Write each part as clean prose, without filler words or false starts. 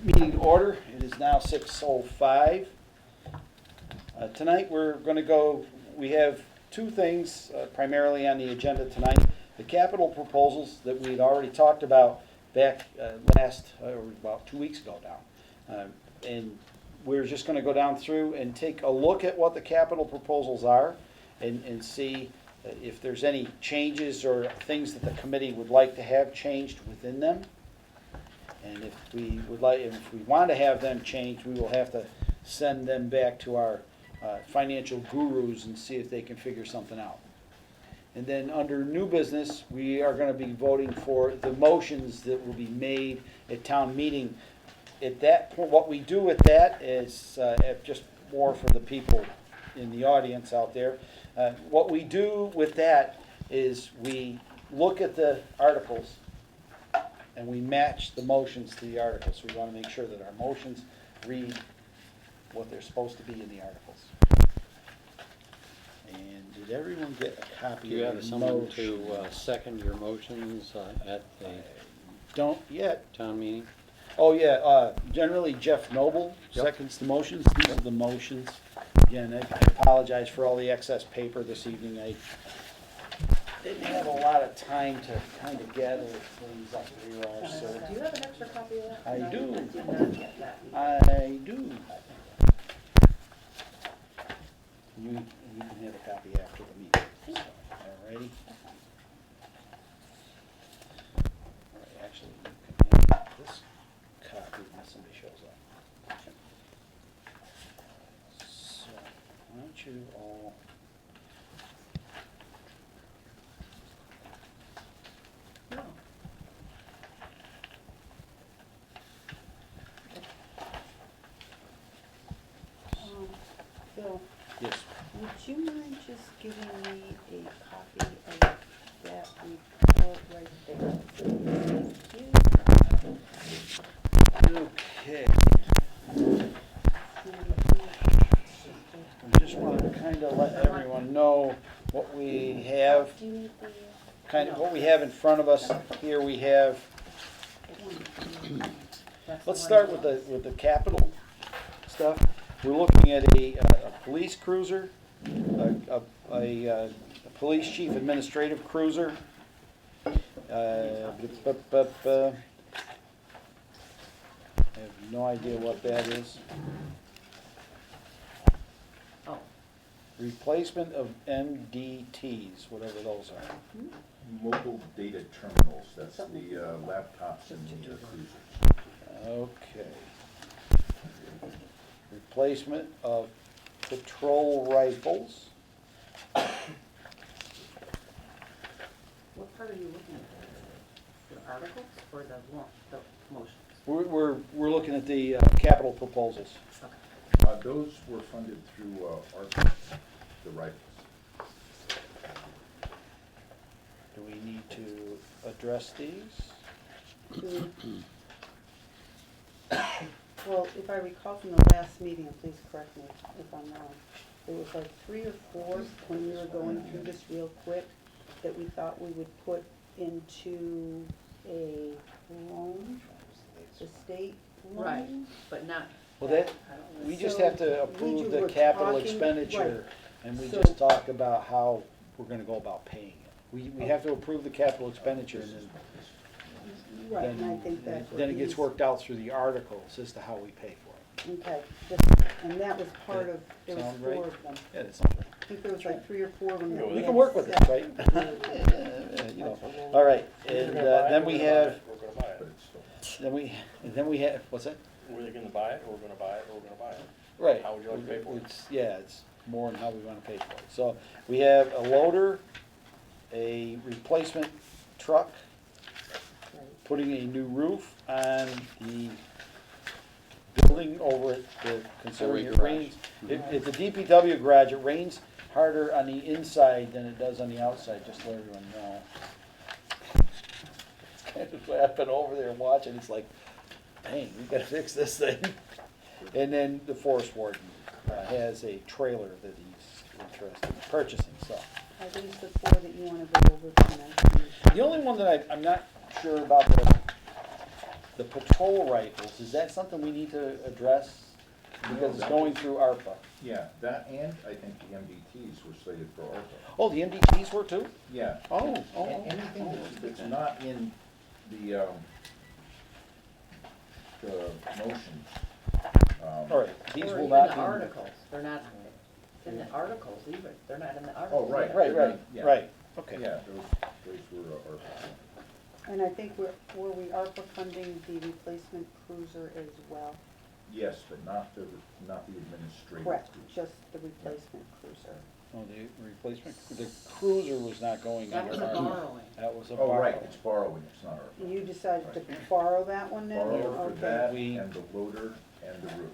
Meeting to order. It is now 6:05. Tonight we're going to go, we have two things primarily on the agenda tonight. The capital proposals that we'd already talked about back about 2 weeks ago now. And we're just going to go down through and take a look at what the capital proposals are and see if there's any changes or things that the committee would like to have changed within them. And if we want to have them changed, we will have to send them back to our financial gurus and see if they can figure something out. And then under new business, we are going to be voting for the motions that will be made at town meeting. At that point, what we do with that is just more for the people in the audience out there. What we do with that is we look at the articles and we match the motions to the articles. We want to make sure that our motions read what they're supposed to be in the articles. And did everyone get a copy Do you of have the someone motion? to second your motions at the Don't yet. town meeting? Oh, yeah, generally Jeff Noble Yep. seconds the motions. These are the motions. Again, I apologize for all the excess paper this evening. I didn't have a lot of time to kind of gather things up here, so. Do you have an extra copy of that? I No, do. I did not get that. I do. You can have a copy after the meeting. So, all righty. All right, actually, you can have this copy unless somebody shows up. So, why don't you all. No. Bill, Yes. would you mind just giving me a copy of that report right there? Thank you. Okay. I just want to kind of let everyone know what we have, Do you need the? kind of what we have in front of us. Here we have, let's start with the capital stuff. We're looking at a police cruiser, a police chief administrative cruiser. I have no idea what that is. Oh. Replacement of MDTs, whatever those are. Mobile data terminals, that's the laptops and the cruisers. Okay. Replacement of patrol rifles. What part are you looking at? The articles or the motions? We're looking at the capital proposals. Okay. Those were funded through ARPA, the rifles. Do we need to address these? Well, if I recall from the last meeting, and please correct me if I'm wrong, there was like 3 or 4 when we were going through this real quick that we thought we would put into a loan, the state loan. Right, but not. Well, that, I don't we know. just So, have to we approve the were capital talking- expenditure, right. and we So- just talk about how we're gonna go about paying it. We have to approve the capital expenditure, and Right, and I think that's what then it gets he's- worked out through the articles as to how we pay for it. Okay, and that was part of, there was Sound 4 right? of them. Yeah, that sounds right. I think there was like 3 or 4 of them that we We had can work with this, set. right? You know, all right, and then we have, We're gonna buy But it. it's still. then we have, what's that? We're either gonna buy it, or we're gonna buy it, or we're gonna buy it. Right. How would you like to pay for it? Yeah, it's more on how we want to pay for it. So we have a loader, a replacement truck, putting a new roof on the building over at the, considering it garage. rains. At the DPW garage, it rains harder on the inside than it does on the outside, just to let everyone know. It's kind of, I've been over there watching, it's like, dang, we gotta fix this thing. And then the forest warden has a trailer that he's interested in purchasing, so. Are these the 4 that you want to go over tonight? The only one that I'm not sure about the patrol rifles, is that something we need to address? Because it's going through ARPA. Yeah, that and I think the MDTs were slated for ARPA. Oh, the MDTs were too? Yeah. Oh, And anything that's not in the motions. All right, these Or will even not the be. articles, they're not in the articles either, they're not in the articles. Oh, right. Right, Yeah. right, okay. Yeah, those were ARPA. And I think were we ARPA funding the replacement cruiser as well? Yes, but not the administrative. Correct, cruiser. just the replacement cruiser. Oh, the replacement, the cruiser was not going That was under a ARPA. borrowing. That was a Oh, right, borrow. it's borrowing, it's not ARPA. You decided to borrow that one then? Borrow for Okay. that We- and the loader and the roof.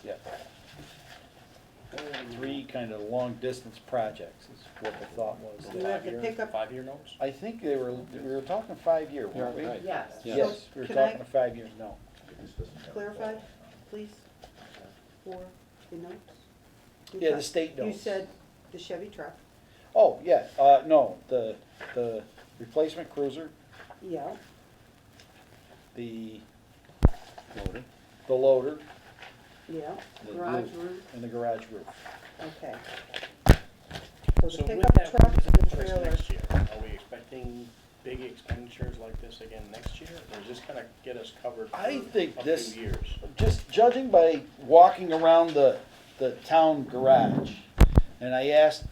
Yeah. 3 kind of long-distance projects is what the thought was. You have to pick up, 5-year notes? I think we were talking 5-year, weren't we? Right. Yes. Yes, we were Can I- talking 5 years, no. This doesn't have. clarify, please, for the notes? You Yeah, the got- state You notes. said the Chevy truck, Oh, yeah, no, the replacement cruiser, yeah, the Loader. loader, yeah, the Garage roof, roof. and the garage roof. okay. So So the with pickup that, truck, what is the it for trailer, next year? Are we expecting big expenditures like this again next year? Or is this gonna get us covered for I think a this- few years? Just judging by walking around the town garage, and I asked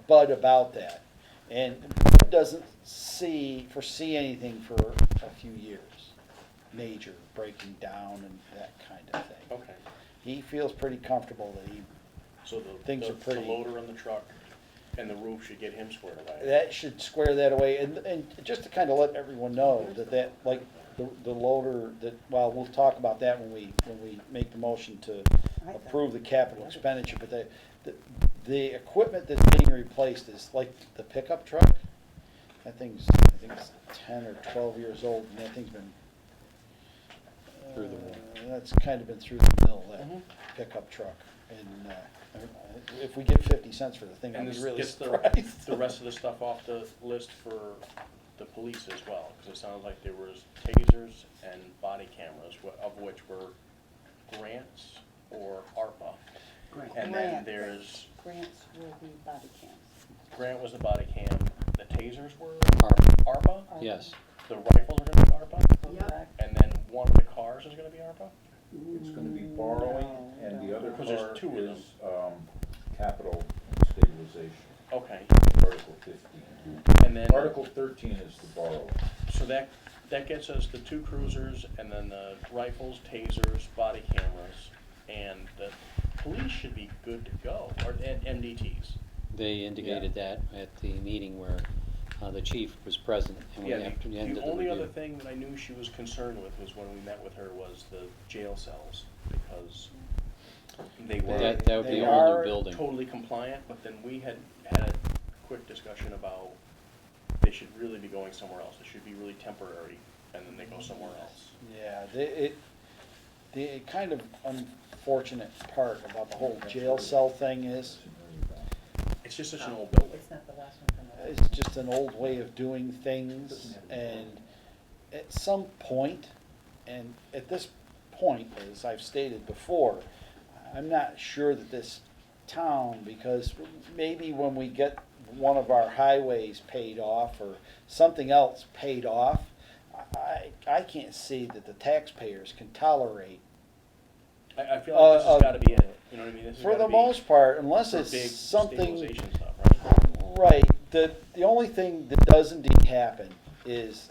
Bud about that, and Bud doesn't foresee anything for a few years, major breaking down and that kind of thing. Okay, He feels pretty comfortable that so Things are the pretty- loader on the truck and the roof should get him squared away. that should square that away, and just to kind of let everyone know that like the loader, that, well, we'll talk about that when we make the motion to I thought- approve the capital expenditure, but the equipment that's being replaced is like the pickup truck. I think it's 10 or 12 years old, and that thing's been Through the mill. That's kind of been through the mill, that Mhm. pickup truck, and if we get 50 cents for the thing, I'd And be this really gets surprised. the rest of the stuff off the list for the police as well, because it sounds like there was tasers and body cameras, of which were grants or ARPA. Great. And then there's, grants will be body cams. grant was the body cam, the tasers were ARPA. ARPA, Yes. the rifles are gonna be ARPA, Yep. and then one of the cars is gonna be ARPA? It's gonna be borrowing, and the other Because there's part two of them. is, capital stabilization, Okay, Article 15. and then, Article 13 is the borrowing. so that gets us the 2 cruisers, and then the rifles, tasers, body cameras, and the police should be good to go, or and MDTs. They indicated that at the meeting where the chief was present and we Yeah, after the end the of the only other review. thing that I knew she was concerned with was when we met with her was the jail cells, because they were That would They be all are new building. totally compliant, but then we had a quick discussion about they should really be going somewhere else. It should be really temporary, and then they go somewhere else. Yeah, the kind of unfortunate part about the whole jail cell thing is, It's just such an old building. It's not the last one from the. it's just an old way of doing things, and at some point, and at this point, as I've stated before, I'm not sure that this town, because maybe when we get one of our highways paid off or something else paid off, I can't see that the taxpayers can tolerate, I feel like this has gotta be it, you know what I mean? This has for the gotta be most part, unless for it's big something. stabilization stuff, right? Right, the only thing that does indeed happen is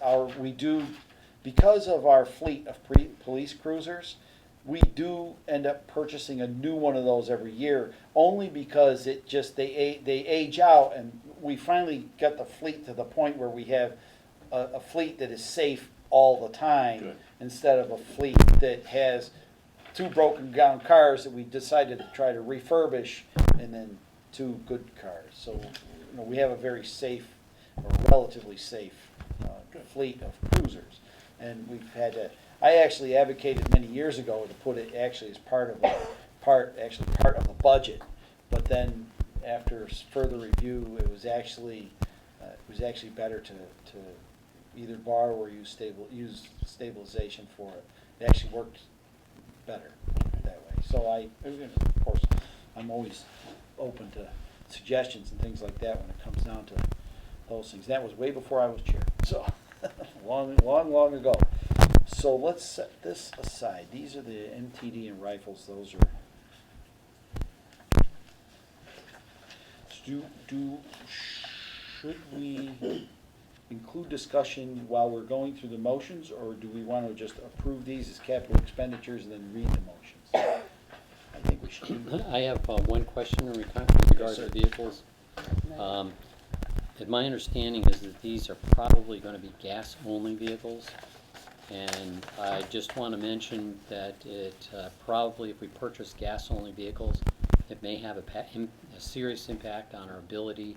because of our fleet of police cruisers, we do end up purchasing a new one of those every year, only because they age out, and we finally got the fleet to the point where we have a fleet that is safe all the time, Good. instead of a fleet that has 2 broken down cars that we decided to try to refurbish, and then 2 good cars. So, we have a very safe, or relatively safe, fleet of cruisers. And we've had to, I actually advocated many years ago to put it actually as part of the budget. But then, after further review, it was actually better to either borrow or use stabilization for it. It actually worked better that way. So of course, I'm always open to suggestions and things like that when it comes down to those things. That was way before I was chair, so long ago. So let's set this aside. These are the MTD and rifles. Those are. Should we include discussion while we're going through the motions, or do we want to just approve these as capital expenditures and then read the motions? I think we should. I have one question in regards sir. to vehicles. My understanding is that these are probably going to be gas-only vehicles. And I just want to mention that it probably, if we purchase gas-only vehicles, it may have a serious impact on our ability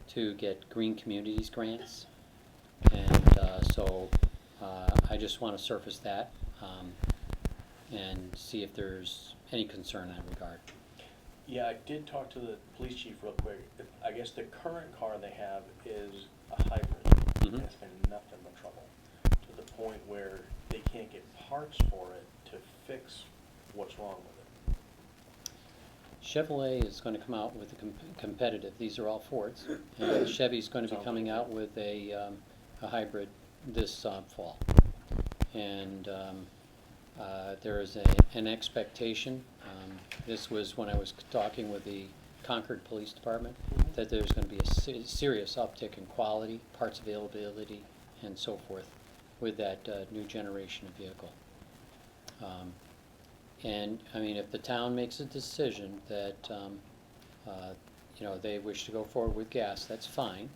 to get green communities grants. And so I just want to surface that and see if there's any concern in that regard. Yeah, I did talk to the police chief real quick. I guess the current car they have is a hybrid. Mhm. It's been nothing but trouble, to the point where they can't get parts for it to fix what's wrong with it. Chevrolet is going to come out with a competitive. These are all Fords, and Chevy's going to be coming out with a hybrid this fall. And there is an expectation. This was when I was talking with the Concord Police Department, that there's going to be a serious uptick in quality, parts availability, and so forth with that new generation of vehicle. And I mean, if the town makes a decision that they wish to go forward with gas, that's fine.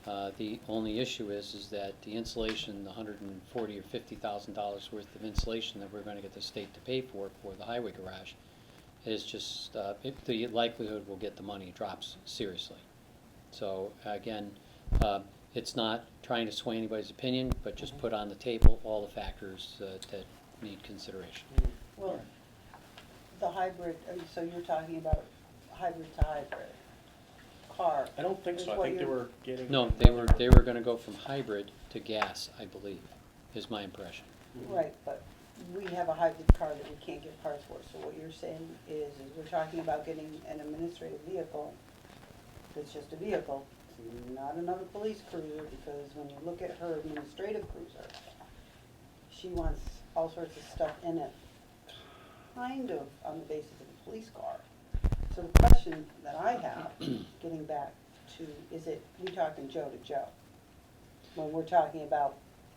The only issue is that the insulation, the $140,000 or $50,000 worth of insulation that we're going to get the state to pay for the highway garage, is just the likelihood we'll get the money drops seriously. So again, it's not trying to sway anybody's opinion, but just put on the table all the factors that need consideration. Well, the hybrid, so you're talking about hybrid to hybrid car. I don't think is so. I what think they you're- were getting. No, they were going to go from hybrid to gas, I believe, is my impression. Right, but we have a hybrid car that we can't get parts for, so what you're saying is we're talking about getting an administrative vehicle that's just a vehicle, not another police cruiser, because when you look at her administrative cruiser, she wants all sorts of stuff in it, kind of on the basis of a police car. So the question that I have, getting back to, is it, we talking Joe to Joe? When we're talking about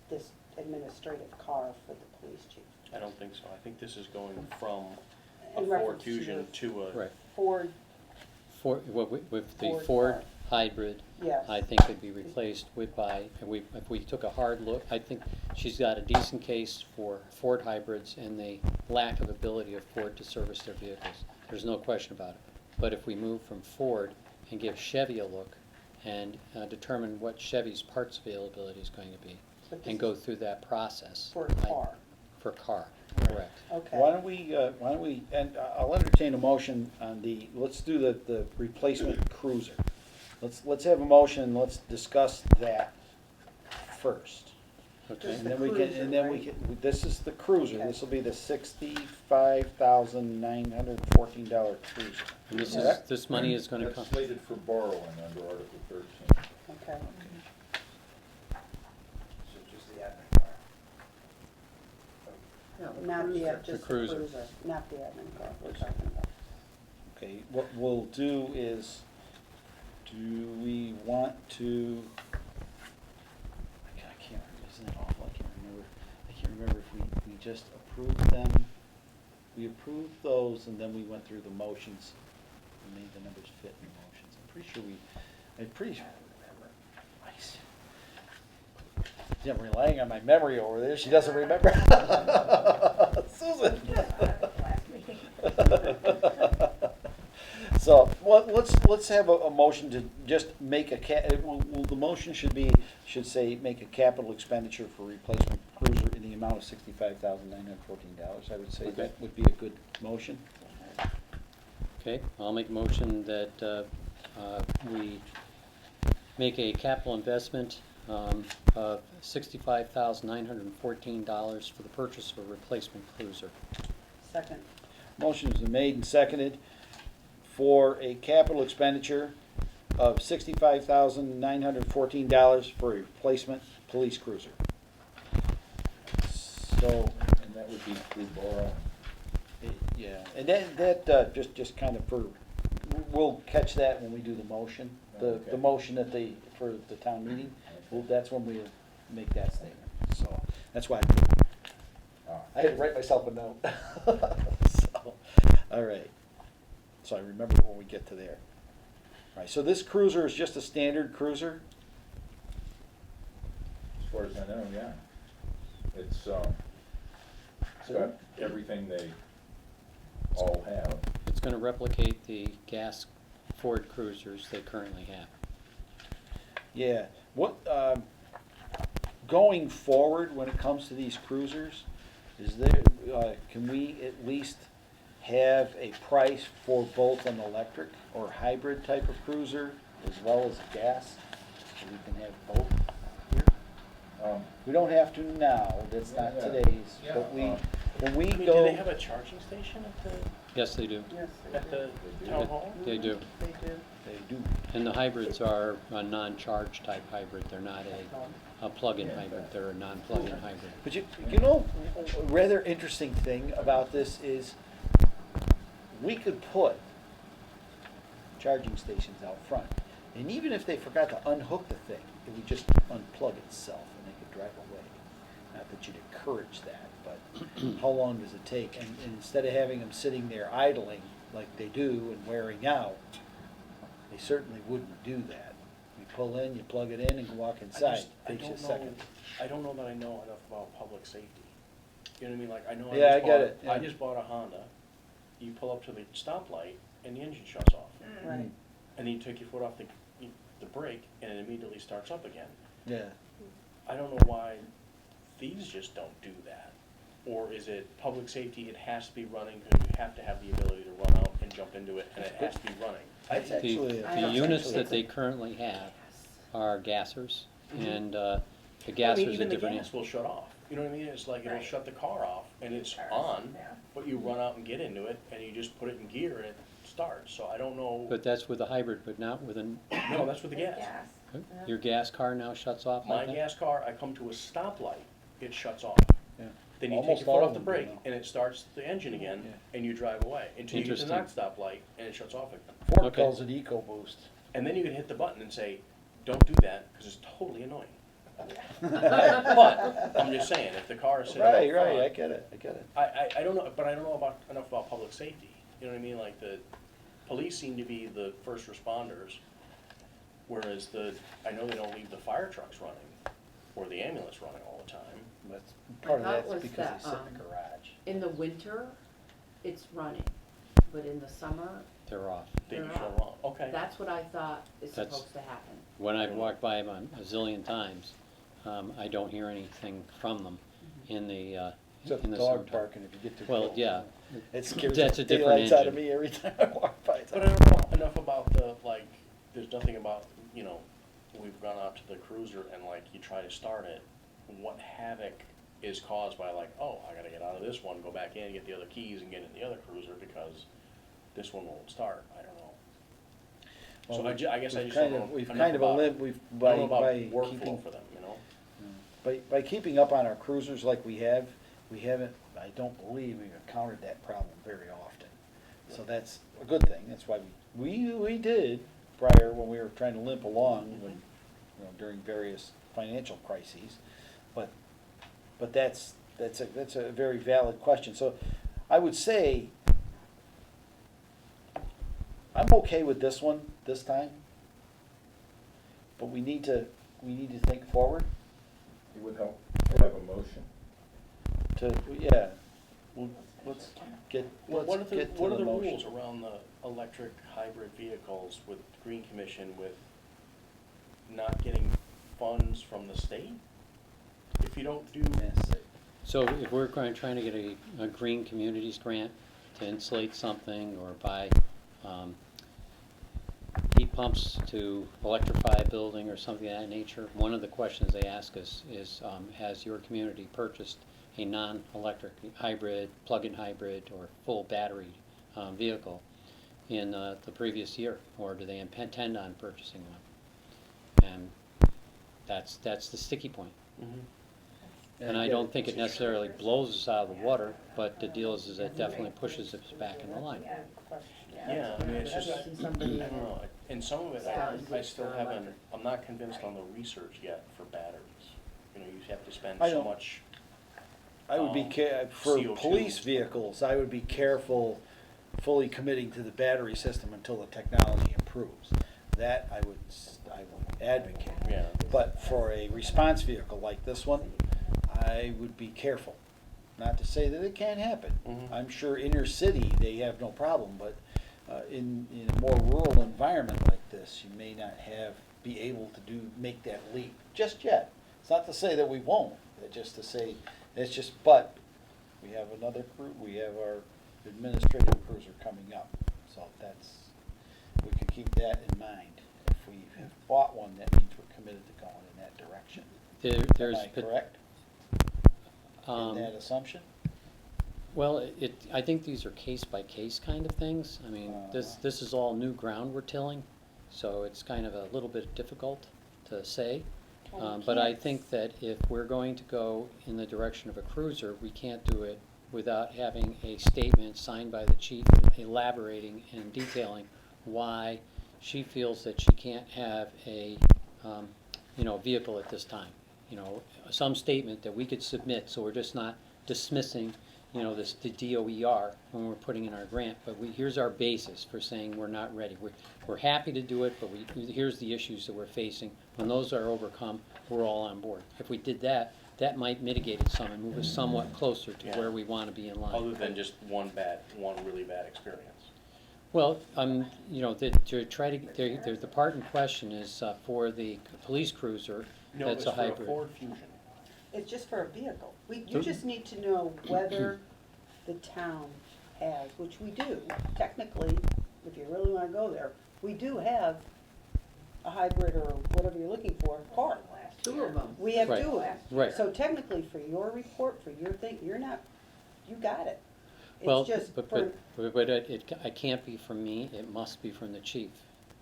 this administrative car for the police chief? I don't think so. I think this is going from a In Ford reference to Fusion to a. Right. Ford, With the Ford Ford car. hybrid, yes. I think could be replaced if we took a hard look, I think she's got a decent case for Ford hybrids and the lack of ability of Ford to service their vehicles. There's no question about it. But if we move from Ford and give Chevy a look and determine what Chevy's parts availability is going to be, But this and go through that process. For a car, For car, correct. okay. Why don't we, and I'll entertain a motion on let's do the replacement cruiser. Let's have a motion, let's discuss that first. Okay. And then we can, this is the cruiser, Okay. this will be the $65,914 cruiser. And this money is going to come. That's slated for borrowing under Article 13. Okay. So just the admin car. Not just the cruiser. cruiser, not the admin car we're talking about. Okay, what we'll do is, do we want to, I can't, isn't it awful, I can't remember if we just approved them. We approved those and then we went through the motions and made the numbers fit in the motions. I'm pretty sure I remember. Yeah, I'm relying on my memory over there, she doesn't remember. Susan. So, let's have a motion to just make the motion should say, make a capital expenditure for replacement cruiser in the amount of $65,914. I would say Okay. that would be a good motion. Okay, I'll make a motion that we make a capital investment of $65,914 for the purchase of a replacement cruiser. Second. Motion has been made and seconded for a capital expenditure of $65,914 for a replacement police cruiser. So, And that would be through Laura. yeah, and that just kind of we'll catch that when we do the motion, the Okay. motion for the town meeting. Well, that's when we make that statement, so that's why I had to write myself a note. So, all right, so I remember when we get to there. All right, so this cruiser is just a standard cruiser? As far as I know, yeah. It's got everything they all have. It's going to replicate the gas Ford Cruisers they currently have. Yeah, what, going forward, when it comes to these cruisers, is there, can we at least have a price for both an electric or hybrid type of cruiser as well as gas? So we can have both here? We don't have to now, that's not Yeah. today's, Yeah. but when we I mean, go. do they have a charging station Yes, they do. Yes, at the town hall? They do. they do. They do. And the hybrids are a non-charge type hybrid. They're not a plug-in hybrid. They're a non-plug-in hybrid. But you know, a rather interesting thing about this is we could put charging stations out front. And even if they forgot to unhook the thing, it would just unplug itself and they could drive away. Not that you'd encourage that, but how long does it take? And instead of having them sitting there idling like they do and wearing out, they certainly wouldn't do that. You pull in, you plug it in and walk inside. Takes you a second. I don't know that I know enough about public safety. You know what I mean? Like, I know Yeah, I I get it, just bought, I yeah. just bought a Honda. You pull up to the stoplight and the engine shuts off. Right. And then you take your foot off the brake and it immediately starts up again. Yeah. I don't know why these just don't do that. Or is it public safety, it has to be running because you have to have the ability to run out and jump into it and it has to be running. That's The, actually. the units that they currently have are gassers, and the gassers are Even the different. gas will shut off. You know what I mean? It's like it'll Right. shut the car off and it's Cars, on, yeah. but you run out and get into it and you just put it in gear and it starts. So I don't know. But that's with a hybrid, but not with an, No, that's with the gas. your gas car now shuts off My like that? gas car, I come to a stoplight, it shuts off. Yeah. Then you Almost take your all foot of off the them do brake now. and it starts the engine again Yeah. and you drive away until you get to the next Interesting. stoplight and it shuts off again. Ford Okay. calls it EcoBoost. And then you can hit the button and say, don't do that because it's totally annoying. But I'm just saying, if the car is sitting out Right, front, right, I get it. I don't know, but I don't know enough about public safety. You know what I mean? Like the police seem to be the first responders, whereas I know they don't leave the fire trucks running or the ambulance running all the time. That's, part of thought that's was because that, they sit in the garage. In the winter, it's running, but in the summer, They're off. They They're usually off. run. Okay. that's what I thought is That's- supposed to happen. When I've walked by them a zillion times, I don't hear anything from them in the Except in the the dog summertime. barking if you get too Well, close. yeah, It scares That's the a different daylights out of engine. me every time I walk by. It's But like, I don't know enough about there's nothing about, we've gone out to the cruiser and like you try to start it, what havoc is caused by like, oh, I gotta get out of this one, go back in, get the other keys and get in the other cruiser because this one won't start. I don't know. well, So I guess I we've just don't kind of- know We've enough kind of about- we've, I by, don't know about by workflow keeping, for them, by keeping up on our cruisers like we haven't, I don't believe we've encountered that problem very often. So that's a good thing, that's why we did prior when we were trying to limp along when, during various financial crises. But that's a very valid question. So I would say, I'm okay with this one this time. But we need to think forward It would help to have a motion. yeah, well, let's get to What are the the motion. rules around the electric hybrid vehicles with Green Commission with not getting funds from the state? If you don't do, Yes. so if we're trying to get a green communities grant to insulate something or buy heat pumps to electrify a building or something of that nature, one of the questions they ask us is, has your community purchased a non-electric hybrid, plug-in hybrid, or full battery vehicle in the previous year, or do they intend on purchasing one? And that's the sticky point. And I don't think it necessarily blows us out of the water, but the deal is it definitely pushes us back in the line. Yeah, I mean, it's just, I Somebody- don't know, and some of it, I still haven't, I'm not convinced on the research yet for batteries. You know, you have to spend I so don't- much, I would be, for CO2. police vehicles, I would be careful fully committing to the battery system until the technology improves. That I would advocate. yeah. But for a response vehicle like this one, I would be careful. Not to say that it can't happen. Mhm. I'm sure inner city, they have no problem, but in a more rural environment like this, you may not be able to make that leap just yet. It's not to say that we won't, it's just to say, but we have we have our administrative cruiser coming up, so we could keep that in mind. If we have bought one, that means we're committed to going in that direction. There's Am I pot- correct in um, that assumption? Well, I think these are case-by-case kind of things. I mean, this is all new ground we're tilling, so it's kind of a little bit difficult to say. But I think that if we're going to go in the direction of a cruiser, we can't do it without having a statement signed by the chief elaborating and detailing why she feels that she can't have a, vehicle at this time. You know, some statement that we could submit, so we're just not dismissing, the DOER when we're putting in our grant, but here's our basis for saying we're not ready. We're happy to do it, but here's the issues that we're facing. When those are overcome, we're all on board. If we did that, that might mitigate it some and move us somewhat closer to Yeah. where we want to be in line. Other than just one really bad experience. Well, to try to, the part in question is for the police cruiser, No, that's it's a for a hybrid. Ford Fusion. It's just for a vehicle. You just need to know whether the town has, which we do, technically, if you really wanna go there, we do have a hybrid or whatever you're looking for, car. Two of them. We have Right, two of them. right. So technically, for your report, for your thing, you got it. Well, It's just but for, it can't be from me, it must be from the chief,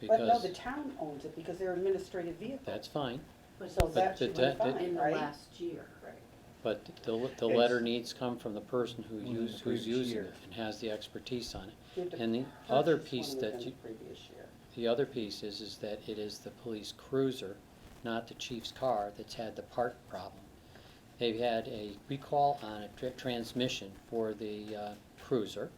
but no, because the town owns it because they're administrative vehicles. that's fine. So that should be that- fine, In the right? last year. But the letter needs to come from the person who's previous using year. it and has the expertise on You have it. to And the other purchase piece one that within you, the previous year. the other piece is that it is the police cruiser, not the chief's car, that's had the part problem. They've had a recall on a transmission for the cruiser,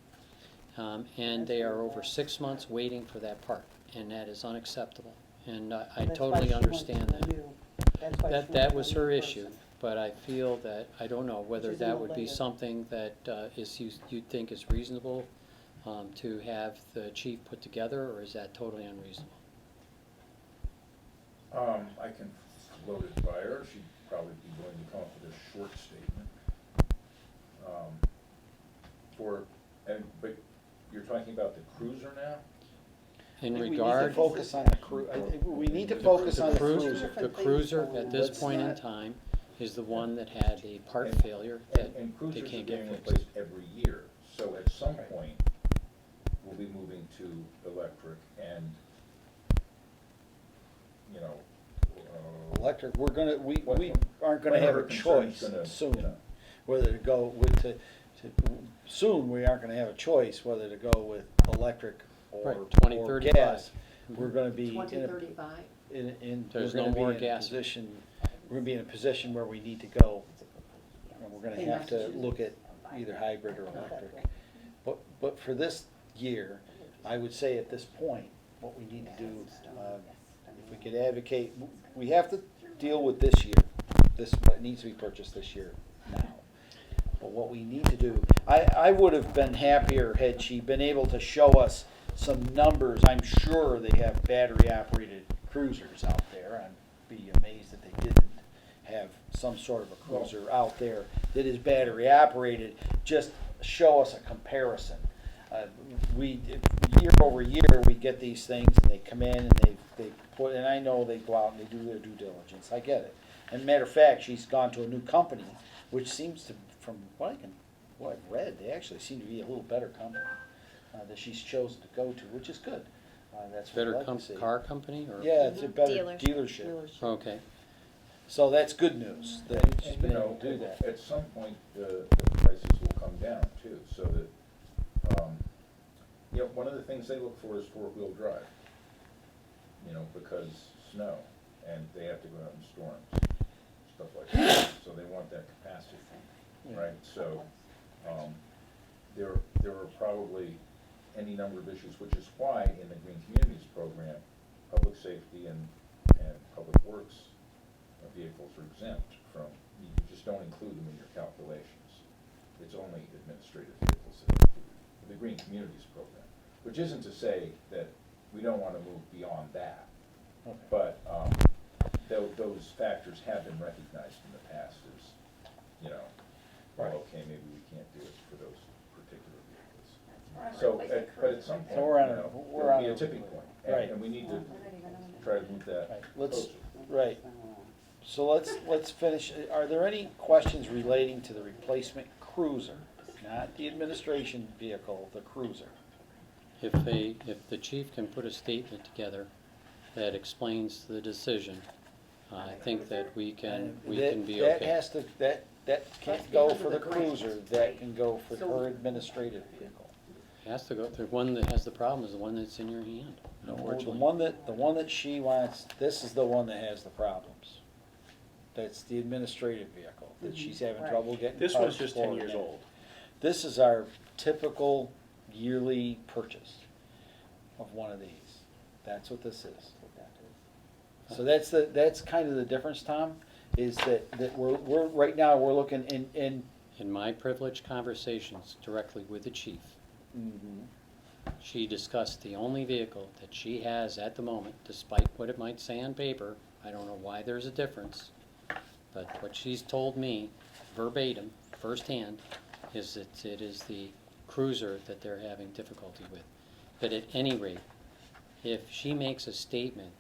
and they are over 6 months waiting for that part, and that is unacceptable. And I That's why totally she went to understand the that. new- that's why she went That to was the new her person. issue, but I feel that, I don't know whether Which is in that the would be later. something that you think is reasonable to have the chief put together, or is that totally unreasonable? I can float it by her, she'd probably be willing to come up with a short statement. But you're talking about the cruiser now? In I think regard, we need to focus on we need to focus on the cruiser. the Different things cruiser going at on. this Let's point in not- time is the one that had a part And- failure that And they cruisers are can't being get fixed. replaced every year, so at some Right. point, we'll be moving to electric and, Electric, we What- aren't gonna have whatever a concern's choice gonna, soon, you know. whether to go soon, we aren't gonna have a choice whether to go with electric Right, or 2035. gas. We're gonna be in 2035? There's we're no gonna more be in a gas. position, we're gonna be in a position where we need to go, and we're gonna In have to Massachusetts. look at either hybrid or electric. But for this year, I would say at this point, what we need to do, if we could advocate, we have to deal with this year. What needs to be purchased this year now. But what we need to do, I would have been happier had she been able to show us some numbers. I'm sure they have battery operated cruisers out there. I'd be amazed if they didn't have some sort of a cruiser out there that is battery operated. Just show us a comparison. year over year, we get these things and they come in and they put, and I know they go out and they do their due diligence, I get it. And matter of fact, she's gone to a new company, which seems to, from what I've read, they actually seem to be a little better company, that she's chosen to go to, which is good. That's what I Better like to see. car company or? Yeah, it's a better Dealership. dealership. Okay. So that's good news, that she's And, been you able know, to do that. at some point, the prices will come down too, so that, you know, one of the things they look for is four-wheel drive. You know, because snow, and they have to go out in storms, stuff like that, so they want that capacity, right? So, there are probably any number of issues, which is why in the Green Communities program, public safety and public works vehicles are exempt from, you just don't include them in your calculations. It's only administrative vehicles that are included, for the Green Communities program, which isn't to say that we don't want to move beyond that. Okay. But, those factors have been recognized in the past as, you know, well, Right. okay, maybe we can't do it for those particular vehicles. That's So, right. but at some point, So we're on you a- know, we're there'll on be a- a tipping point, Right. and we need to try to move that Right, let's, closer. right. So let's finish. Are there any questions relating to the replacement cruiser? Not the administration vehicle, the cruiser. If the chief can put a statement together that explains the decision, I think that we can be That okay. has to, that can't go for the cruiser, that can go for her administrative vehicle. It has to go, the one that has the problem is the one that's in your hand, No, the unfortunately. one that she wants, this is the one that has the problems. That's the administrative vehicle, that she's having Right. trouble getting This parts one's just 10 for years now. old. This is our typical yearly purchase of one of these. That's what this is. So that's kind of the difference, Tom, is that we're, right now, we're looking in. In my privileged conversations directly with the chief, she discussed the only vehicle that she has at the moment, despite what it might say on paper. I don't know why there's a difference, but what she's told me verbatim, firsthand, is that it is the cruiser that they're having difficulty with. But at any rate, if she makes a statement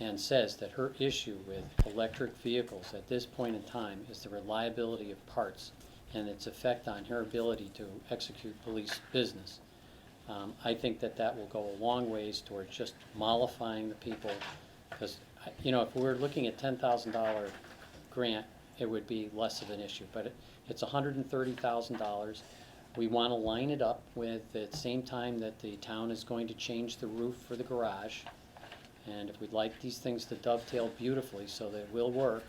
and says that her issue with electric vehicles at this point in time is the reliability of parts and its effect on her ability to execute police business, I think that that will go a long ways towards just mollifying the people. Because, you know, if we were looking at $10,000 grant, it would be less of an issue. But it's $130,000. We want to line it up with, at the same time that the town is going to change the roof for the garage. And if we'd like these things to dovetail beautifully so that it will work,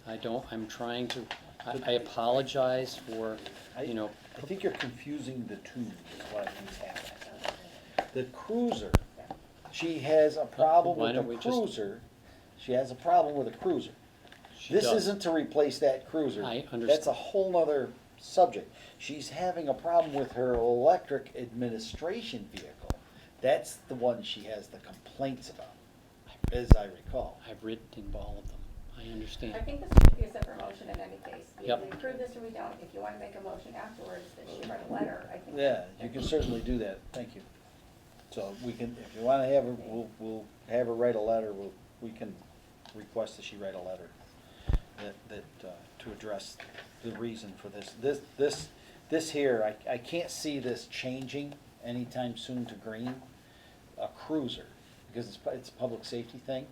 I'm trying to, I apologize for, you know, I think you're confusing the two, is what I think's happening. The cruiser, she has a problem Why with don't the we just- cruiser, she has a problem with the cruiser. she This does. isn't to replace that cruiser. I understand. That's a whole nother subject. She's having a problem with her electric administration vehicle. That's the one she has the complaints about, as I recall. I've written in all of them. I understand. I think this should be a separate motion in any case. We Yep. either approve this or we don't. If you want to make a motion afterwards, that she write a letter, I think. Yeah, you can certainly do that, thank you. So we can, if you wanna have her, we'll have her write a letter, we can request that she write a letter to address the reason for this. This here, I can't see this changing anytime soon to green, a cruiser, because it's a public safety thing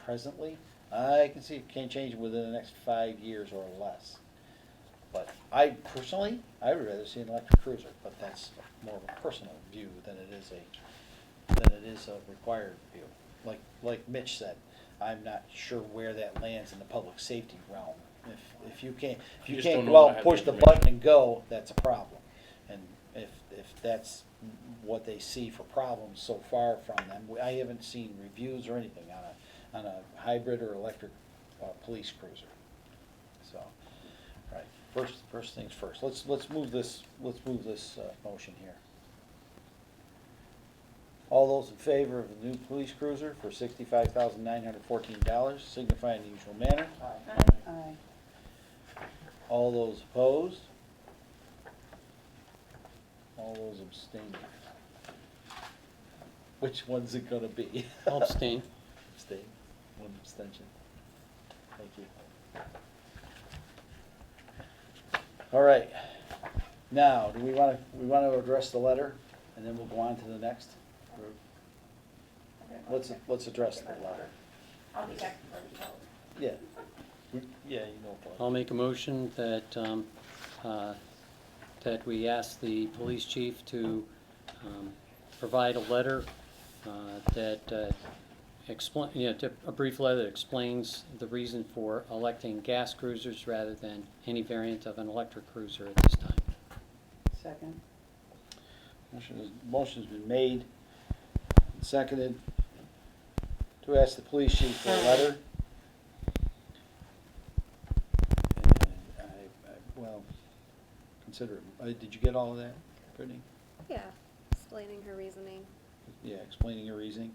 presently. I can see it can't change within the next 5 years or less. But I personally, I would rather see an electric cruiser, but that's more of a personal view than it is a required view. Like Mitch said, I'm not sure where that lands in the public safety realm. If you can't You just go don't know out I and have push the the information. button and go, that's a problem. And if that's what they see for problems so far from them, I haven't seen reviews or anything on a hybrid or electric police cruiser. So, all right, first things first. Let's move this motion here. All those in favor of the new police cruiser for $65,914 signify in the usual manner. Aye. All those opposed? All those abstaining? Which one's it gonna be? I'll abstain. Abstain, one abstention. Thank you. All right, now, do we wanna address the letter, and then we'll go on to the next? Or let's address the letter. I'll be back for the vote. Yeah, yeah, you know. I'll make a motion that, that we ask the police chief to provide a letter that explain, a brief letter that explains the reason for electing gas cruisers rather than any variant of an electric cruiser at this time. Second. Motion's been made and seconded to ask the police chief for a letter. And well, consider it. Did you get all of that, Brittany? Yeah, explaining her reasoning. Yeah, explaining your reasoning.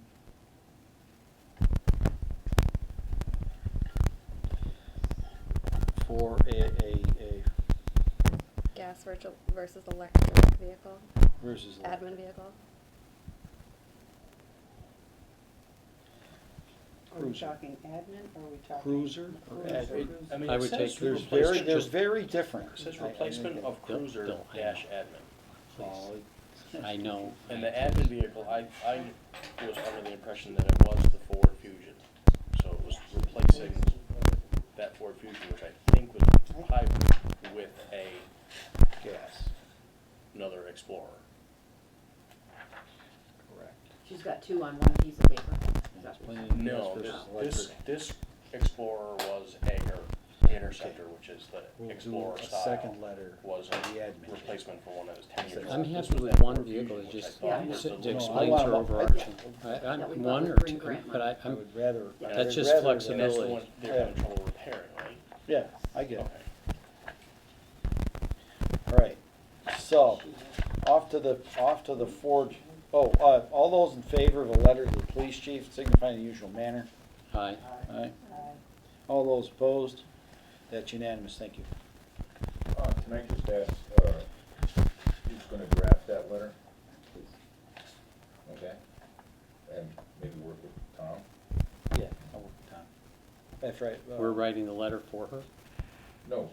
For a Gas versus electric vehicle, versus. admin vehicle. Are we Cruiser. talking admin, or are we talking? Cruiser or Cruiser? admin? I mean, I it would says take They're replacement- they're very different. It says I- I replacement think of cruiser Bill, I dash know. admin. Please. I know. And the admin vehicle, I was under the impression that it was the Ford Fusion. So it was replacing that Ford Fusion, which I think was hybrid with Gas, another Explorer. correct. She's got two on one piece of paper. Is that- Explaining No, gas this, versus this Explorer was Interceptor, which is the We'll do Explorer a style. second letter Was for a the admin. replacement for one that was 10 years old. I'm This happy was with that one Ford vehicle, Fusion, it which I just thought Yeah. was the it little- explains want her a- overarching. Yeah, we One want or green two, grant but money. I would rather. Yeah. I That's would just rather- And that's the flexibility. one they're having trouble repairing, right? Yeah, I get it. Okay. All right, so, off to the Ford, all those in favor of a letter to the police chief signify in the usual manner. Aye. Aye. All those opposed? That's unanimous, thank you. Can I just ask, who's gonna draft that letter? Okay? And maybe work with Tom? Yeah, I'll work with Tom. That's right. We're writing the letter for her. No,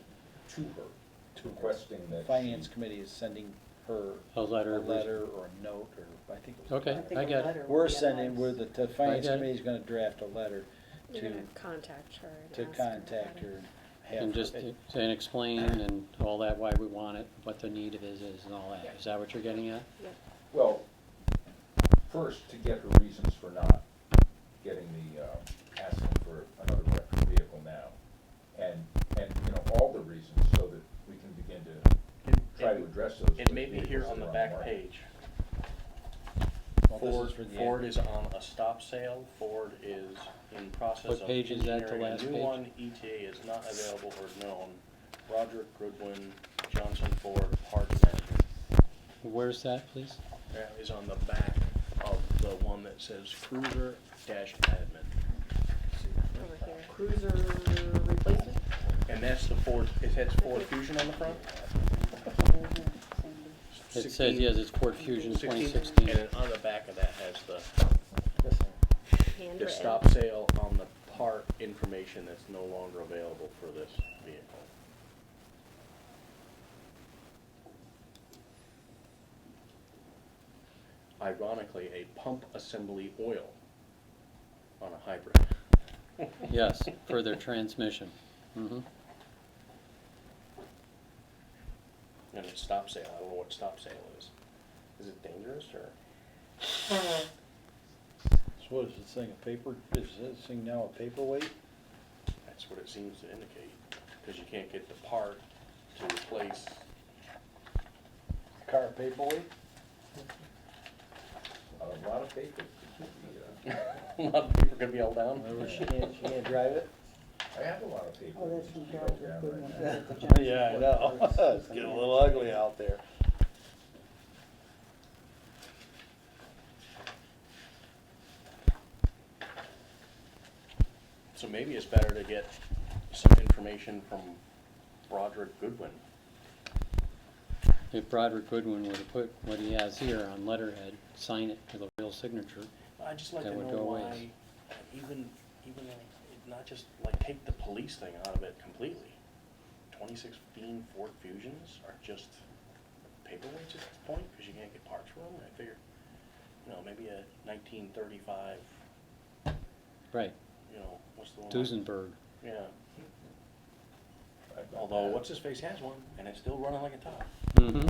to her, requesting that she. Finance committee is sending her A letter. or a note, or I think it was. Okay, I think I a get it. letter would We're be sending, nice. the finance get it. committee's gonna draft a letter You're to, gonna contact her and to ask her contact about her it. and have And her. just, and explain and all that, why we want it, what the need of it is and all that. Is that what you're getting at? Yep. Well, first, to get her reasons for not getting asking for another electric vehicle now. And, all the reasons so that we can begin to try to address those. It may be vehicles here that on the are back market. page. Well, this is for the Ford admin. is on a stop sale. Ford is in process What of page is that, the engineering last a new page? one. ETA is not available or known. Roderick Goodwin, Johnson Ford, parts management. Where's that, please? That is on the back of the one that says cruiser dash admin. Over here. Cruiser replacement? And that's the Ford, it has Ford Fusion on the front? It says, yes, it's Ford Fusion 16, 2016. And then on the back of that has the Handwritten. stop sale on the part information that's no longer available for this vehicle. Ironically, a pump assembly oil on a hybrid. Yes, for their transmission. Mhm. And it's stop sale, I don't know what stop sale is. Is it dangerous or? So what is this thing, a paper, is this thing now a paperweight? That's what it seems to indicate, because you can't get the part to replace. Car paperweight? A lot of paper could be, A lot of people are gonna be held down. She can't drive it? I have a lot of paper. Oh, that's from that Dalton. goes down Goodwin. right now. That's the Johnson Yeah, I Ford know. parts. It's getting a little ugly out there. So maybe it's better to get some information from Roderick Goodwin. If Broderick Goodwin were to put what he has here on letterhead, sign it with a real single signature. I'd just like That to would know go away. why, even not just like take the police thing out of it completely. 2016 Ford Fusions are just paperweights at this point, because you can't get parts for them. I figure, maybe a 1935, Right, what's the one? Duesenberg. Yeah, I've got although that. what's-his-face has one, and it's still running like a top. Mm-hmm.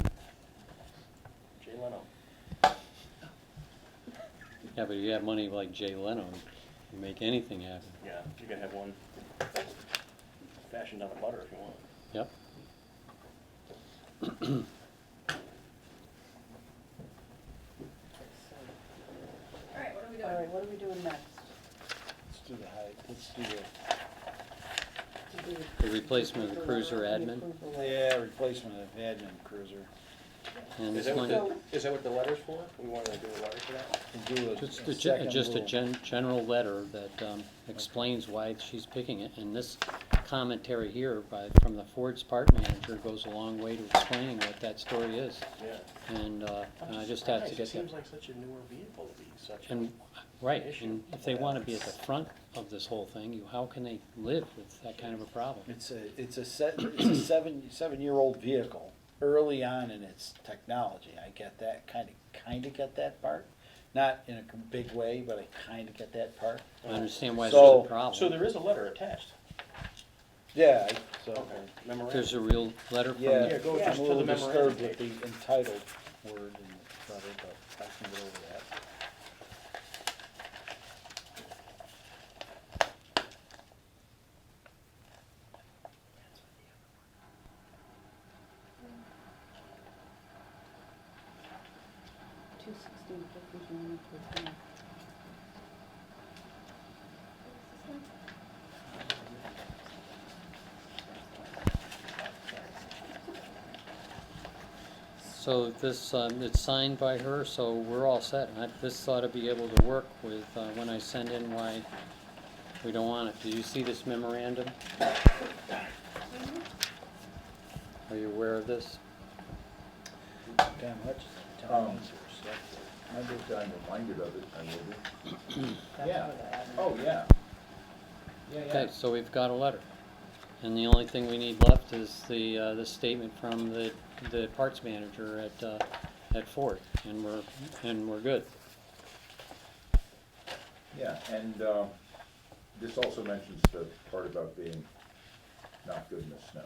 Jay Leno. Yeah, but you have money like Jay Leno, you make anything happen. Yeah, you can have one fashioned out of butter if you want. Yep. All right, what are we All doing? right, what are we doing next? Let's do the high, let's do To do The replacement of the cruiser admin. approval the, letter. yeah, replacement of admin cruiser. And Is it's that what going to, is that what the letter's for? We wanted to do a letter for that? We'll do just a second general letter that explains why she's picking it. And this commentary here from the Ford's part manager goes a long way to explaining what that story is. Yeah. And I just have to It get seems that. like such a newer vehicle to be such a. And, right, issue. and if they want to be at the front of this whole thing, how can they live with that kind of a problem? It's a 7-year-old vehicle, early on in its technology. I get that, kind of get that part. Not in a big way, but I kind of get that part. I understand why So- there's a problem. So there is a letter attached. Yeah, so, Okay. Memorandum. There's a real letter from yeah, Yeah, go I'm just a to little the disturbed memorandum with the entitled word in the letter, but I can get over that. So this, it's signed by her, so we're all set. This ought to be able to work with, when I send in why we don't want it. Do you see this memorandum? Are you aware of this? Tom Hutchison, town Um, manager, Every time reminded of it, I will be. That's Yeah. for the admin. Oh, yeah. Yeah, Okay, so we've got a letter. And the only thing we need left is the statement from the parts manager at Ford, and we're good. Yeah, and this also mentions the part about being not good in the snow.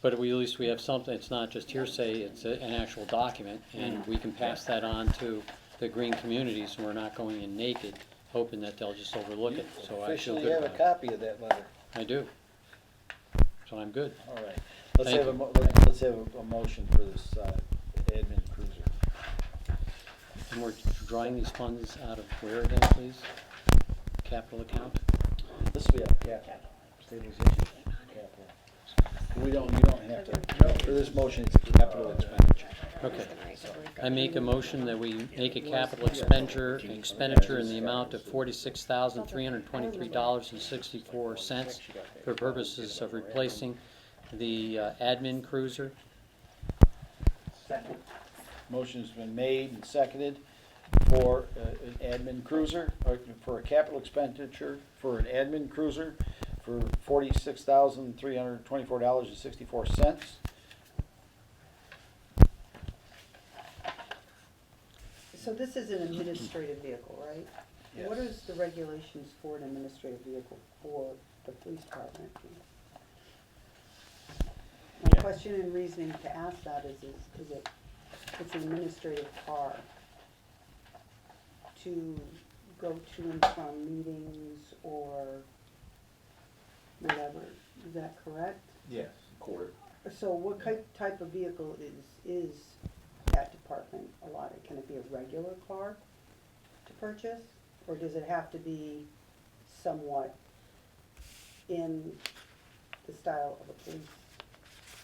But at least we have something, it's not just hearsay, it's an actual document, and we can pass that on to the green communities, and we're not going in naked, hoping that they'll just overlook it, so I feel Officially good have a about it. copy of that letter. I do. So I'm good. All right. Let's Thank have a, you. let's have a motion for this admin cruiser. And we're drawing these funds out of where again, please? Capital account? This will be a capital, stabilization capital. You don't have to, for this motion, it's capital expenditure. Okay. I make a motion that we make a capital expenditure in the amount of $46,323.64 for purposes of replacing the admin cruiser. Second. Motion's been made and seconded for an admin cruiser, or for a capital expenditure for an admin cruiser for $46,324.64. So this is an administrative vehicle, right? Yes. What is the regulations for an administrative vehicle for the police department? My Yeah. question and reasoning to ask that is it's an administrative car to go to and from meetings or whatever, is that correct? Yes, court. So what type of vehicle is that department allotted? Can it be a regular car to purchase? Or does it have to be somewhat in the style of a police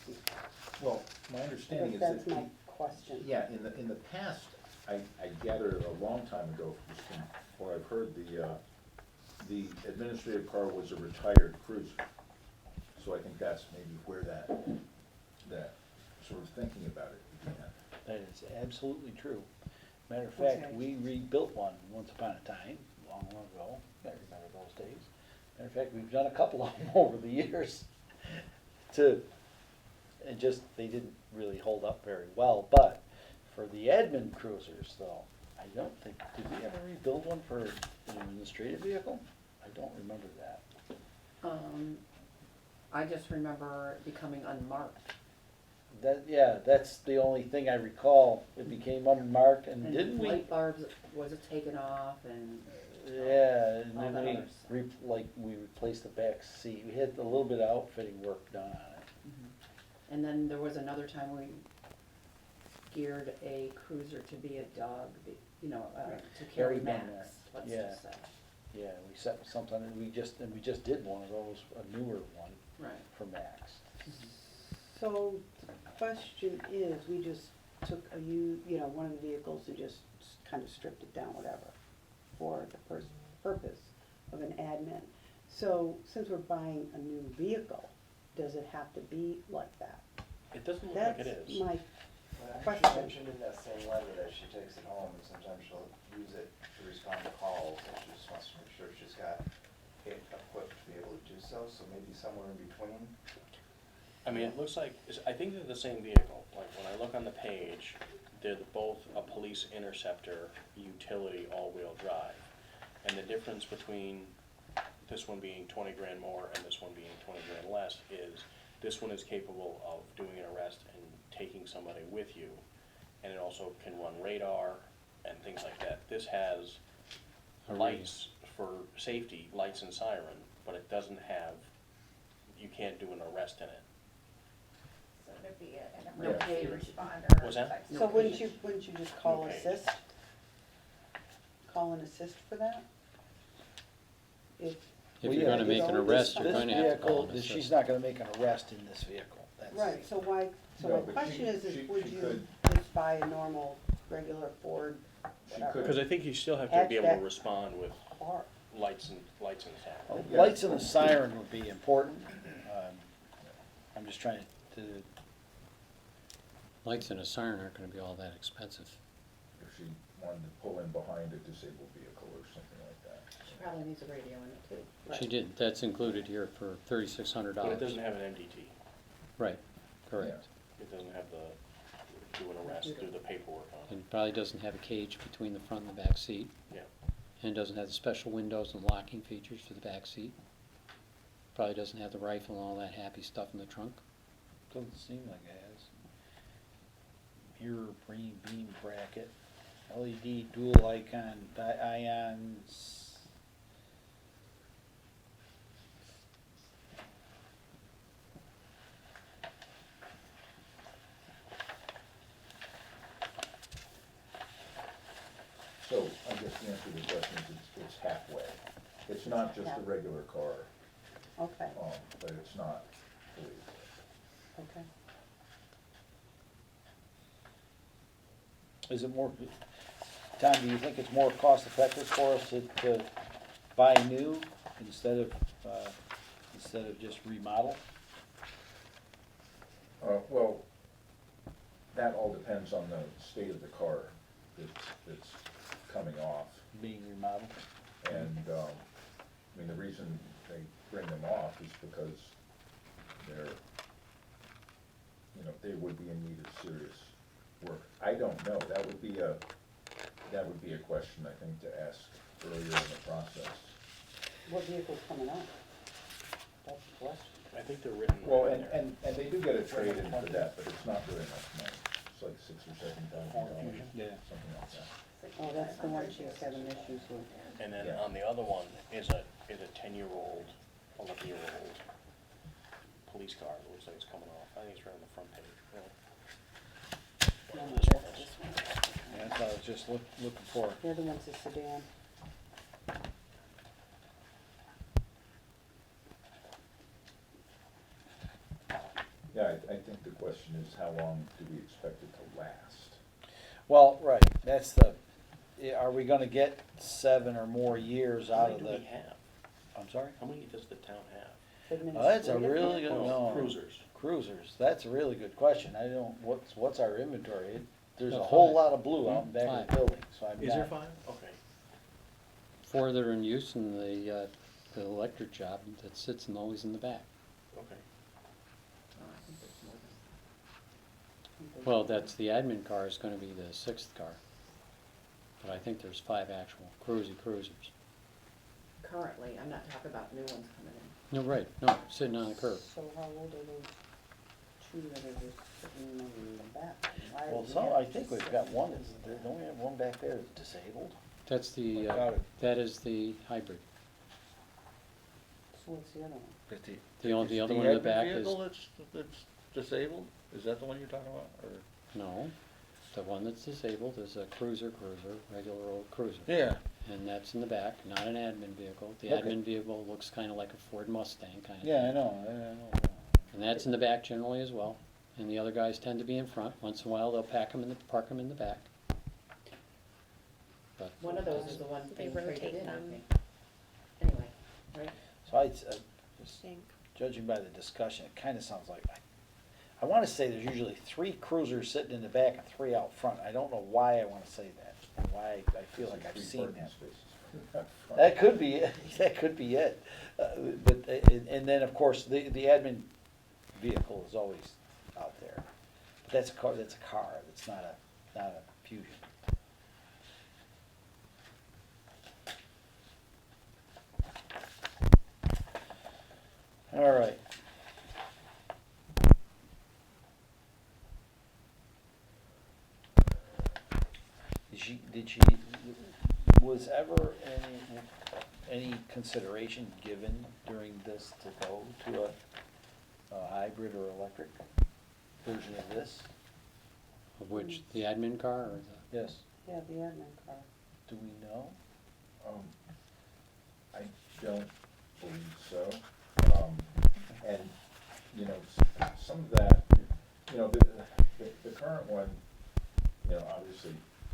vehicle? Well, my I understanding guess is that's that. my question. Yeah, in the past, I gathered a long time ago, just from what I've heard, the administrative car was a retired cruiser. So I think that's maybe where that sort of thinking about it began. That is absolutely true. Matter of fact, Okay. we rebuilt one once upon a time, long ago, I remember those days. Matter of fact, we've done a couple of them over the years and just, they didn't really hold up very well, but for the admin cruisers though, I don't think, did we ever rebuild one for an administrative vehicle? I don't remember that. I just remember it becoming unmarked. Yeah, that's the only thing I recall, it became unmarked, and didn't we? Light bulbs was taken off and, Yeah, and all then that we, other stuff. we replaced the back seat, we had a little bit of outfitting work done on it. and then there was another time we geared a cruiser to be a dog, to carry we've done Max, that. let's Yeah. just say. Yeah, we set something, and we just did one of those, a newer one Right. for Max. So the question is, we just took one of the vehicles and just kind of stripped it down, whatever, for the purpose of an admin. So since we're buying a new vehicle, does it have to be like that? It doesn't look like it That's is. my She question. mentioned in that same letter that she takes it home and sometimes she'll use it to respond to calls, and she just wants to make sure she's got it equipped to be able to do so, so maybe somewhere in between. I mean, it looks like, I think they're the same vehicle. Like, when I look on the page, they're both a police interceptor utility all-wheel drive. And the difference between this one being 20 grand more and this one being 20 grand less is this one is capable of doing an arrest and taking somebody with you. And it also can run radar and things like that. This has A lights for safety, lights and siren, but it doesn't have, you can't do an arrest in it. So there'd be an No emergency page. responder. What's that? type No So situation. wouldn't you just call Okay. assist? Call an assist for that? If, If Well, you're yeah, gonna make an this- arrest, you're This going to have to call vehicle, an she's assist. not gonna make an arrest in this vehicle, that's. right, so why, so No, my but question she- is would she you could- just buy a normal, regular Ford, She whatever, could. Because I think you still have to be able to Hatchback. respond with car? lights and stuff. Yeah. Lights and a siren would be important. I'm just trying to, Lights and a siren aren't gonna be all that expensive. If she wanted to pull in behind a disabled vehicle or something like that. She probably needs a radio in it too. She did, that's included here for $3,600. But it doesn't have an MDT. Right, correct. It doesn't have the, do an arrest, do the paperwork on it. And it probably doesn't have a cage between the front and the back seat. Yeah. And doesn't have the special windows and locking features for the back seat. Probably doesn't have the rifle and all that happy stuff in the trunk. doesn't seem like it has. Mirror beam bracket, LED dual icon, ions. So I guess the answer to the question is it's halfway. It's not just a regular car, Okay, but it's not fully. okay. Is it more, Tom, do you think it's more cost effective for us to buy new instead of just remodel? Well, that all depends on the state of the car that's coming off. Being remodeled? And, I mean, the reason they bring them off is because they're, they would be in need of serious work. I don't know, that would be a question, I think, to ask earlier in the process. What vehicle's coming up? That's the question. I think they're written Well, right in and there. they do get a trade-in for that, but it's not very much money. It's like $6,000 or $7,000, Yeah. something like that. Oh, that's the one she's having issues with. And then Yeah. on the other one is a 10-year-old, 11-year-old police car. It looks like it's coming off. I think it's right on the front page, really. No, no, This one that's is. this one. Yeah, that's what I was just looking for. The other one's a sedan. Yeah, I think the question is how long do we expect it to last? Well, right, that's are we gonna get 7 or more years How out many of do the, we have? I'm sorry? How many does the town have? Oh, that's a Administrative really good, vehicles? No, no. cruisers. Cruisers, that's a really good question. I don't, what's our inventory? there's Yeah, a whole five. lot of blue out in back of Five. the building, so I'm Is there not. 5? Okay. 4 that are in use and the electric job that sits and always in the back. Okay. Oh, I think there's more than that. I think there's Well, more. that's, the admin car is gonna be the 6th car. But I think there's 5 actual cruisers. Currently, I'm not talking about new ones coming in. No, right, no, sitting on the curb. So how old are those two that are just sitting in the back? Why are Well, we some, have I to think we've sit got in one, the back? don't we have one back there that's disabled? That's the, Got it. that is the hybrid. So what's the other one? The other one in the back is, that's disabled? Is that the one you're talking about, or? no, the one that's disabled is a cruiser, regular old cruiser. Yeah. And that's in the back, not an admin vehicle. The Okay. admin vehicle looks kinda like a Ford Mustang kinda thing. Yeah, I know. And that's in the back generally as well. And the other guys tend to be in front. Once in a while, they'll park them in the back. But One of those is the one They being traded rotate in, I them. think. Anyway, right? So just Think. judging by the discussion, it kinda sounds like, I wanna say there's usually 3 cruisers sitting in the back and 3 out front. I don't know why I wanna say that, and why I feel like I've 3 seen parking that. spaces up front. That could be it, that could be it. But, and then, of course, the admin vehicle is always out there. But that's a car, that's not a Fusion. All right. Was ever any consideration given during this to go to a hybrid or electric version of this? of which, the admin car or the? Yes. Yeah, the admin car. Do we know? I don't believe so. And, you know, some of that, you know, the current one, you know, obviously,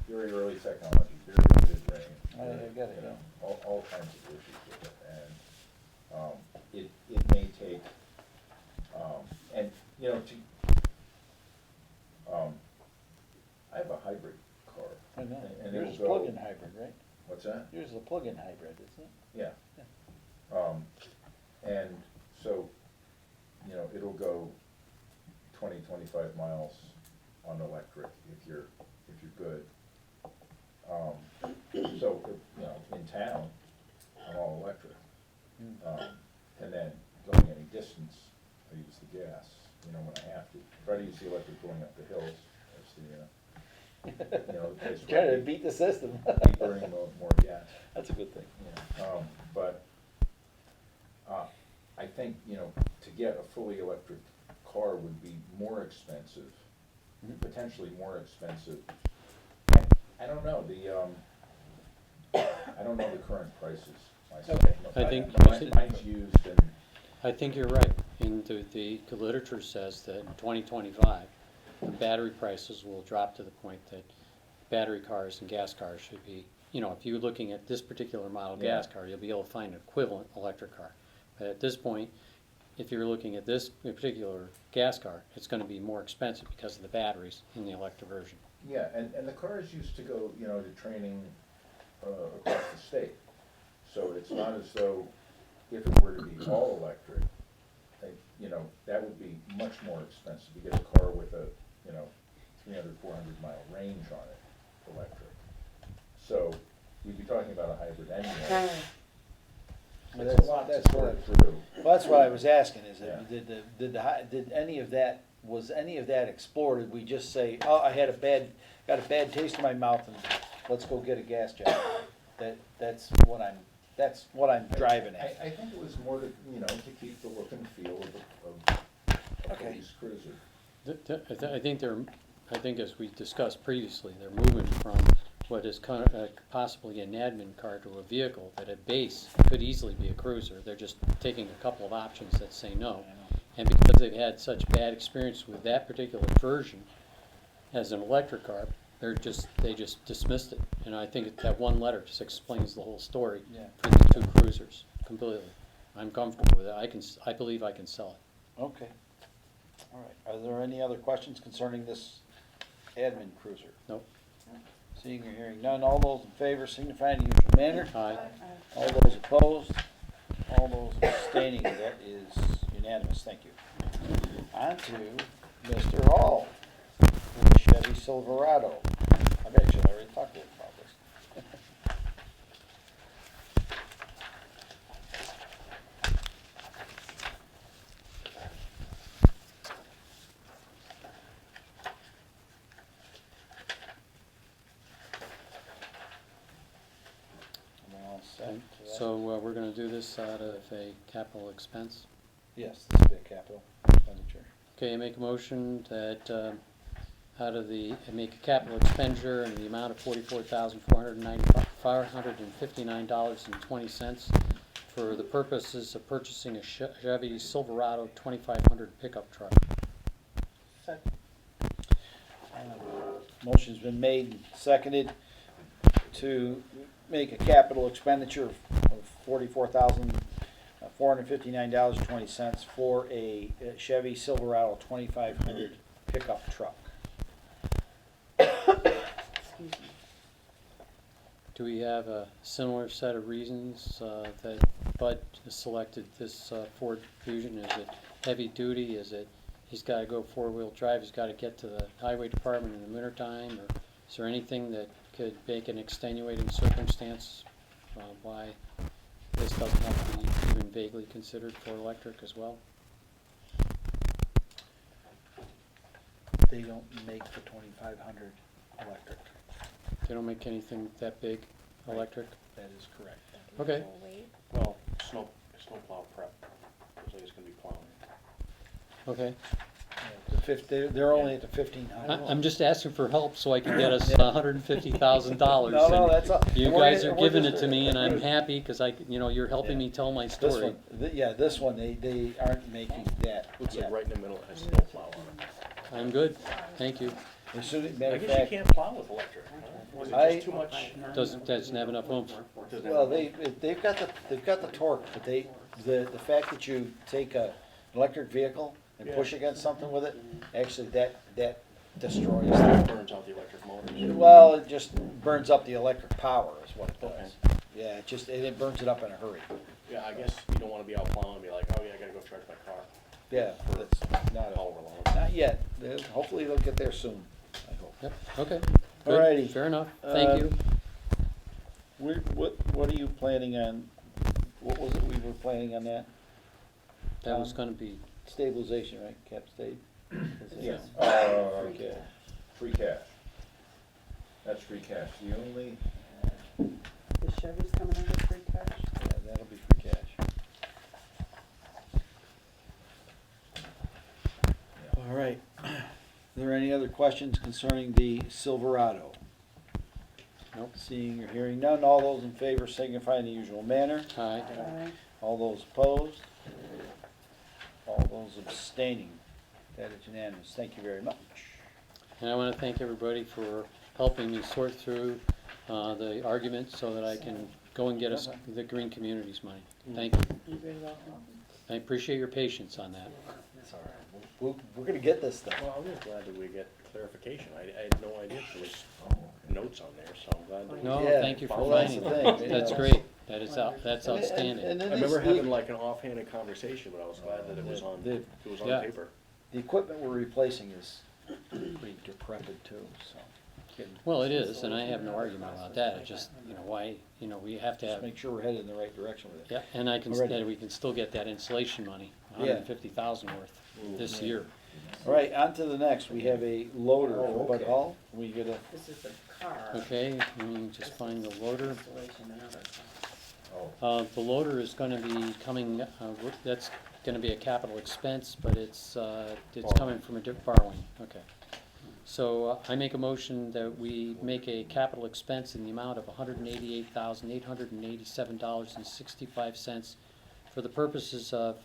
very early technology, very limited range. I get it, You know, yeah. all kinds of issues with it, and, it may take, and, you know, I have a hybrid car. I know. And Yours is it'll go- plug-in hybrid, right? What's that? Yours is a plug-in hybrid, isn't it? Yeah. Yeah. And so, you know, it'll go 20, 25 miles on electric if you're good. So, you know, in town, I'm all electric. And then going any distance, I use the gas, you know, when I have to. Try to use the electric going up the hills, that's the, you know, the place where Trying I to beat the system. keep burning more gas. That's a good thing. Yeah, but, I think, you know, to get a fully electric car would be more expensive, potentially more expensive. I don't know, I don't know the current prices myself. Okay. I think- Mine's used and, I think you're right, and the literature says that in 2025, the battery prices will drop to the point that battery cars and gas cars should be, you know, if you're looking at this particular model gas Yeah. car, you'll be able to find an equivalent electric car. But at this point, if you're looking at this particular gas car, it's gonna be more expensive because of the batteries in the electric version. yeah, and the cars used to go, you know, to training, across the state. So it's not as though, if it were to be all electric, you know, that would be much more expensive to get a car with a, you know, 300, 400 mile range on it, electric. So we'd be talking about a hybrid anyway. But It's a lot to sort through. Well, that's what I was asking, is Yeah. that, did any of that, was any of that explored? Did we just say, oh, I had got a bad taste in my mouth and let's go get a gas job? That's what I'm driving at. I think it was more to, you know, to keep the look and feel of a Okay. police cruiser. I think as we discussed previously, they're moving from what is possibly an admin car to a vehicle that at base could easily be a cruiser. They're just taking a couple of options that say no. And because they've had such bad experience with that particular version as an electric car, they just dismissed it. And I think that one letter just explains the whole story Yeah. for these 2 cruisers completely. I'm comfortable with it. I believe I can sell it. Okay. All right. Are there any other questions concerning this admin cruiser? Nope. Seeing or hearing none, all those in favor signify in the usual manner. Aye. All those opposed, all those abstaining, that is unanimous, thank you. On to Mr. Hall, with the Chevy Silverado. I've actually already talked to him about this. I'm all set to that. So we're gonna do this out of a capital expense. Yes, this will be a capital expenditure. Okay, I make a motion that, I make a capital expenditure in the amount of $44,459.20 for the purposes of purchasing a Chevy Silverado 2500 pickup truck. Motion's been made and seconded to make a capital expenditure of $44,459.20 for a Chevy Silverado 2500 pickup truck. Excuse me. Do we have a similar set of reasons that Bud selected this Ford Fusion? Is it heavy duty? Is it he's got to go four-wheel drive? He's got to get to the highway department in the wintertime? Or is there anything that could make an extenuating circumstance why this doesn't have to be even vaguely considered for electric as well? They don't make the 2500 electric. They don't make anything that big electric? That is correct. Okay. We'll wait. Well, snowplow prep, looks like it's gonna be plowing. Okay. They're only at the 1500. I'm just asking for help so I can get us $150,000. No, that's all. You We're guys gonna- are we're giving just- it to me and I'm happy because you're helping Yeah. me tell my This story. one, this one, they aren't making that Looks yet. like right in the middle it has snowplow on it. I'm good, thank you. As soon, I matter of guess you fact, can't plow with electric, huh? Or is it I- just too much? Doesn't have enough oomph. Doesn't well, have- they've got the torque, but the fact that you take an electric vehicle and Yeah. push against something with it, actually that destroys It it. burns out the electric motors. Well, it just burns up the electric power is what it does. Okay. Yeah, it burns it up in a hurry. Yeah, I guess you don't wanna be out plowing and be like, oh yeah, I gotta go charge my car. Yeah, that's not, All alone. not yet. Hopefully they'll get there soon, I hope. Yep, okay. Alrighty. Good, fair enough, thank you. What are you planning on, what was it we were planning on that? That was gonna be, Stabilization, right, cap stave? Yeah. Okay. Free cash. That's free cash. The only, The Chevy's coming under free cash? Yeah, that'll be free cash. All right. Are there any other questions concerning the Silverado? Nope. Seeing or hearing none, all those in favor signify in the usual manner. aye. Aye. All those opposed? All those abstaining? That is unanimous. Thank you very much. And I wanna thank everybody for helping me sort through the arguments so that I can go and get us the Green Communities money. Thank you. You're very welcome. I appreciate your patience on that. It's all right. We're gonna get this stuff. Well, I'm just glad that we get clarification. I had no idea there was notes on there, so I'm glad that we. No, Yeah, thank you for well, that's finding the that. thing, That's yeah. great. That's And outstanding. then I this- remember having like an offhanded conversation, but I was glad that it was on, The- it was Yeah. on paper. The equipment we're replacing is pretty decrepit too, so. getting- Well, it is, and I have no argument about that. It just, why, we have to Just have, make sure we're headed in the right direction with it. yeah, and Alrighty. we can still get that insulation money, Yeah. $150,000 worth this Yeah. year. All right, on to the next. We have a loader for Bud okay. Hall. We get a, This is the car. Okay, let me just find the loader. Installation and other stuff. The loader is gonna be coming, that's gonna be a capital expense, but it's coming from a borrowing, okay. So I make a motion that we make a capital expense in the amount of $188,887.65 for the purposes of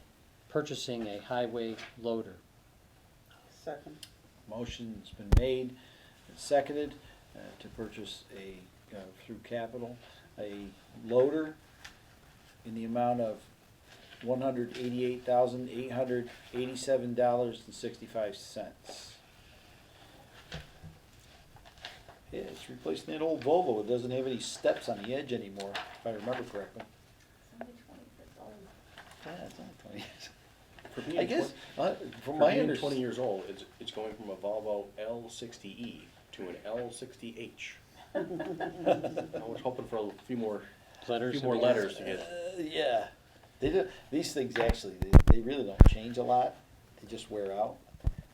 purchasing a highway loader. Second. motion's been made and seconded to purchase through capital, a loader in the amount of $188,887.65. Yeah, it's replacing that old Volvo. It doesn't have any steps on the edge anymore, if I remember correctly. It's only 20 years old. Yeah, it's only 20 years. For being I guess, from For my being understanding. 20 years old, it's going from a Volvo L60E to an L60H. I was hoping for a few more Letters? letters to get. Yeah, they do, these things actually, they really don't change a lot, they just wear out.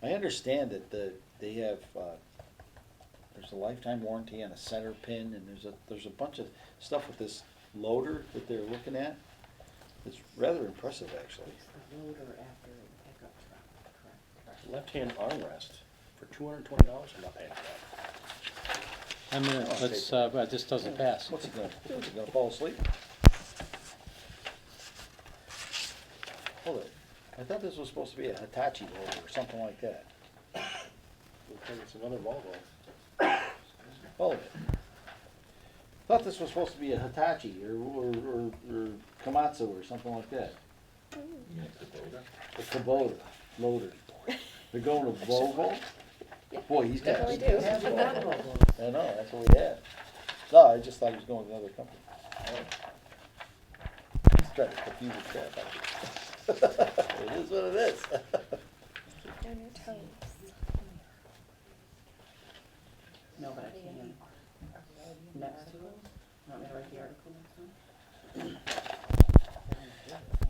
I understand that they have, there's a lifetime warranty on a center pin, and there's a bunch of stuff with this loader that they're looking at. It's rather impressive, actually. It's the loader after the pickup truck, correct? Left-hand armrest for $220. I'm not paying for that. I'm gonna, this doesn't pass. What's it gonna, is it gonna fall asleep? Hold it, I thought this was supposed to be a Hitachi loader or something like that. Looks like it's another Volvo. Hold it. Thought this was supposed to be a Hitachi or Komatsu or something like that. You mean a Kubota? A Kubota loader. They're going to Volvo? Boy, he's got. Definitely do. I know, that's what we had. No, I just thought he was going to another company. He's trying to confuse the crap out of me. It is what it is. Keep on your toes. No, but I can. Next to it, want me to write the article next time?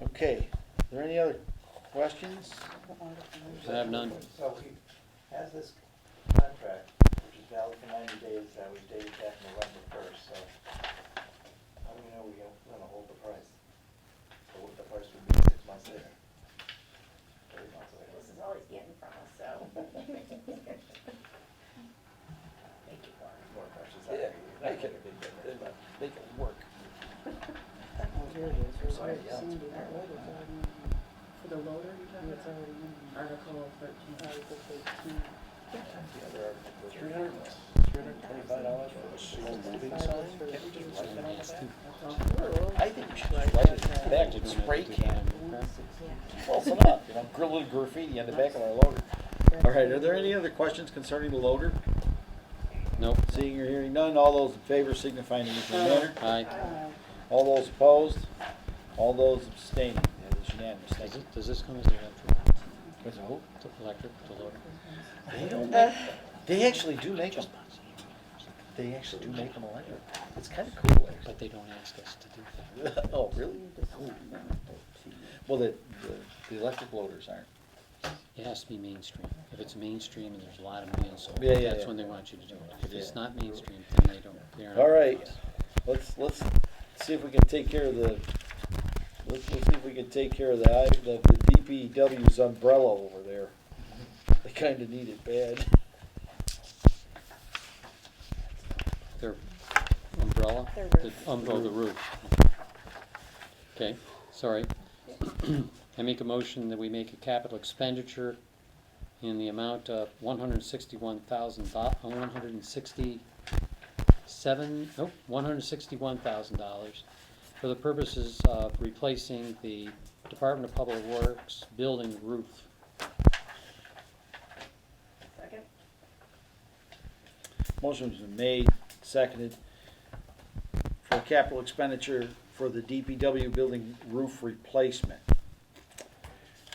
Okay, are there any other questions? I have none. So he has this contract, which is valid for 90 days, that was dated back November 1st, so how do we know we're gonna hold the price? Or what the price would be 6 months later? 3 months later? This is all he's getting from us, so. More questions. Yeah, make it, make it work. Oh, here it is, Sorry, yeah. Sandy, that loader's already in. For the loader, you're talking about? It's already in. Article 13. Article 13. $325 for a slow moving sign? Can't we just write that on the back? That's all. I think we should write it back with spray can. Close enough, you know, little graffiti on the back of our loader. All right, are there any other questions concerning the loader? Nope. Seeing or hearing none, all those in favor signify in the usual manner. Aye. All those opposed, all those abstaining, that is unanimous, thank you. Does this come as the electric? What's the hope? The electric, the loader? They don't make, they actually do make them. They actually do make them electric. It's kind of cool, actually. But they don't ask us to do that. Oh, really? Well, the electric loaders aren't. It has to be mainstream. If it's mainstream and there's a lot of millions sold, Yeah, yeah, that's yeah. when they want you to do it. If it's Yeah. not mainstream, then they don't. They're not All right, gonna ask. let's see if we can take care of the, let's see if we can take care of the DPW's umbrella over there. They kinda need it bad. Their umbrella? Their The roof. umbrella, the roof. Okay, sorry. I make a motion that we make a capital expenditure in the amount of $161,000 for the purposes of replacing the Department of Public Works building roof. Second? Motion's been made, seconded, for capital expenditure for the DPW building roof replacement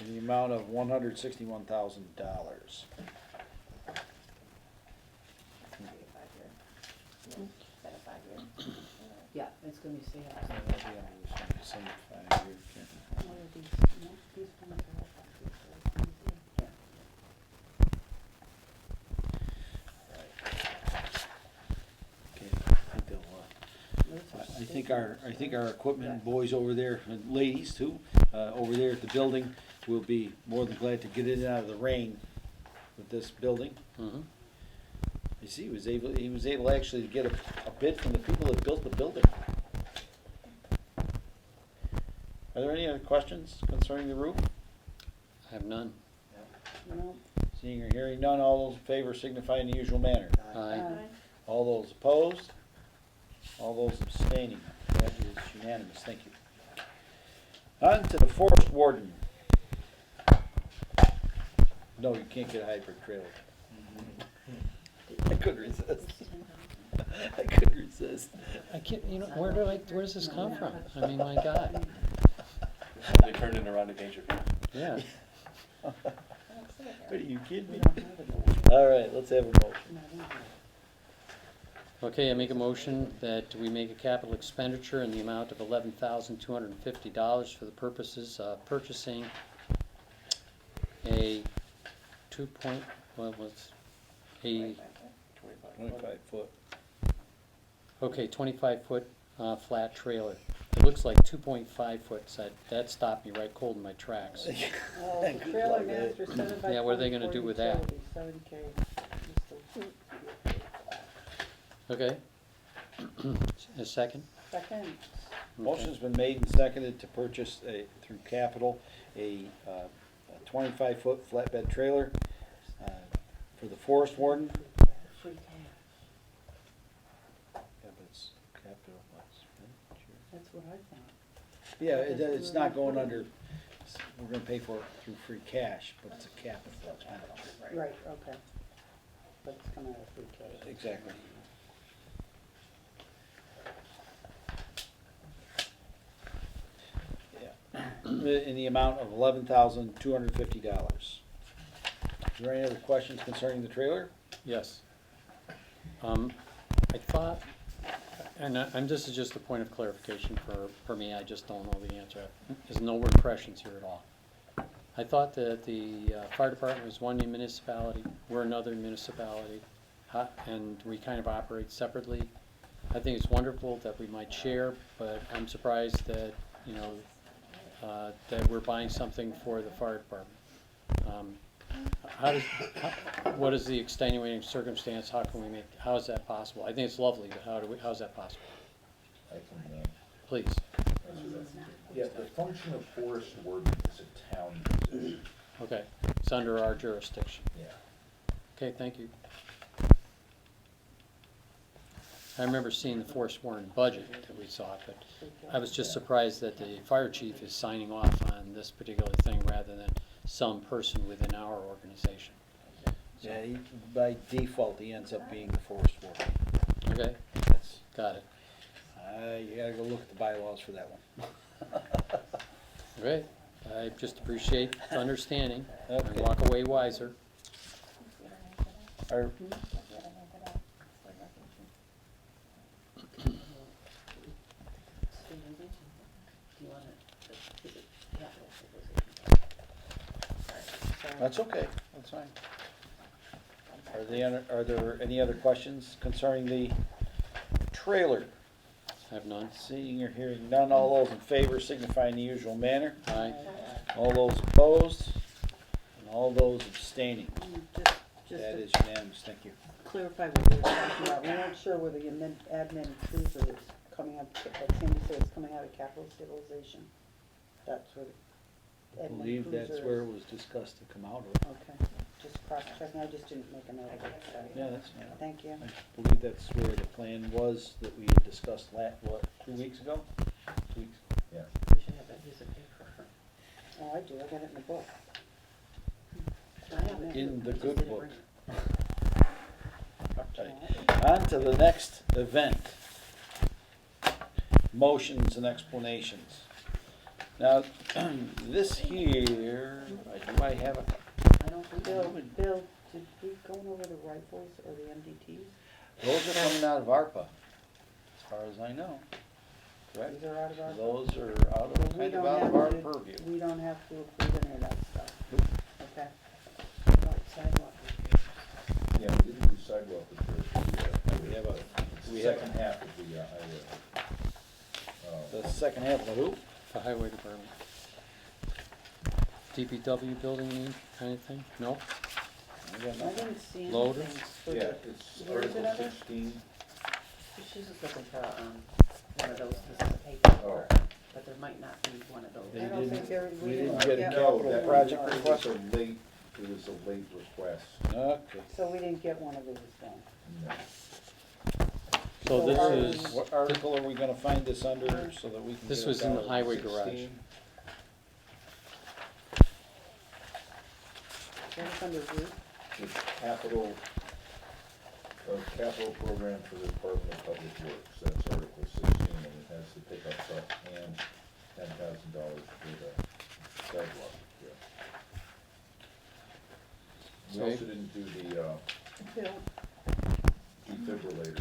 in the amount of $161,000. Yeah, it's gonna be safe. I think our equipment boys over there, and ladies too, over there at the building, will be more than glad to get in and out of the rain with this building. Mhm. You see, he was able actually to get a bid from the people that built the building. Are there any other questions concerning the roof? I have none. No. Seeing or hearing none, all those in favor signify in the usual manner. Aye. All those opposed? All those abstaining? That is unanimous, thank you. On to the forest warden. No, you can't get a hybrid trailer. I couldn't resist. I couldn't resist. I can't, where does this come from? I mean, my God, They turned into Rodney Dangerfield. yeah. What, are you kidding We me? don't have it anymore. All right, let's have a motion. No, we don't have it. Okay, I make a motion that we make a capital expenditure in the amount of $11,250 for the purposes of purchasing a 25-foot flat trailer. It looks like 2.5 foot, so that stopped me right cold in my tracks. Oh, the Good trailer luck, master, 7 by Yeah, what are they gonna 24 do with that? utilities, 70K. Okay? A second? Second, Okay. Motion's been made and seconded to purchase through capital, a 25-foot flatbed trailer for the forest warden. free cash, Yeah, but it's capital, that's what I thought. yeah, it's not going under, we're gonna pay for it through free cash, but it's a capital expenditure. Right, okay. But it's coming out of free cash. Exactly. Yeah. In the amount of $11,250. Is there any other questions concerning the trailer? Yes. I thought, and this is just a point of clarification for me, I just don't know the answer. There's no impressions here at all. I thought that the fire department was one municipality, we're another municipality, and we kind of operate separately. I think it's wonderful that we might share, but I'm surprised that, that we're buying something for the fire department. What is the extenuating circumstance? How is that possible? I think it's lovely, but how is that possible? I can, Please. answer that. Yeah, the function of forest warden is a town position. Okay, it's under our jurisdiction. Yeah. Okay, thank you. I remember seeing the forest warren budget that we saw, but I was just surprised that the fire chief is signing off on this particular thing rather than some person within our organization. Yeah, by default, he ends up being the forest warden. Okay, That's, got it. you gotta go look at the bylaws for that one. Great. I just appreciate the understanding and Okay. walk away wiser. Our- Do you want it, is it capital stabilization? That's okay, that's fine. Are there any other questions concerning the trailer? I have none. Seeing or hearing none, all those in favor signify in the usual manner. Aye. All those opposed, and all those abstaining. Just That to is unanimous, thank you. clarify what we were talking about, we weren't sure whether the admin cruiser was coming up, Sandy said it's coming out of capital stabilization. That's where the I admin believe cruiser that's is. where it was discussed to come out of. Okay, just cross-checking, I just didn't make a note of it, so. Yeah, that's fine. Thank you. I believe that's where the plan was that we had discussed 2 weeks ago? 2 weeks. Yeah. We should have that piece of paper. Oh, I do, I got it in the book. I have it. In the I just good didn't book. bring it. On to the next event. Motions and explanations. Now, this here, do I have a, I don't think Bill, so. Bill, did we go over the rifles or the MDTs? those are coming out of ARPA, as far as I know. Correct? These are out of our. Those are out of, We kind of don't out of have our to- purview. We don't have to approve any of that stuff. Nope. Okay. Right, sidewalk. Yeah, we didn't do sidewalk repairs. We have a, The we have second half of the highway. the second half of who? The highway department. DPW building, you mean, kind of thing? No? I got I nothing. didn't see Loader? anything for Yeah, the, it's where is it Article under? 16. She's just looking for, one of those pieces of paper, Oh. but there might not be one of those. They I don't didn't- think there, we we didn't didn't get a get. capital No, that project was request? a late, it was a late request. Okay. So we didn't get one of these then. No. So this So is, What article are we gonna find this under so that we can? this get was a in the dollar? highway garage. 16. That was under roof. It's capital, A capital program for the Department of Public Works, that's Article 16, and it has the pickup truck and $10,000 for the sidewalk repair. We Okay. also didn't do the Bill, defibrillator.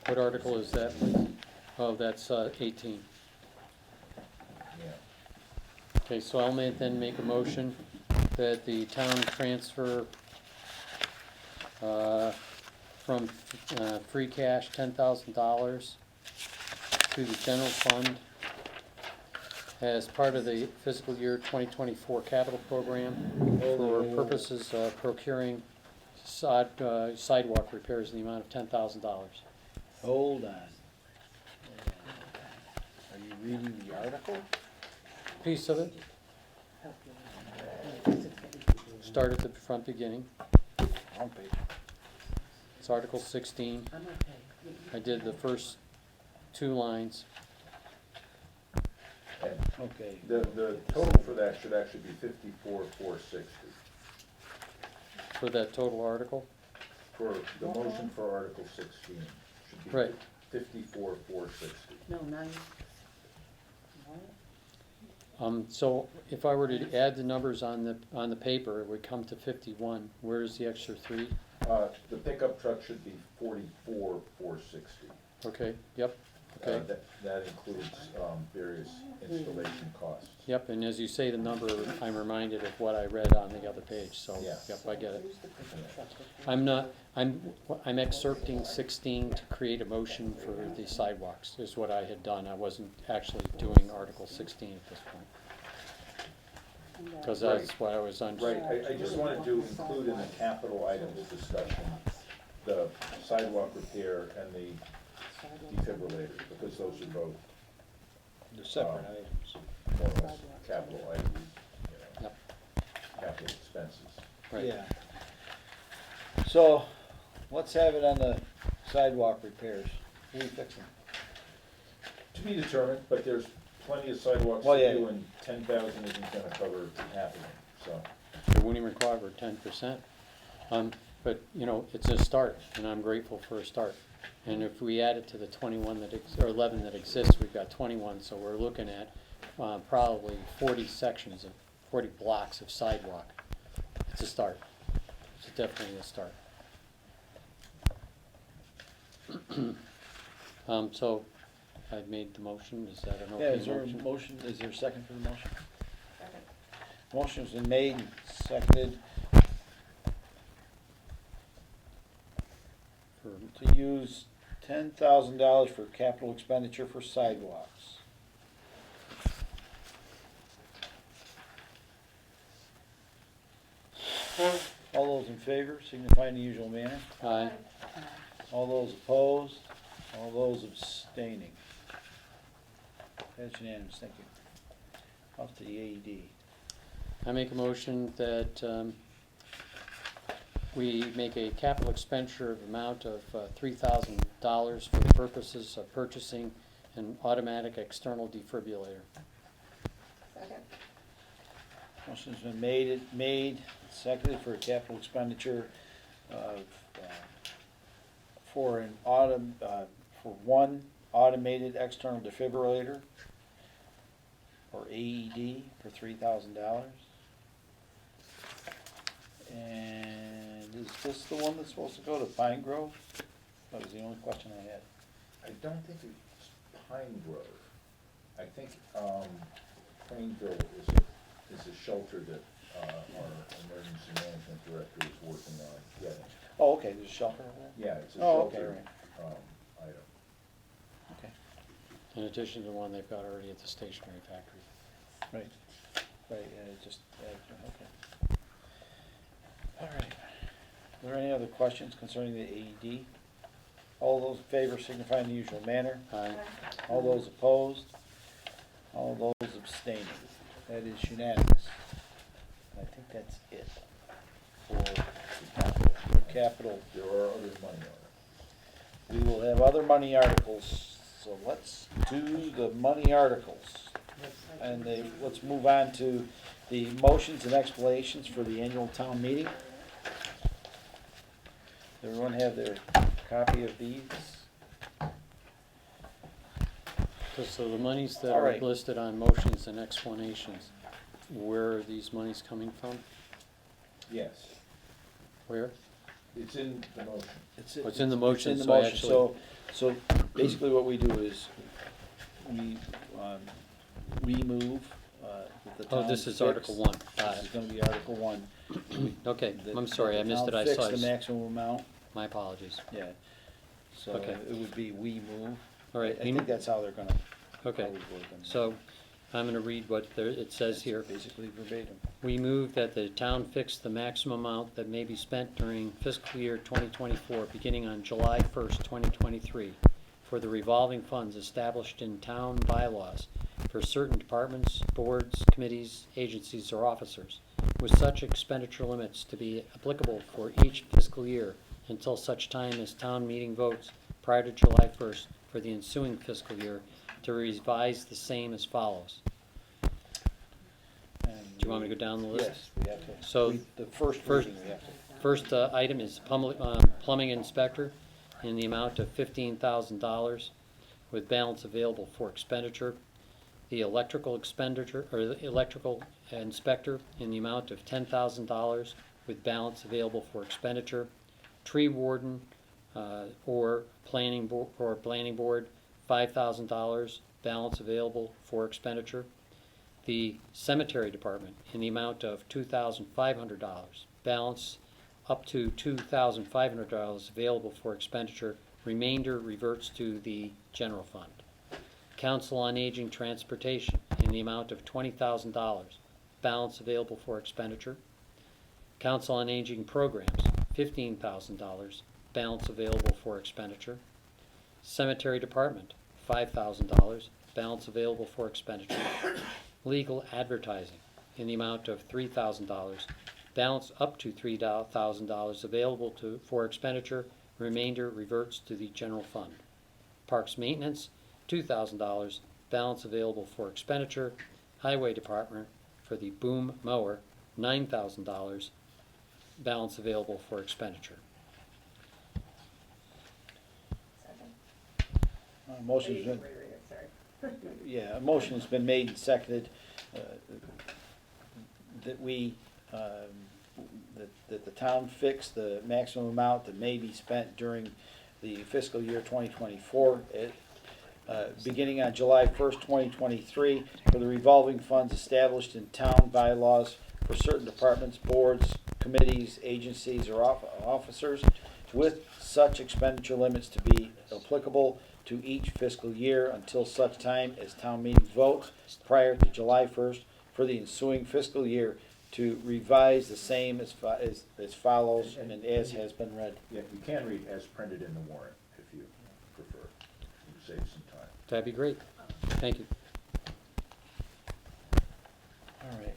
What article is that, please? Oh, that's 18. Yeah. Okay, so I'll then make a motion that the town transfer from free cash $10,000 to the general fund as part of the fiscal year 2024 capital program for purposes of procuring sidewalk repairs in the amount of $10,000. Hold on. Are you reading the article? Piece of it, start at the front beginning. Wrong page. It's Article 16. I'm okay. I did the first 2 lines. And Okay. the total for that should actually be 54,460. For that total article? For the motion for Article 16 should be Right. 54,460. no, now you. So if I were to add the numbers on the paper, it would come to 51. Where's the extra 3? The pickup truck should be 44,460. Okay, yep, okay. That includes various installation costs. Yep, and as you say the number, I'm reminded of what I read on the other page, so, Yeah. yep, I get it. I'm excerpting 16 to create a motion for the sidewalks, is what I had done. I wasn't actually doing Article 16 at this point. Because that's what I was on. Right, I just wanted to include in the capital items discussion, the sidewalk repair and the defibrillator, because those are both The separate items. more or less capital items, you know, Yep, capital expenses. right. Yeah. So, let's have it on the sidewalk repairs. Who are we fixing? To be determined, but there's plenty of sidewalks Well, to yeah. do, and 10,000 isn't gonna cover half of them, so. It wouldn't even cover 10%. But, you know, it's a start, and I'm grateful for a start. And if we add it to the 21 or 11 that exists, we've got 21, so we're looking at probably 40 sections, 40 blocks of sidewalk. It's a start. It's definitely a start. So I've made the motion. Is that an Yeah, okay is there a motion? motion, is there a second for the motion? Second. Motion's been made and seconded For- to use $10,000 for capital expenditure for sidewalks. All those in favor signify in the usual manner. Aye. All those opposed, all those abstaining. That's unanimous, thank you. Off to the AED. I make a motion that we make a capital expenditure of amount of $3,000 for the purposes of purchasing an automatic external defibrillator. Second. Motion's been made, seconded for a capital expenditure of, for one automated external defibrillator, or AED, for $3,000. And is this the one that's supposed to go to Pine Grove? That was the only question I had. I don't think it's Pine Grove. I think Plainville is a shelter that our emergency management director is working on getting. Oh, okay, there's a shelter over there? Yeah, it's a Oh, okay, shelter right. item. Okay, In addition to the one they've got already at the stationery factory. right, just, okay. All right. Are there any other questions concerning the AED? All those in favor signify in the usual manner. Aye. All those opposed? All those abstaining? That is unanimous. And I think that's it for the capital. There are other money on We will have other money articles, so let's do the money articles. And let's move on to the motions and explanations for the annual town meeting. everyone have their copy of these? So the monies that All are right. listed on motions and explanations, where are these monies coming from? Yes, Where? it's in the motion. What's in the motion, It's in so the I motion, actually- so basically what we do is, we move, that the Oh, town this is fix- Article 1. Got This is it. gonna be Article 1. Okay, That- I'm sorry, that I the missed it. town I fix saw the it. maximum amount, My apologies. yeah. So Okay. it would be we move. All right. I think that's how they're gonna. Okay, always work on that. so I'm gonna read what it says here. Basically verbatim. We move that the town fix the maximum amount that may be spent during fiscal year 2024, beginning on July 1st, 2023, for the revolving funds established in town bylaws for certain departments, boards, committees, agencies, or officers, with such expenditure limits to be applicable for each fiscal year until such time as town meeting votes prior to July 1st for the ensuing fiscal year, to revise the same as follows. And Do you want me to go down the list? Yes, we have to. So, The first first- reading, we have to. First item is plumbing inspector in the amount of $15,000 with balance available for expenditure. The electrical expenditure, or the electrical inspector in the amount of $10,000 with balance available for expenditure. Tree warden or planning board, $5,000, balance available for expenditure. The cemetery department in the amount of $2,500, balance up to $2,500 available for expenditure, remainder reverts to the general fund. Council on Aging Transportation in the amount of $20,000, balance available for expenditure. Council on Aging Programs, $15,000, balance available for expenditure. Cemetery Department, $5,000, balance available for expenditure. Legal advertising in the amount of $3,000, balance up to $3,000 available for expenditure, remainder reverts to the general fund. Parks Maintenance, $2,000, balance available for expenditure. Highway Department for the boom mower, $9,000, balance available for expenditure. Motion's been, yeah, a motion's been made and seconded, that we, that the town fix the maximum amount that may be spent during the fiscal year 2024, beginning on July 1st, 2023, for the revolving funds established in town bylaws for certain departments, boards, committees, agencies, or officers, with such expenditure limits to be applicable to each fiscal year until such time as town meeting votes prior to July 1st for the ensuing fiscal year, to revise the same as follows and as has been read. Yeah, you can read as printed in the warrant if you prefer. You save some time. That'd be great. Thank you. All right.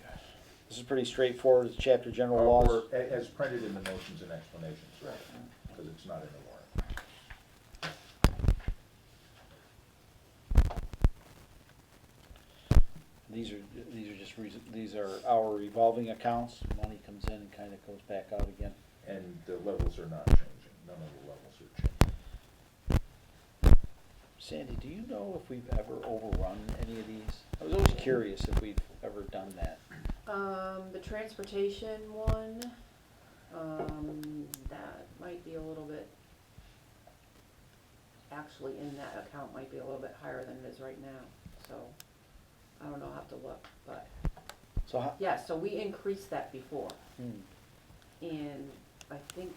This is pretty straightforward. It's chapter general Or laws. as printed in the motions and explanations, right, because it's not in the warrant. These are our revolving accounts. Money comes in and kind of goes back out again. And the levels are not changing. None of the levels are changing. Sandy, do you know if we've ever overrun any of these? I was always curious if we've ever done that. The transportation one, that might be a little bit, actually in that account might be a little bit higher than it is right now, so, I don't know, I'll have to look, but, So how? yeah, so we increased that before, Hmm. and I think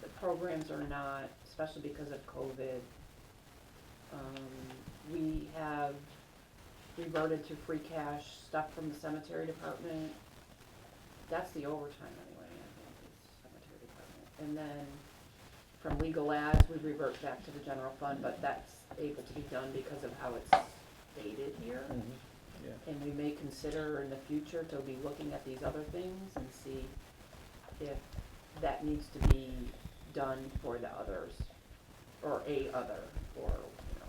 the programs are not, especially because of COVID, we have reverted to free cash stuff from the cemetery department. That's the overtime anyway, I think, is cemetery department. And then from legal ads, we revert back to the general fund, but that's able to be done because of how it's stated here. Mhm. Yeah. And we may consider in the future to be looking at these other things and see if that needs to be done for the others, or a other, or, you know.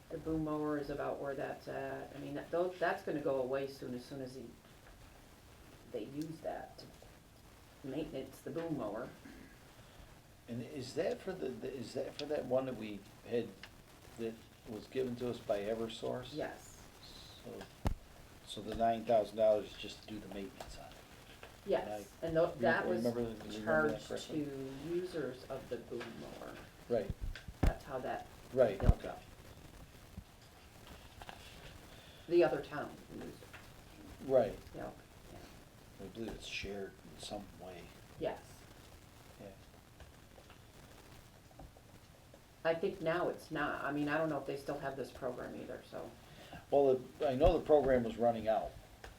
The boom mower is about where that's at. I mean, that's gonna go away soon as they use that. maintenance, the boom mower. And is that for is that for that one that we had, that was given to us by Eversource? Yes, So the $9,000 is just to do the maintenance on it? yes, I- and that was remember that charged correctly? to users of the boom mower. Right, That's how that right, built okay. up. The other town used it, Right, yeah, I believe it's shared in some way, yes. yeah. I think now it's not, I mean, I don't know if they still have this program either, so. Well, I know the program was running out.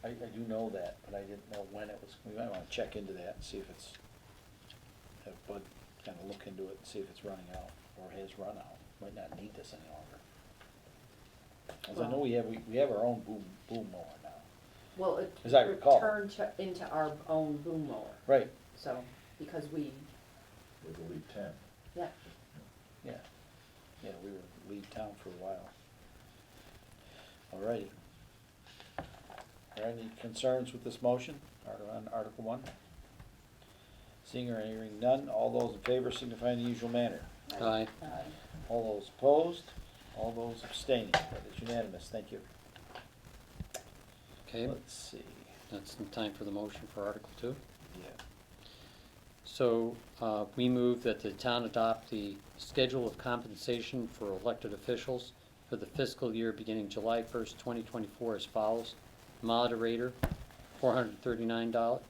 I do know that, but I didn't know when it was. We might wanna check into that and see if it's, have Bud kinda look into it and see if it's running out, or has run out. Might not need this any longer. Cause I know we have our own boom mower now. Well, it As I recall. turned into our own boom mower, Right, so, because we, With the lead 10. yeah, yeah. Yeah, we were lead town for a while. Alrighty. Are there any concerns with this motion, on Article 1? Seeing or hearing none, all those in favor signify in the usual manner. Aye. All those opposed, all those abstaining, that is unanimous, thank you. Okay, Let's see, that's the time for the motion for Article 2. yeah, So, we move that the town adopt the schedule of compensation for elected officials for the fiscal year beginning July 1st, 2024 as follows. Moderator, $439.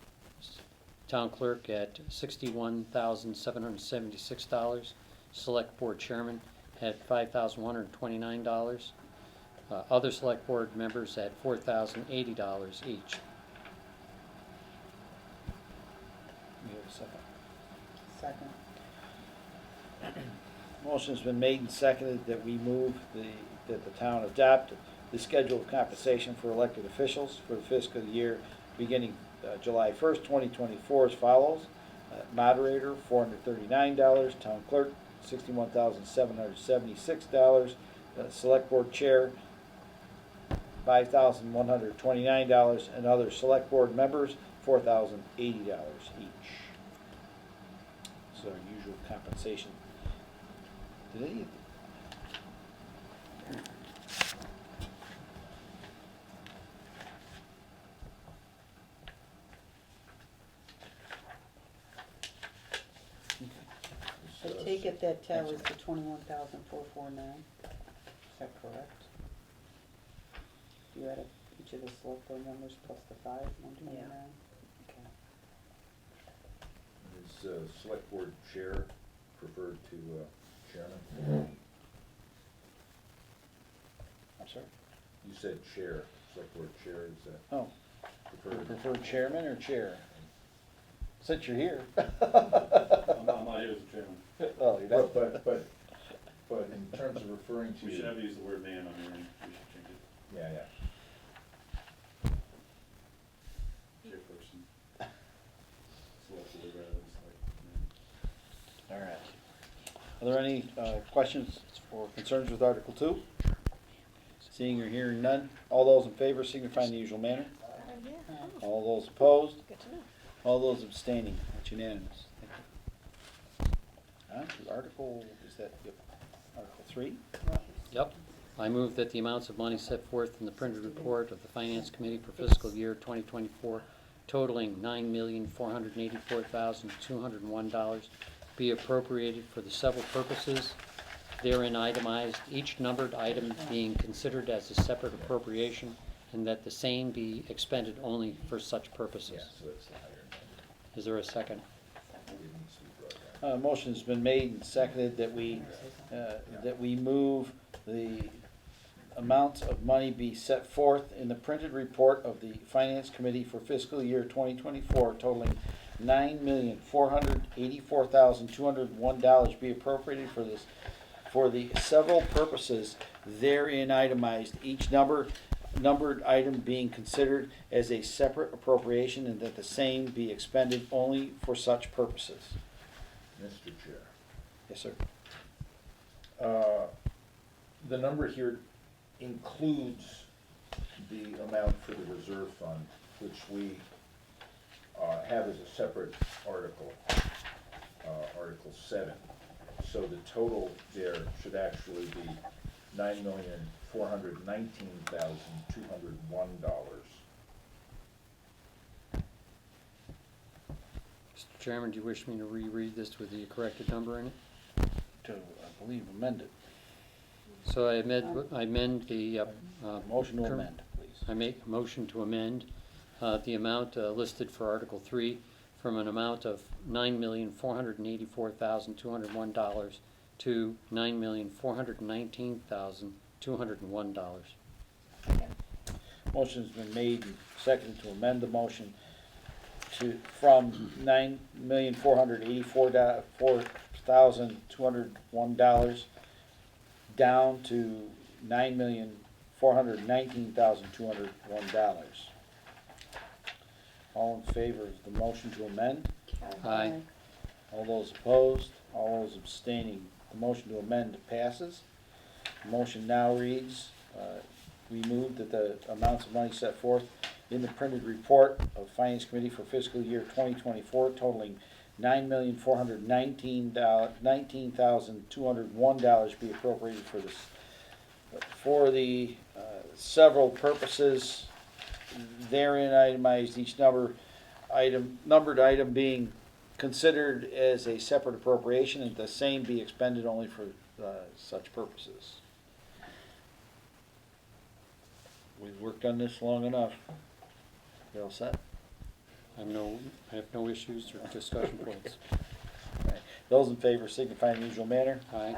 Town clerk at $61,776. Select board chairman at $5,129. Other select board members at $4,080 each. you have a second. Second. Motion's been made and seconded that we move that the town adopt the schedule of compensation for elected officials for the fiscal year beginning July 1st, 2024 as follows. Moderator, $439, town clerk, $61,776, select board chair, $5,129, and other select board members, $4,080 each. This is our usual compensation. Did any, I take it that tallies to 21,449. Is that correct? You added each of the select board members plus the 129? Okay. Is select board chair preferred to chairman? I'm sorry? You said chair, select board chair, is that Oh, preferred? prefer chairman or chair? Since you're here. I'm not here as a chairman. Oh, you're not? But in terms of referring to. We should never use the word man on here, we should change it, Yeah. chairperson. Select board rather than select man. All right. Are there any questions or concerns with Article 2? Seeing or hearing none, all those in favor signify in the usual manner. Yeah. All those opposed, Good to know. all those abstaining, that's unanimous. Thank you. On to Article, is that, yep, Article 3? Yep. I move that the amounts of money set forth in the printed report of the Finance Committee for fiscal year 2024 totaling $9,484,201 be appropriated for the several purposes therein itemized, each numbered item being considered as a separate appropriation, and that the same be expended only for such purposes. Yeah, so that's the higher number. Is there a second? It needs to be brought down. Motion's been made and seconded that we move the amounts of money be set forth in the printed report of the Finance Committee for fiscal year 2024 totaling $9,484,201 be appropriated for the several purposes therein itemized, each numbered item being considered as a separate appropriation, and that the same be expended only for such purposes. Mr. Chair. Yes, sir. The number here includes the amount for the reserve fund, which we have as a separate article, Article 7. So the total there should actually be $9,419,201. Mr. Chairman, do you wish me to reread this with the corrected number in it? To, I believe, amend it. So I amend the, Motion to Cor- amend, please. I make a motion to amend the amount listed for Article 3 from an amount of $9,484,201 to $9,419,201. Motion's been made and seconded to amend the motion from $9,484,201 down to $9,419,201. All in favor of the motion to amend? Aye. All those opposed? All those abstaining? The motion to amend passes. The motion now reads, we move that the amounts of money set forth in the printed report of Finance Committee for fiscal year 2024 totaling $9,419,201 be appropriated for the several purposes therein itemized, each numbered item being considered as a separate appropriation, and the same be expended only for such purposes. We've worked on this long enough. You all set? I have no issues or discussion points. All right. Those in favor signify in the usual manner. Aye.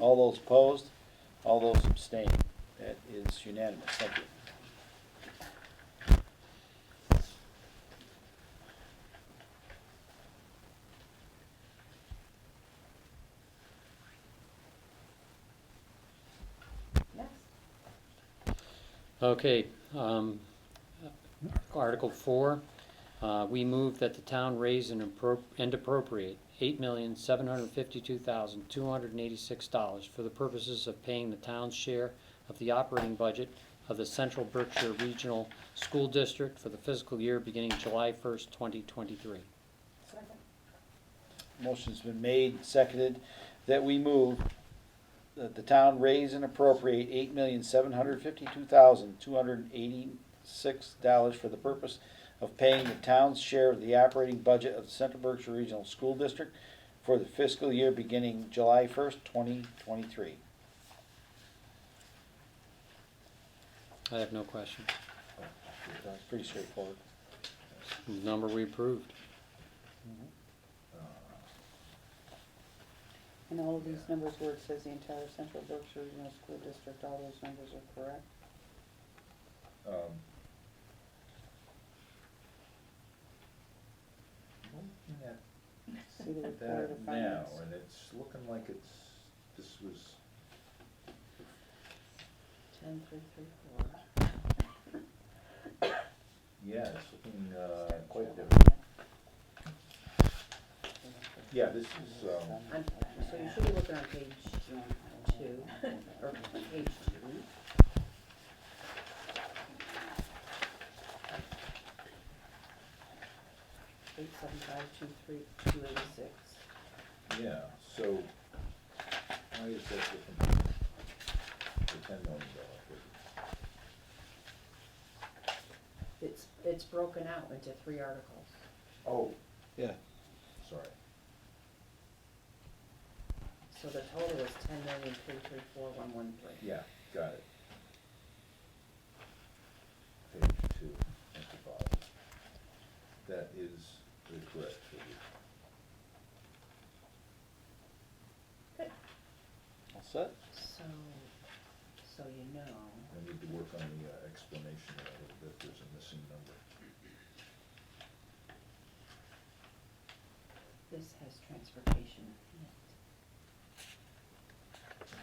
All those opposed? All those abstaining? That is unanimous. Thank you. Next. Okay, Article 4, we move that the town raise and appropriate $8,752,286 for the purposes of paying the town's share of the operating budget of the Central Berkshire Regional School District for the fiscal year beginning July 1st, 2023. Second. Motion's been made, and seconded, that we move that the town raise and appropriate $8,752,286 for the purpose of paying the town's share of the operating budget of the Central Berkshire Regional School District for the fiscal year beginning July 1st, 2023. I have no questions. That's pretty straightforward. The number we approved. And all of these numbers where it says the entire Central Berkshire Regional School District, all those numbers are correct? Looking at See the report that of now, finance? and it's looking like this was, 10334. yeah, it's looking quite different. Yeah, this is, So you should be looking on page 2, or page 2. $875,236. yeah, so why is that different from the $10 million figure? It's broken out into 3 articles. Oh, Yeah. sorry. So the total is $10,334,113. Yeah, got it. Page 2 at the bottom. That is the correct figure. All set? So you know, I need to work on the explanation of it, that there's a missing number. this has transportation in it.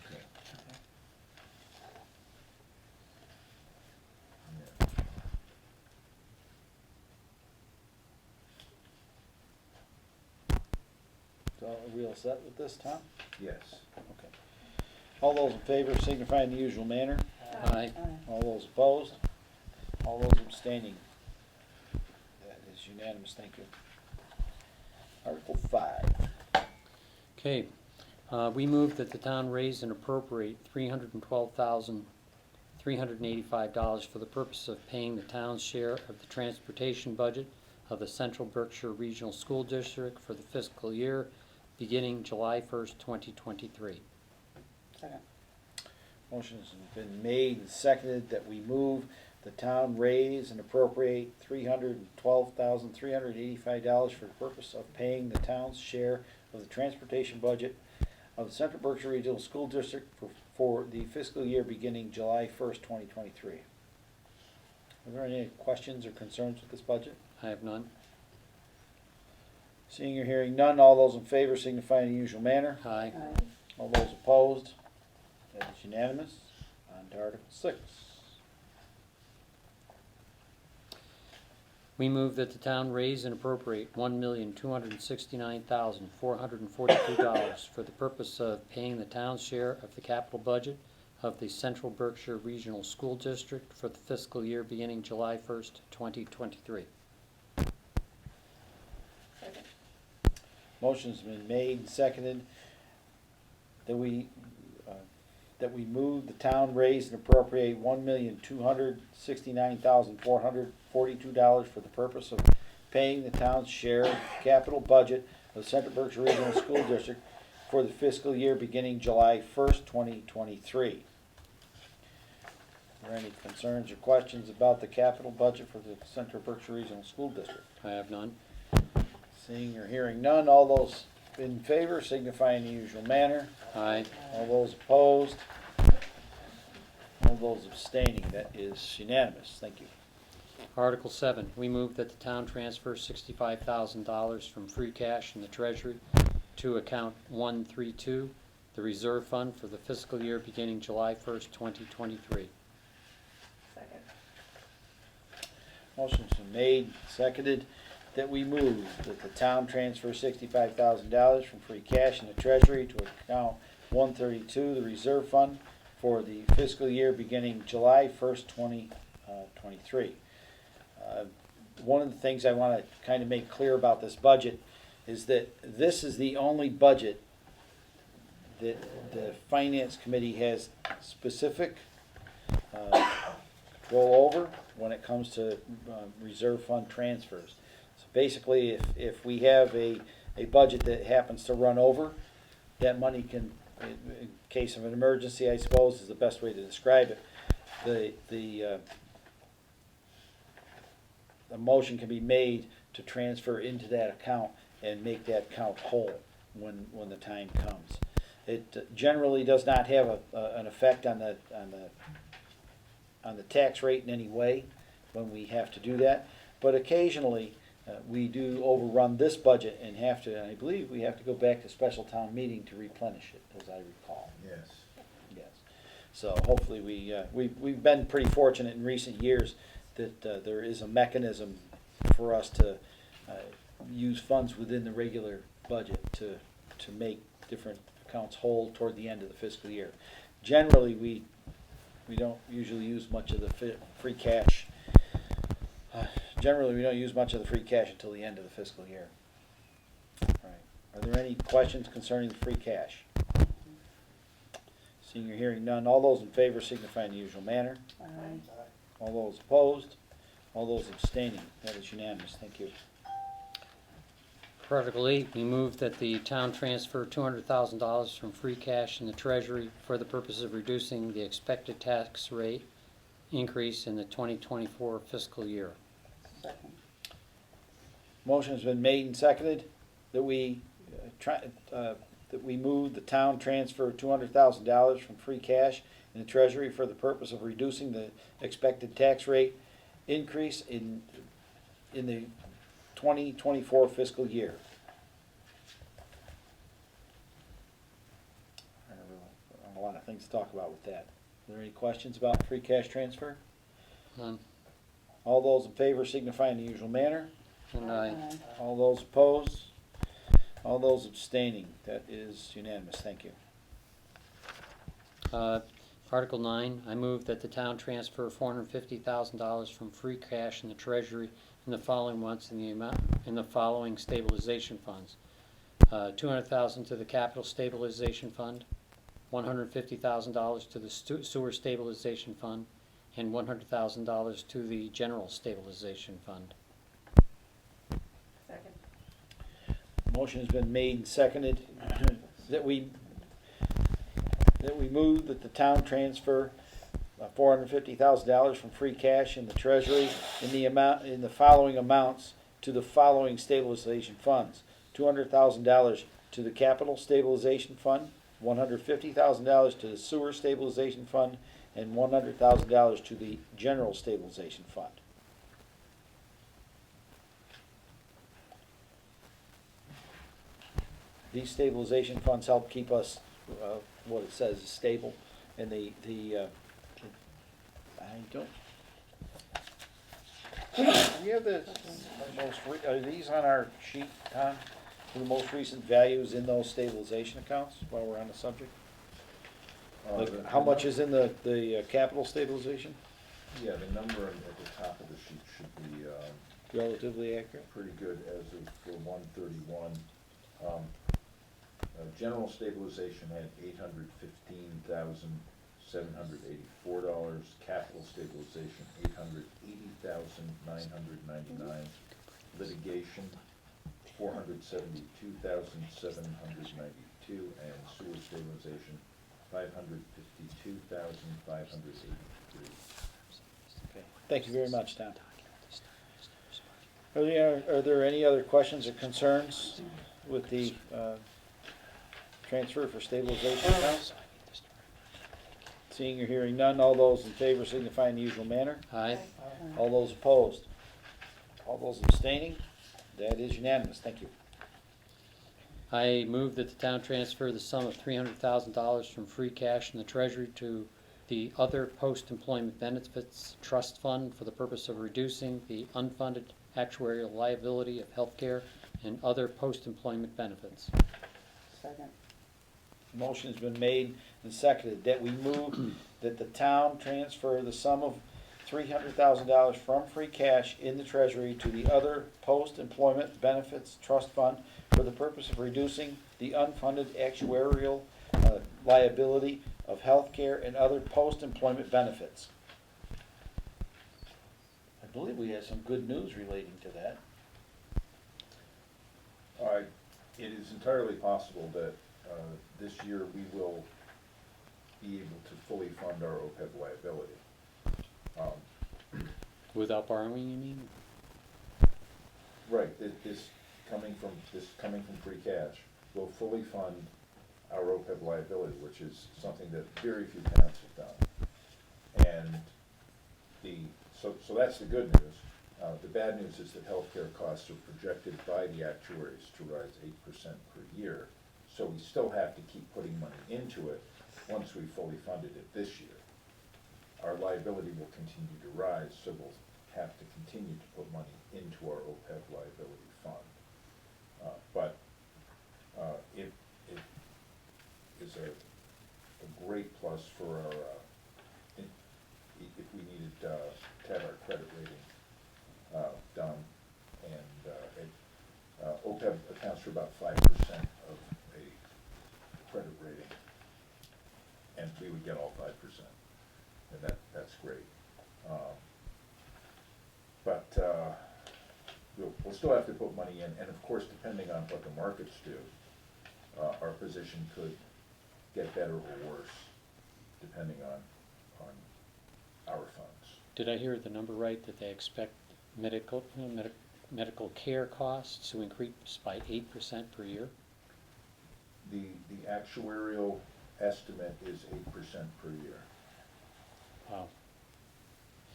Okay. Okay. Yeah. So are we all set with this, Tom? Yes. Okay. All those in favor signify in the usual manner. Aye. All those opposed? All those abstaining? That is is unanimous, thank you. Article 5. Okay, we move that the town raise and appropriate $312,385 for the purpose of paying the town's share of the transportation budget of the Central Berkshire Regional School District for the fiscal year beginning July 1st, 2023. Second. Motion has been made and seconded that we move the town raise and appropriate $312,385 for the purpose of paying the town's share of the transportation budget of the Central Berkshire Regional School District for the fiscal year beginning July 1st, 2023. Are there any questions or concerns with this budget? I have none. Seeing or hearing none, all those in favor signify in the usual manner. Aye. Aye. All those opposed, that is unanimous. On to Article 6. We move that the town raise and appropriate $1,269,442 for the purpose of paying the town's share of the capital budget of the Central Berkshire Regional School District for the fiscal year beginning July 1st, 2023. Second. Motion's been made and seconded that we move the town raise and appropriate $1,269,442 for the purpose of paying the town's share of the capital budget of the Central Berkshire Regional School District for the fiscal year beginning July 1st, 2023. Are there any concerns or questions about the capital budget for the Central Berkshire Regional School District? I have none. Seeing or hearing none, all those in favor signify in the usual manner. Aye. All those opposed, all those abstaining, that is unanimous. Thank you. Article 7, we move that the town transfer $65,000 from free cash in the treasury to account 132, the reserve fund for the fiscal year beginning July 1st, 2023. Second. Motion's been made, seconded, that we move that the town transfer $65,000 from free cash in the treasury to account 132, the reserve fund for the fiscal year beginning July 1st, 2023. One of the things I want to kind of make clear about this budget is that this is the only budget that the Finance Committee has specific control over when it comes to reserve fund transfers. So basically, if we have a budget that happens to run over, that money can, in case of an emergency, I suppose is the best way to describe it, the motion can be made to transfer into that account and make that account whole when the time comes. It generally does not have an effect on the tax rate in any way when we have to do that, but occasionally we do overrun this budget and have to, and I believe we have to go back to special town meeting to replenish it, as I recall. Yes. Yes. So hopefully we've been pretty fortunate in recent years that there is a mechanism for us to use funds within the regular budget to make different accounts whole toward the end of the fiscal year. Generally, we don't usually use much of the free cash. Generally, we don't use much of the free cash until the end of the fiscal year. All right. Are there any questions concerning the free cash? Seeing or hearing none, all those in favor signify in the usual manner. Aye. All those opposed, all those abstaining, that is unanimous. Thank you. For Article 8, we move that the town transfer $200,000 from free cash in the treasury for the purpose of reducing the expected tax rate increase in the 2024 fiscal year. Second. Motion has been made and seconded that we move the town transfer $200,000 from free cash in the treasury for the purpose of reducing the expected tax rate increase in the 2024 fiscal year. I have a lot of things to talk about with that. Are there any questions about free cash transfer? None. All those in favor signify in the usual manner. And aye. All those opposed? All those abstaining? That is unanimous. Thank you. Article 9, I move that the town transfer $450,000 from free cash in the treasury in the following months in the following stabilization funds. 200,000 to the capital stabilization fund, $150,000 to the sewer stabilization fund, and $100,000 to the general stabilization fund. Second. Motion has been made and seconded that we move that the town transfer $450,000 from free cash in the treasury in the following amounts to the following stabilization funds: $200,000 to the capital stabilization fund, $150,000 to the sewer stabilization fund, and $100,000 to the general stabilization fund. These stabilization funds help keep us, what it says is stable, and I don't. We have are these on our sheet, Tom? For the most recent values in those stabilization accounts, while we're on the subject? Like, how much is in the capital stabilization? Yeah, the number at the top of the sheet should be, Relatively accurate? pretty good as of for 1/31. General stabilization had $815,784. Capital stabilization, $880,999. Litigation, $472,792, and sewer stabilization, $552,583. Okay, thank you very much, Tom. Are there any other questions or concerns with the transfer for stabilization accounts? Seeing or hearing none, all those in favor signify in the usual manner. Aye. All those opposed? All those abstaining? That is unanimous, thank you. I move that the town transfer the sum of $300,000 from free cash in the treasury to the other post-employment benefits trust fund for the purpose of reducing the unfunded actuarial liability of healthcare and other post-employment benefits. Second. Motion has been made and seconded that we move that the town transfer the sum of $300,000 from free cash in the treasury to the other post-employment benefits trust fund for the purpose of reducing the unfunded actuarial liability of healthcare and other post-employment benefits. I believe we have some good news relating to that. It is entirely possible that this year we will be able to fully fund our OPEB liability. Without borrowing, you mean? Right, this coming from free cash will fully fund our OPEB liability, which is something that very few towns have done. And so that's the good news. The bad news is that healthcare costs are projected by the actuaries to rise 8% per year. So we still have to keep putting money into it once we fully funded it this year. Our liability will continue to rise, so we'll have to continue to put money into our OPEB liability fund. But it is a great plus for our, if we needed to have our credit rating done. And OPEB accounts for about 5% of a credit rating, and we would get all 5%, and that's great. But we'll still have to put money in, and of course, depending on what the markets do, our position could get better or worse, depending on our funds. Did I hear the number right, that they expect medical care costs to increase by 8% per year? The actuarial estimate is 8% per year. Wow.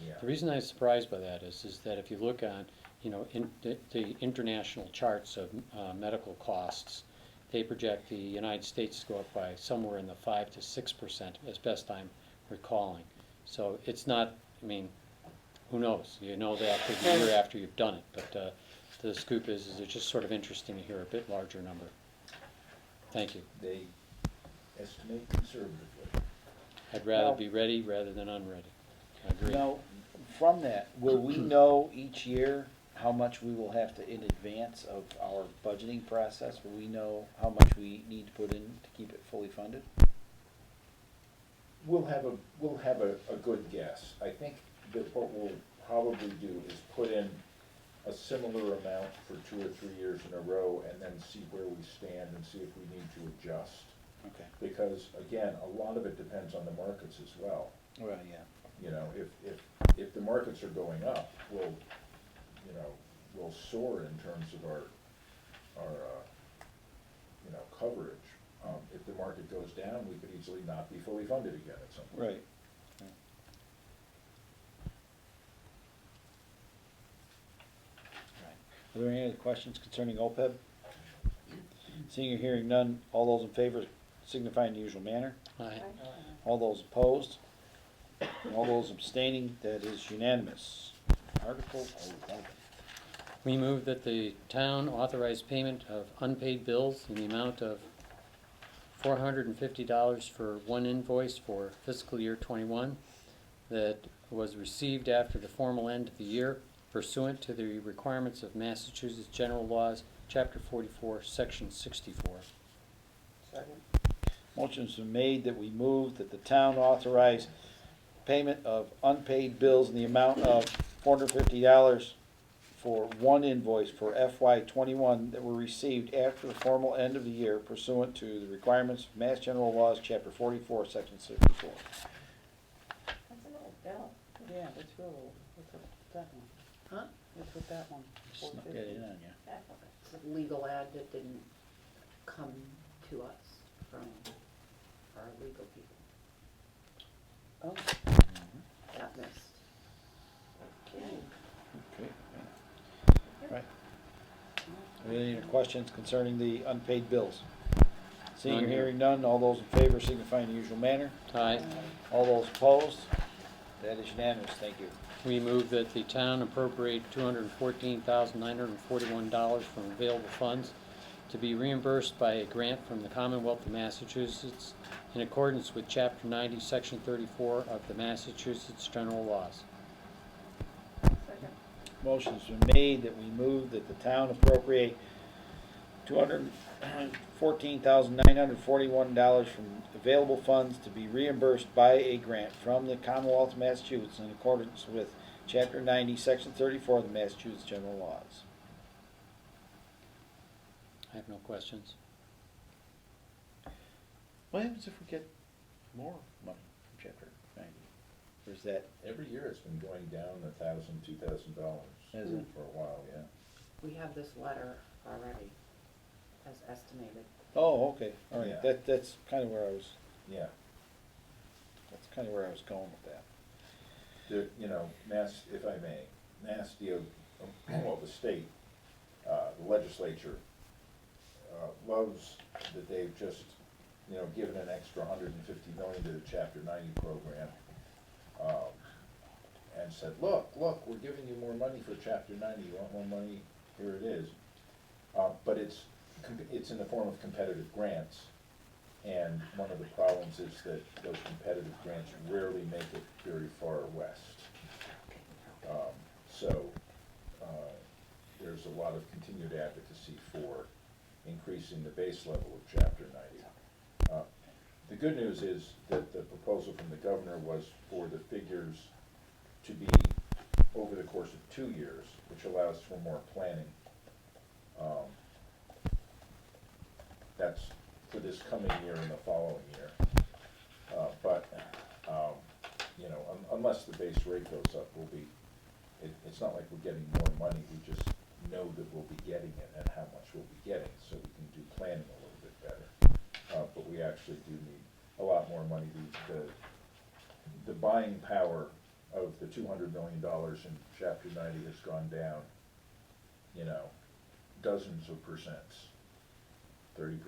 Yeah. The reason I'm surprised by that is that if you look on, in the international charts of medical costs, they project the United States to go up by somewhere in the 5 to 6%, as best I'm recalling. So it's not, who knows? You know that for the year after you've done it, but the scoop is it's just sort of interesting to hear a bit larger number. Thank you. They estimate conservatively. I'd rather Now- be ready rather than unready. I agree. Now, from that, will we know each year how much we will have to in advance of our budgeting process? Will we know how much we need to put in to keep it fully funded? We'll have a good guess. I think that what we'll probably do is put in a similar amount for 2 or 3 years in a row and then see where we stand and see if we need to adjust. Okay. Because again, a lot of it depends on the markets as well. Well, yeah. You know, if the markets are going up, we'll soar in terms of our coverage. If the market goes down, we could easily not be fully funded again at some point. Right. Right. Are there any other questions concerning OPEB? Seeing or hearing none, all those in favor signify in the usual manner. Aye. All those opposed, and all those abstaining, that is unanimous. Article 11. We move that the town authorize payment of unpaid bills in the amount of $450 for one invoice for fiscal year '21 that was received after the formal end of the year pursuant to the requirements of Massachusetts General Laws, Chapter 44, Section 64. Second. Motion's been made that we move that the town authorize payment of unpaid bills in the amount of $450 for one invoice for FY '21 that were received after the formal end of the year pursuant to the requirements of Mass General Laws, Chapter 44, Section 64. That's an old bill. Yeah, that's real old. What's up with that one? Huh? What's with that one? Snuck that in on you. That's okay. It's a legal ad that didn't come to us from our legal people. Oh, Got missed. okay. Okay. Right. Are there any other questions concerning the unpaid bills? Seeing or None here. hearing none, all those in favor signify in the usual manner. Aye. All those opposed, that is unanimous, thank you. We move that the town appropriate $214,941 from available funds to be reimbursed by a grant from the Commonwealth of Massachusetts in accordance with Chapter 90, Section 34 of the Massachusetts General Laws. Second. Motion's been made that we move that the town appropriate $214,941 from available funds to be reimbursed by a grant from the Commonwealth of Massachusetts in accordance with Chapter 90, Section 34 of the Massachusetts General Laws. I have no questions. What happens if we get more money from Chapter 90? Or is that, Every year it's been going down $1,000, $2,000 Is it? for a while, yeah. We have this letter already as estimated. oh, okay, all Yeah. right, that's kind of where I was, Yeah. that's kind of where I was going with that. Mass, if I may, Mass the state, the legislature, loves that they've just, given an extra $150 million to the Chapter 90 program, and said, look, we're giving you more money for Chapter 90, you want more money, here it is. But it's in the form of competitive grants, and one of the problems is that those competitive grants rarely make it very far west. There's a lot of continued advocacy for increasing the base level of Chapter 90. The good news is that the proposal from the governor was for the figures to be over the course of 2 years, which allows for more planning. That's for this coming year and the following year. Unless the base rate goes up, it's not like we're getting more money, we just know that we'll be getting it and how much we'll be getting, so we can do planning a little bit better. But we actually do need a lot more money. The buying power of the $200 million in Chapter 90 has gone down, dozens of percents, 30%,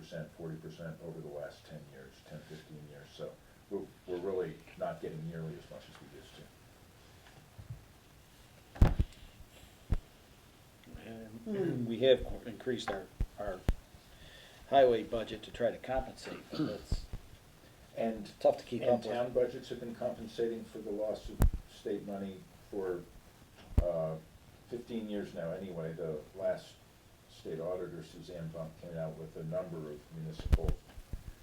40% over the last 10 years, 10, 15 years. So we're really not getting nearly as much as we used to. And we have increased our highway budget to try to compensate, but that's And tough to keep up with. town budgets have been compensating for the loss of state money for 15 years now anyway, the last state auditor, Suzanne Bunk, came out with a number of municipal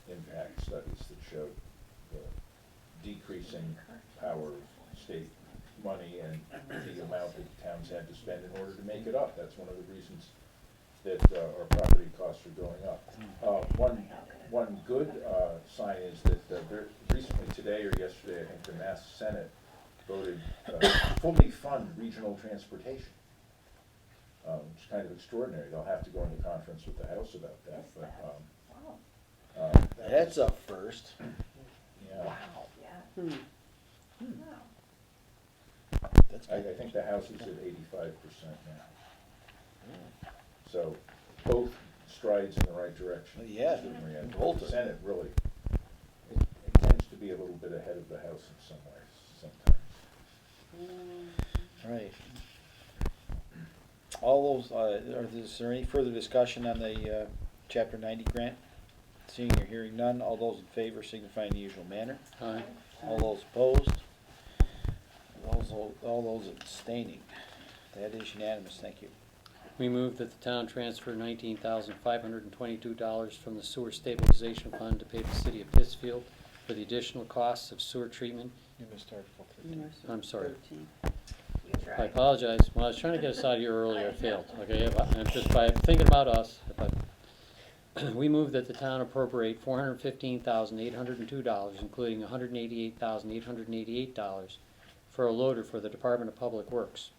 impact studies that showed the decreasing power of state money and the amount that towns had to spend in order to make it up. That's one of the reasons that our property costs are going up. One good sign is that recently, today or yesterday, I think the Mass Senate voted fully fund regional transportation. Which is kind of extraordinary. They'll have to go into conference with the House about that, but, That's a first. yeah. Yeah. Wow. That's I good. think the House is at 85% now. So both strides in the right direction. Yeah, Certainly, and both the are. Senate really, it tends to be a little bit ahead of the House in some ways, sometimes. Right. All those, is there any further discussion on the Chapter 90 grant? Seeing or hearing none, all those in favor signify in the usual manner. Aye. All those opposed? All those abstaining. That is unanimous, thank you. We move that the town transfer $19,522 from the sewer stabilization fund to pay the city of Pittsfield for the additional costs of sewer treatment. You missed Article 13. I'm sorry. 13. You I tried. apologize. Well, I was trying to get us out of here earlier. I failed. Okay, I'm just by thinking about us. We move that the town appropriate $415,802, including $188,888 for a loader for the Department of Public Works.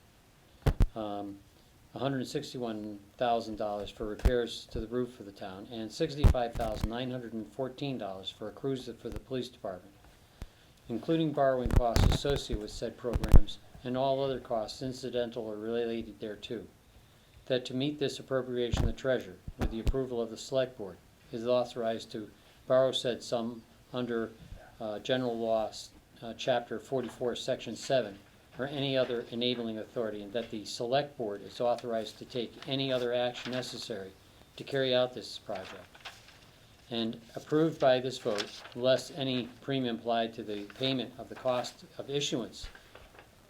$161,000 for repairs to the roof of the town, and $65,914 for a cruiser for the police department, including borrowing costs associated with said programs and all other costs incidental or related thereto. That to meet this appropriation, the treasurer, with the approval of the select board, is authorized to borrow said sum under General Law, Chapter 44, Section 7, or any other enabling authority, and that the select board is authorized to take any other action necessary to carry out this project. And approved by this vote, less any premium applied to the payment of the cost of issuance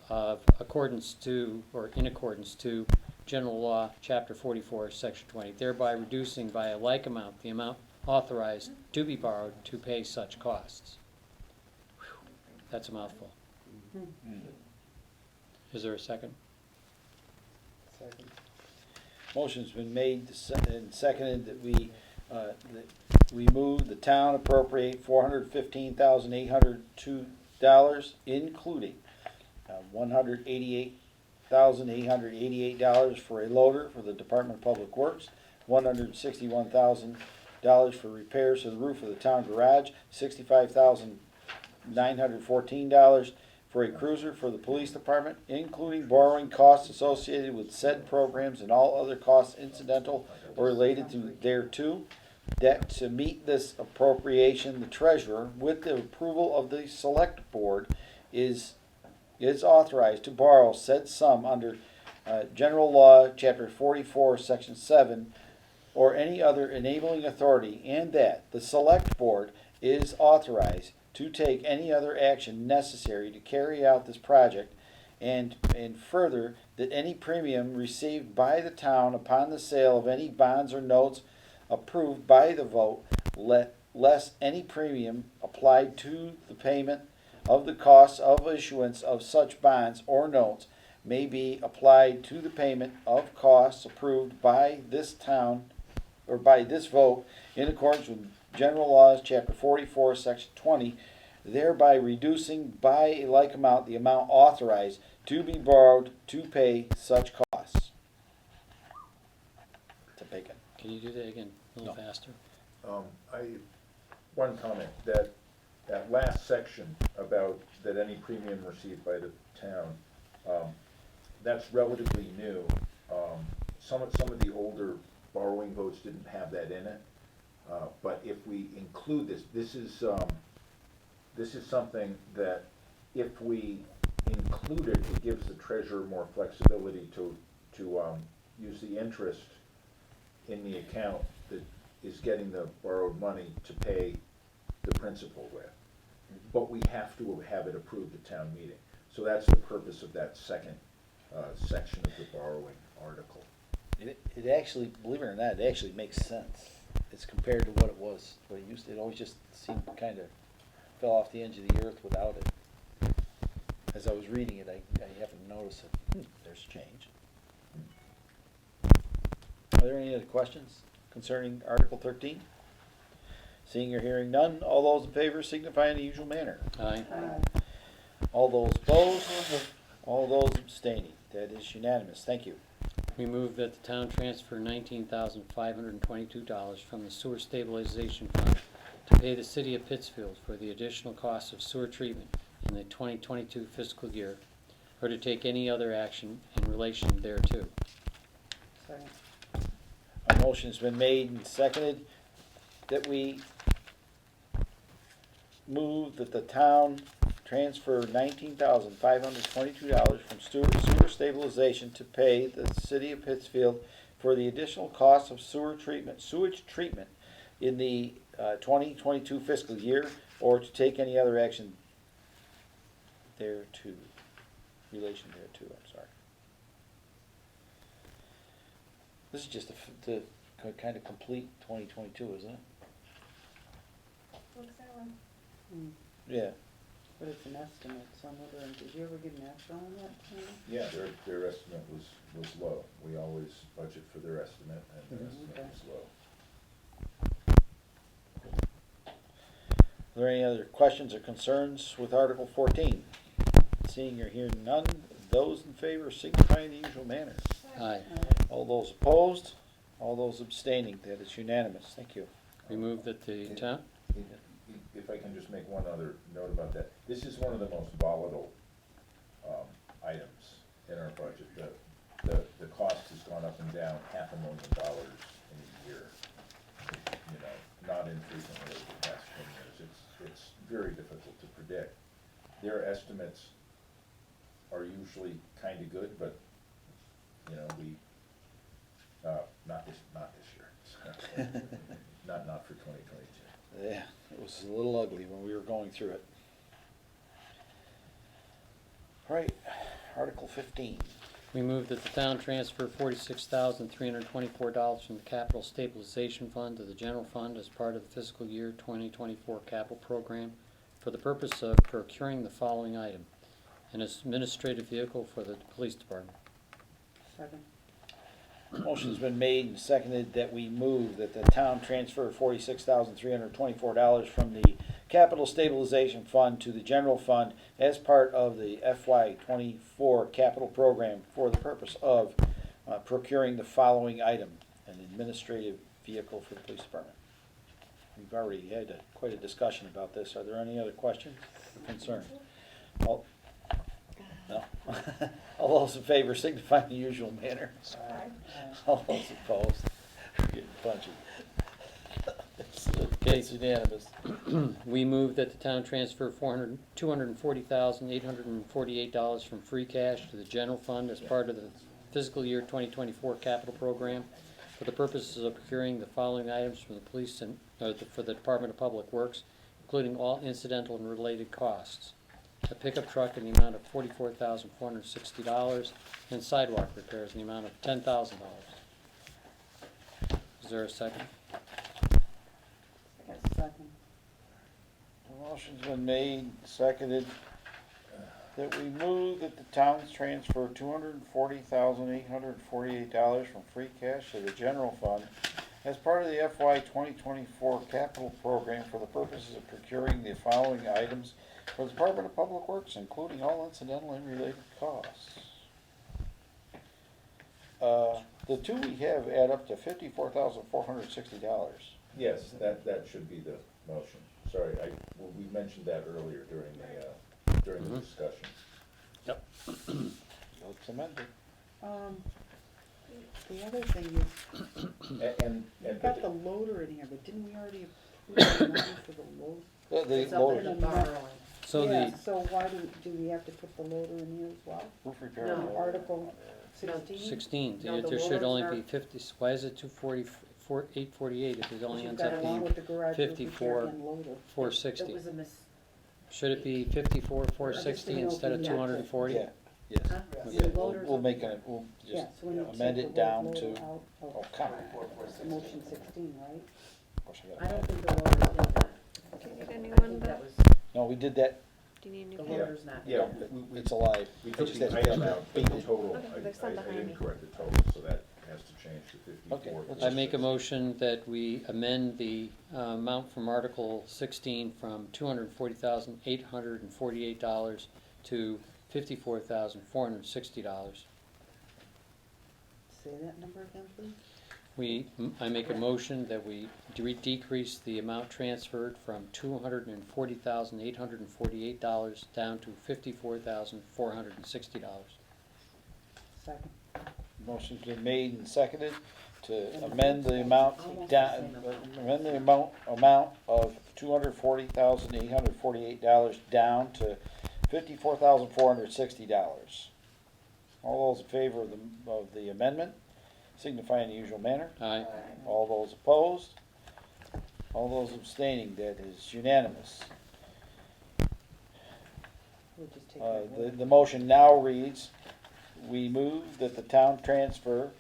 of accordance to, or in accordance to, General Law, Chapter 44, Section 20, thereby reducing by a like amount the amount authorized to be borrowed to pay such costs. Whew. That's a mouthful. Is there a second? Second. Motion's been made and seconded that we move the town appropriate $415,802, including $188,888 for a loader for the Department of Public Works, $161,000 for repairs to the roof of the town garage, $65,914 for a cruiser for the police department, including borrowing costs associated with said programs and all other costs incidental or related to thereto. That to meet this appropriation, the treasurer, with the approval of the select board, is authorized to borrow said sum under General Law, Chapter 44, Section 7, or any other enabling authority, and that the select board is authorized to take any other action necessary to carry out this project, and further, that any premium received by the town upon the sale of any bonds or notes approved by the vote, less any premium applied to the payment of the costs of issuance of such bonds or notes may be applied to the payment of costs approved by this town, or by this vote, in accordance with General Laws, Chapter 44, Section 20, thereby reducing by a like amount the amount authorized to be borrowed to pay such costs. It's a big one. Can you do that again a little No. faster? One comment, that last section about that any premium received by the town, that's relatively new. Some of the older borrowing votes didn't have that in it. But if we include this is something that if we include it, it gives the treasurer more flexibility to use the interest in the account that is getting the borrowed money to pay the principal with. But we have to have it approved at town meeting. So that's the purpose of that second section of the borrowing article. It actually, believe it or not, it actually makes sense. It's compared to what it was, what it used to, it always just seemed kind of fell off the edge of the earth without it. As I was reading it, I happened to notice it, there's change. Are there any other questions concerning Article 13? Seeing or hearing none, all those in favor signify in the usual manner. Aye. All those opposed, all those abstaining, that is unanimous, thank you. We move that the town transfer $19,522 from the sewer stabilization fund to pay the city of Pittsfield for the additional costs of sewer treatment in the 2022 fiscal year, or to take any other action in relation thereto. Second. A motion's been made and seconded that we move that the town transfer $19,522 from sewer stabilization to pay the city of Pittsfield for the additional costs of sewage treatment in the 2022 fiscal year, or to take any other action thereto, relation thereto, I'm sorry. This is just to kind of complete 2022, isn't it? Looks that one. Mm. Yeah. But it's an estimate, so I'm wondering, did you ever get an estimate on that, Tina? Yeah, their estimate was low. We always budget for their estimate, and their estimate Okay. was low. Are there any other questions or concerns with Article 14? Seeing or hearing none, those in favor signify in the usual manner. Aye. All those opposed, all those abstaining, that is unanimous. Thank you. We move that the town, If I can just make one other note about that, this is one of the most volatile items in our budget. The cost has gone up and down $500,000 in a year, you know, not infrequently over the past 10 years. It's very difficult to predict. Their estimates are usually kind of good, but, you know, not this year. Not for 2022. Yeah, it was a little ugly when we were going through it. All right, Article 15. we move that the town transfer $46,324 from the capital stabilization fund to the general fund as part of the fiscal year 2024 capital program for the purpose of procuring the following item: an administrative vehicle for the police department. Second. Motion's been made and seconded that we move that the town transfer $46,324 from the capital stabilization fund to the general fund as part of the FY24 capital program for the purpose of procuring the following item: an administrative vehicle for the police department. We've already had quite a discussion about this. Are there any other questions or concerns? All, no? All those in favor signify in the usual manner. All those opposed, we're getting punchy. It's unanimous. We move that the town transfer $240,848 from free cash to the general fund as part of the fiscal year 2024 capital program for the purposes of procuring the following items from the police and for the Department of Public Works, including all incidental and related costs: a pickup truck in the amount of $44,460 and sidewalk repairs in the amount of $10,000. Is there a second? Second. The motion's been made, seconded, that we move that the towns transfer $240,848 from free cash to the general fund as part of the FY 2024 capital program for the purposes of procuring the following items for the Department of Public Works, including all incidental and related costs. The two we have add up to $54,460. Yes, that should be the motion. Sorry, we mentioned that earlier during the discussion. Yep. It's amended. The other thing is, And we've got the loader in here, but didn't we already approve the money for the loader? It's up loader- in the borrowing. So Yeah, the, so why do we have to put the loader in here as well? Roof repair. No. Article 16? 16, No, the there should loaders only are- be 50, why is it 848 if it only You've ends got up along being with the garage roof repair 54, and loader. It 460? was a Should it be 54, I just 460 didn't know if instead of we had to- 240? Yeah, Yes. Huh? Yeah, The we'll, loaders we'll are- make a, we'll Yeah, just so we need to amend take it the down word to, loader out oh, of come on. 24,460. motion 16, right? Of course I I got don't it. think the loader's in that. Do you need a new I one, think Bill? that was, No, we did that, Do you need a new the pen? loader's not. Yeah, it's alive. we It took just the has to item be out, but the updated. total, Okay, there's some I behind didn't me. correct the total, so that has to change to Okay, 54. let's I make a motion that we amend the amount from Article 16 from $240,848 to $54,460. Say that number again, please. I make a motion that we decrease the amount transferred from $240,848 down to $54,460. Second. Motion's been made and seconded to amend the amount Almost the down, same amount. amend the amount of $240,848 down to $54,460. All those in favor of the amendment signify in the usual manner. Aye. All those opposed? All those abstaining, that is unanimous. We'll just take that word. The motion now reads, we move that the town transfer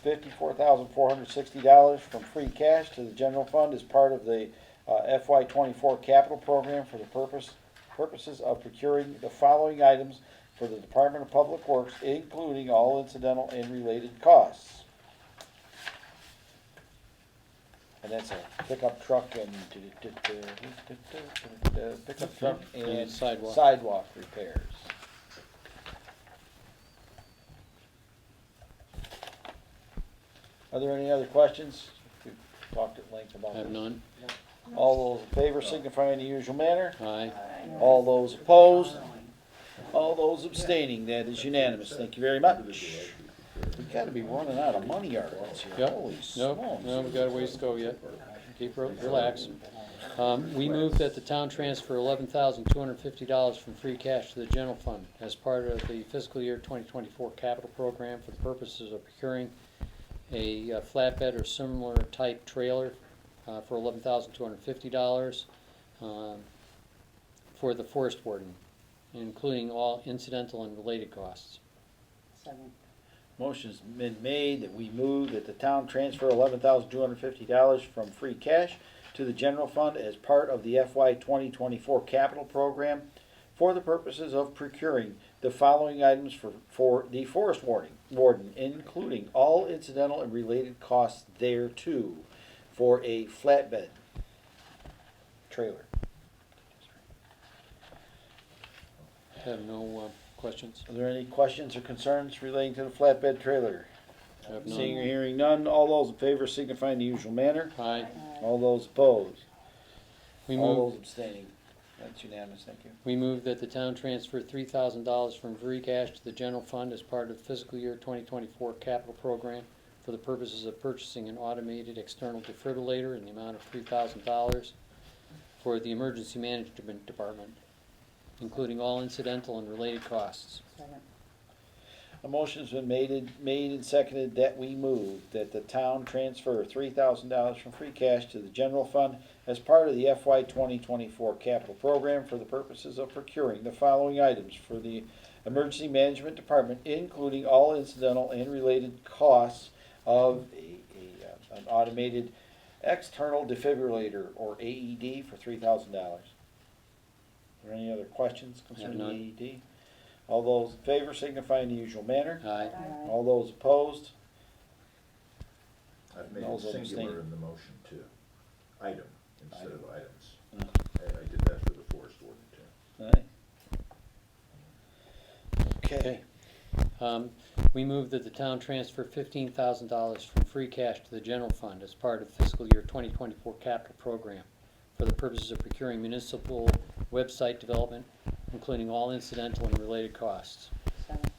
$54,460 from free cash to the general fund as part of the FY '24 capital program for the purposes of procuring the following items for the Department of Public Works, including all incidental and related costs. And that's a pickup truck and pickup truck and And sidewalk. sidewalk repairs. Are there any other questions? We've talked at length about I have this. none. All those in favor signify in the usual manner. Aye. All those opposed? All those abstaining, that is unanimous. Thank you very much. We gotta be running out of money articles here. Yep. Holy Nope, smokes. no, we got a ways to go yet. Keep relax. We move that the town transfer $11,250 from free cash to the general fund as part of the fiscal year 2024 capital program for the purposes of procuring a flatbed or similar type trailer for $11,250 for the forest warden, including all incidental and related costs. Second. Motion's been made that we move that the town transfer $11,250 from free cash to the general fund as part of the FY 2024 capital program for the purposes of procuring the following items for the forest warden, including all incidental and related costs thereto for a flatbed trailer. Have no questions? Are there any questions or concerns relating to the flatbed trailer? Have Seeing or none. hearing none, all those in favor signify in the usual manner. Aye. All those opposed? We All move, those abstaining? That's unanimous, thank you. we move that the town transfer $3,000 from free cash to the general fund as part of the fiscal year 2024 capital program for the purposes of purchasing an automated external defibrillator in the amount of $3,000 for the emergency management department, including all incidental and related costs. Second. A motion's been made and seconded that we move that the town transfer $3,000 from free cash to the general fund as part of the FY 2024 capital program for the purposes of procuring the following items for the emergency management department, including all incidental and related costs of an automated external defibrillator, or AED, for $3,000. Are there any other questions concerning the none. AED? All those in favor signify in the usual manner. Aye. All those opposed? I've made Those it abstain. singular in the motion too. Item instead of items. Mm. I did that for the forest warden too. Aye. Okay. We move that the town transfer $15,000 from free cash to the general fund as part of fiscal year 2024 capital program for the purposes of procuring municipal website development, including all incidental and related costs. Second.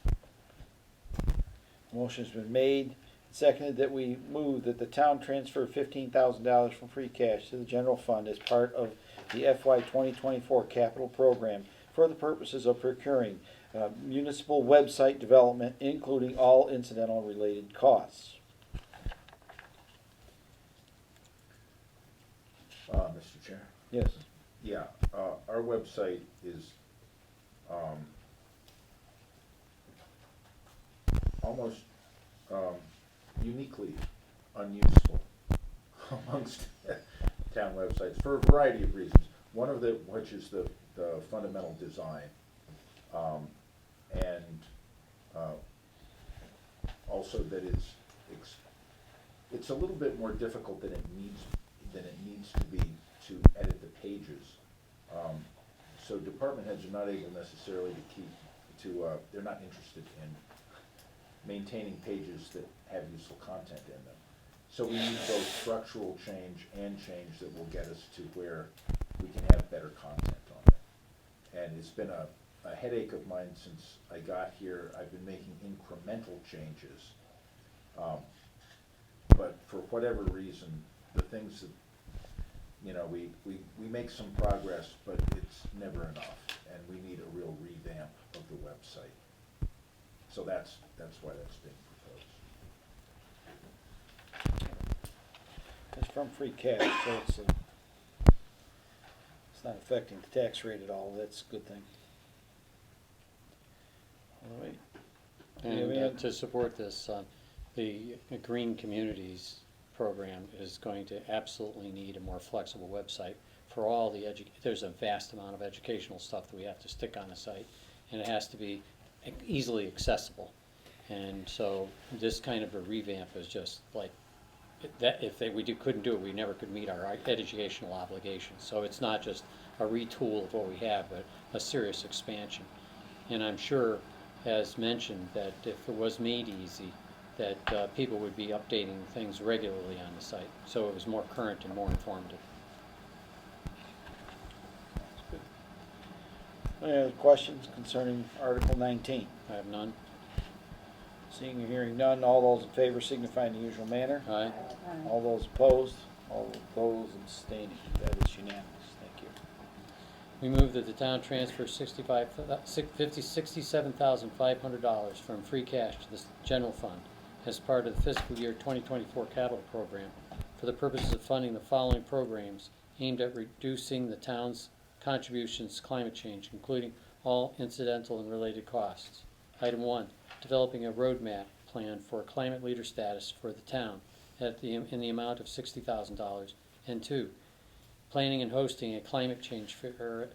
Motion's been made, seconded that we move that the town transfer $15,000 from free cash to the general fund as part of the FY 2024 capital program for the purposes of procuring municipal website development, including all incidental and related costs. Mr. Chair? Yes. Yeah, our website is, almost uniquely unuseful amongst town websites for a variety of reasons. One of which is the fundamental design. And also that it's a little bit more difficult than it needs to be to edit the pages. So department heads are not able necessarily they're not interested in maintaining pages that have useful content in them. So we need both structural change and change that will get us to where we can have better content on it. And it's been a headache of mine since I got here. I've been making incremental changes. But for whatever reason, the things that, we make some progress, but it's never enough. And we need a real revamp of the website. So that's why that's being proposed. It's from free cash, so it's not affecting the tax rate at all. That's a good thing. All right. And Yeah, to support this, the Green Communities program is going to absolutely need a more flexible website for all the there's a vast amount of educational stuff that we have to stick on the site, and it has to be easily accessible. And so this kind of a revamp is just like that. If couldn't do it, we never could meet our educational obligations. So it's not just a retool of what we have, but a serious expansion. And I'm sure, as mentioned, that if it was made easy, that people would be updating things regularly on the site, so it was more current and more informative. Any other questions concerning Article 19? I have none. Seeing or hearing none, all those in favor signify in the usual manner. Aye. All those opposed, all those abstaining. That is unanimous. Thank you. We move that the town transfer $67,500 from free cash to the general fund as part of the fiscal year 2024 capital program for the purposes of funding the following programs aimed at reducing the town's contributions to climate change, including all incidental and related costs. Item 1, developing a roadmap plan for climate leader status for the town in the amount of $60,000. And 2, planning and hosting a climate change fair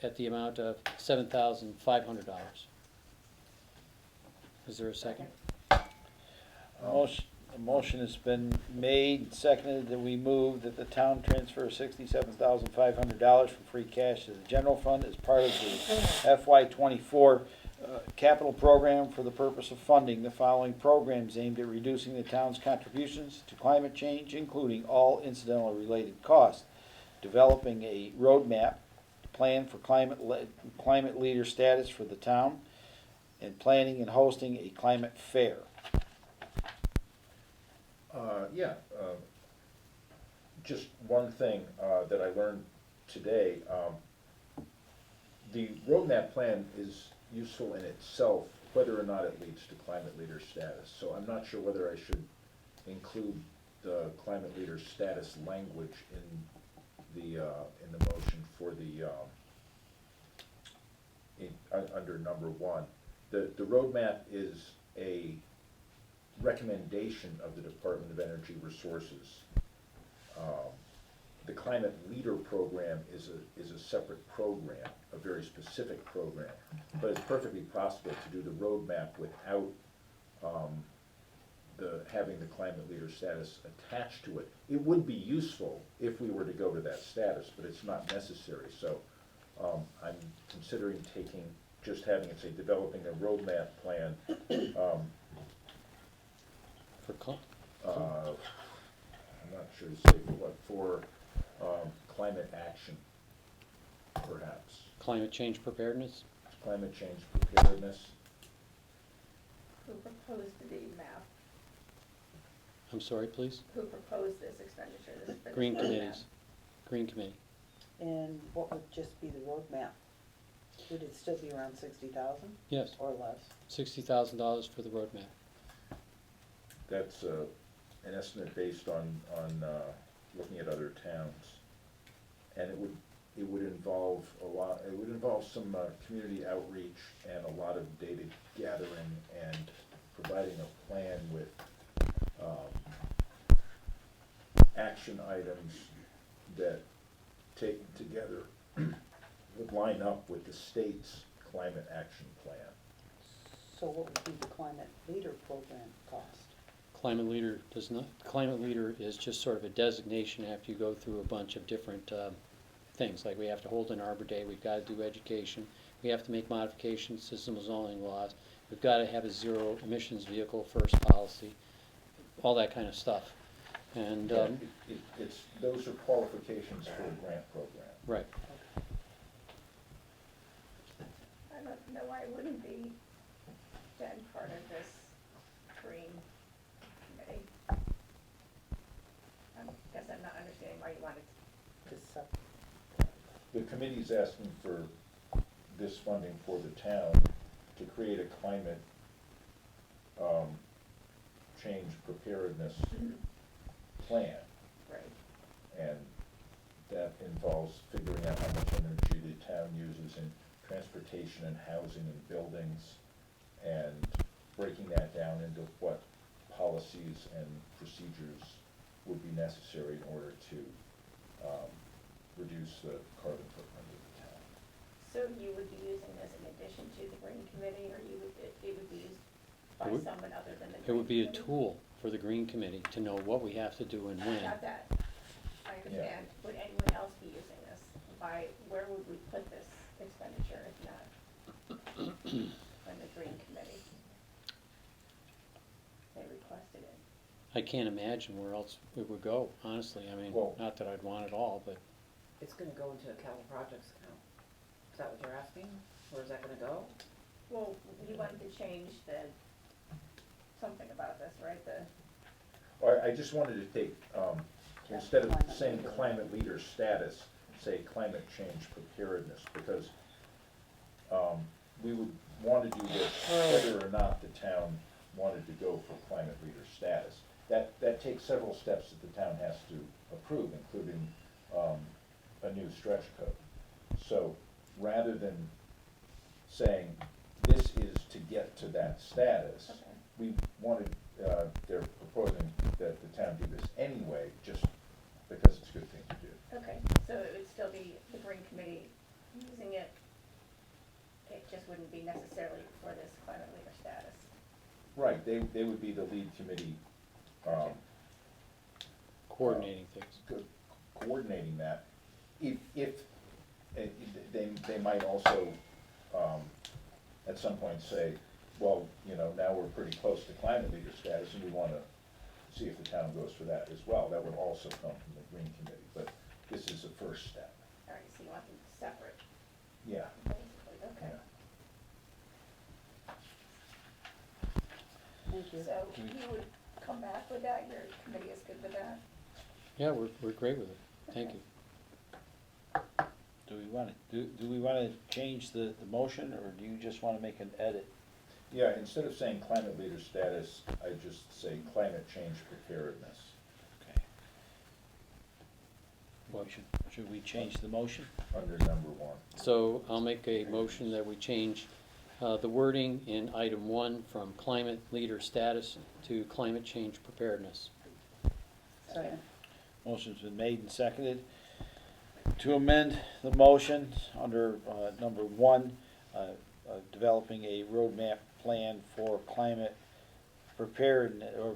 at the amount of $7,500. Is there a second? A motion has been made and seconded that we move that the town transfer $67,500 from free cash to the general fund as part of the FY24 capital program for the purpose of funding the following programs aimed at reducing the town's contributions to climate change, including all incidental related costs. Developing a roadmap plan for climate leader status for the town, and planning and hosting a climate fair. Just one thing that I learned today. The roadmap plan is useful in itself, whether or not it leads to climate leader status. So I'm not sure whether I should include the climate leader status language in the motion for the under number 1. The roadmap is a recommendation of the Department of Energy Resources. The Climate Leader program is a separate program, a very specific program, but it's perfectly possible to do the roadmap without having the Climate Leader status attached to it. It would be useful if we were to go to that status, but it's not necessary. So I'm considering having it say developing a roadmap plan. I'm not sure to say for what, for climate action, perhaps. Climate change preparedness? Climate change preparedness. Who proposed the map? I'm sorry, please? Who proposed this expenditure? For this Green roadmap? committees. Green committee. And what would just be the roadmap? Would it still be around 60,000 Yes, or less? $60,000 for the roadmap. That's an estimate based on looking at other towns, and it would involve some community outreach and a lot of data gathering and providing a plan with, action items that, taken together, would line up with the state's climate action plan. So what would be the climate leader program cost? Climate leader does not, climate leader is just sort of a designation after you go through a bunch of different things, like we have to hold an Arbor Day, we've got to do education, we have to make modifications to some zoning laws, we've got to have a zero emissions vehicle first policy, all that kind of stuff. And, Yeah, it's, those are qualifications for a grant program. right, I don't know why it wouldn't be then part of this green committee. I guess I'm not understanding why you wanted Just sep- The committee's asking for this funding for the town to create a climate, change preparedness plan. right. And that involves figuring out how much energy the town uses in transportation and housing and buildings, and breaking that down into what policies and procedures would be necessary in order to, reduce the carbon footprint of the town. So you would be using this in addition to the green committee, or you would, it would be used by It would- someone other than the green committee? it would be a tool for the Green Committee to know what we have to do and when. Got that. I understand. Would anyone else be using this? Where would we put this expenditure if not on the green committee? They requested it. I can't imagine where else it would go, honestly, I mean, Well- not that I'd want it all, but It's gonna go into a capital projects account. Is that what you're asking? Where is that gonna go? Well, you wanted to change something about this, right? Or I just wanted to take, instead of saying climate leader status, say climate change preparedness, because, we would want to do this whether or not the town wanted to go for climate leader status. That takes several steps that the town has to approve, including, a new stretch code. So, rather than saying, this is to get to that status, Okay. we wanted, they're proposing that the town do this anyway, just because it's a good thing to do. Okay, so it would still be the green committee using it. It just wouldn't be necessarily for this climate leader status. Right, they would be the lead committee, coordinating things. coordinating that. If, they might also, at some point say, well, now we're pretty close to climate leader status, and we wanna see if the town goes for that as well. That would also come from the green committee, but this is the first step. All right, so you want them separate, Yeah, basically, okay. yeah. Thank you. So you would come back with that, your committee is good with that? Yeah, we're great with it, thank you. Do we wanna change the motion, or do you just wanna make an edit? Yeah, instead of saying climate leader status, I just say climate change preparedness. Okay. What? Should we change the motion? Under number 1. So I'll make a motion that we change the wording in item 1 from climate leader status to climate change preparedness. Second. Motion's been made and seconded to amend the motion under number 1, developing a roadmap plan for climate preparedness, or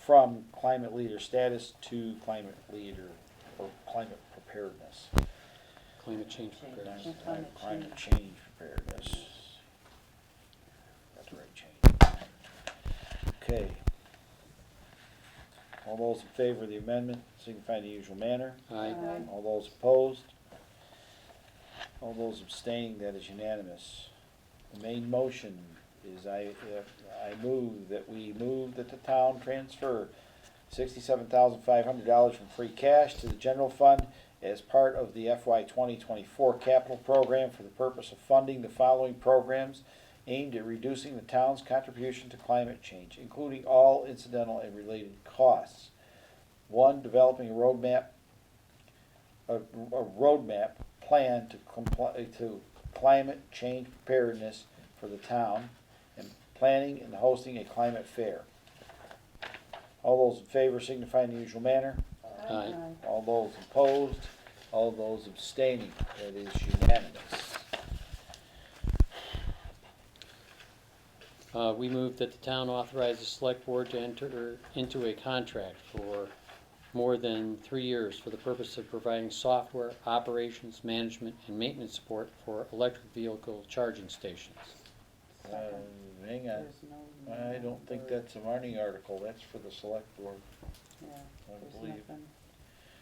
from climate leader status to climate leader, or climate preparedness. Climate change preparedness. Climate change preparedness. That's the right change. Okay. All those in favor of the amendment, signify in the usual manner. Aye. All those opposed? All those abstaining, that is unanimous. The main motion is I move that the town transfer $67,500 from free cash to the general fund as part of the FY 2024 capital program for the purpose of funding the following programs aimed at reducing the town's contribution to climate change, including all incidental and related costs. 1, developing a roadmap plan to climate change preparedness for the town, and planning and hosting a climate fair. All those in favor signify in the usual manner. Aye. All those opposed, all those abstaining, that is unanimous. We move that the town authorize the select board to enter into a contract for more than 3 years for the purpose of providing software, operations, management, and maintenance support for electric vehicle charging stations. Hang on, There's no. I don't think that's a Marnie article, that's for the select board, Yeah, I there's believe. nothing.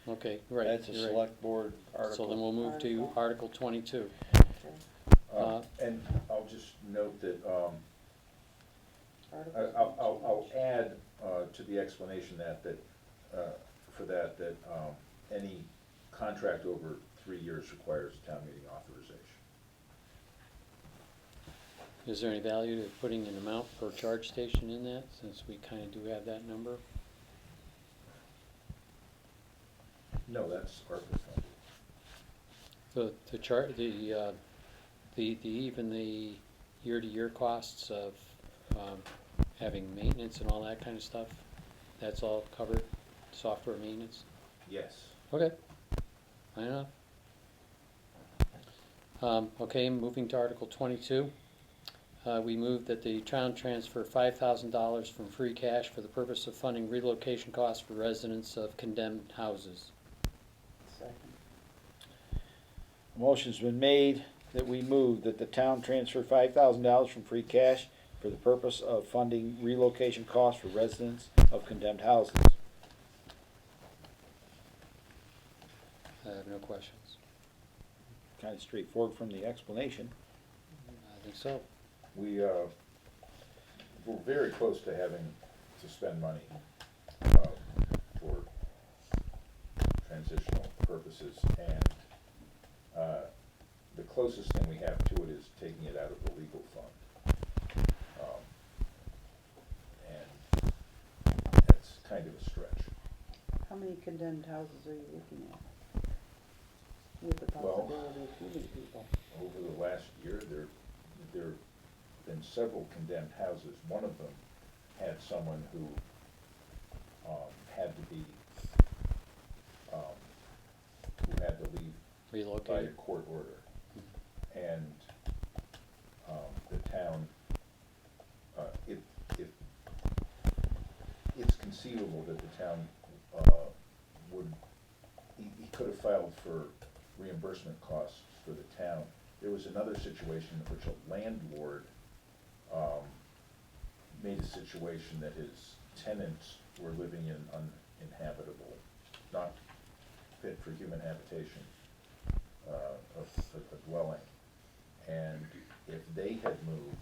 Okay, right. That's a you're right. select board So then article. we'll move to Article 22. Okay. And I'll just note that, Articles I'll change. add, to the explanation that any contract over 3 years requires town meeting authorization. Is there any value to putting an amount per charge station in that, since we kind of do have that number? No, that's ARPA funded. Even the year-to-year costs of having maintenance and all that kind of stuff, that's all covered, software maintenance? Yes. Okay, fine enough. Okay, moving to Article 22. We move that the town transfer $5,000 from free cash for the purpose of funding relocation costs for residents of condemned houses. Second. Motion's been made that we move that the town transfer $5,000 from free cash for the purpose of funding relocation costs for residents of condemned houses. I have no questions. Kind of straightforward from the explanation. I think so. We're very close to having to spend money for transitional purposes, and the closest thing we have to it is taking it out of the legal fund. And that's kind of a stretch. How many condemned houses are you looking at? With the Well, possibility of moving people? Over the last year, there have been several condemned houses. One of them had someone who had to be, who had to leave by a Relocated. court order. And the town, it's conceivable that the town he could have filed for reimbursement costs for the town. There was another situation in which a landlord made a situation that his tenants were living in uninhabitable, not fit for human habitation, of a dwelling. And if they had moved,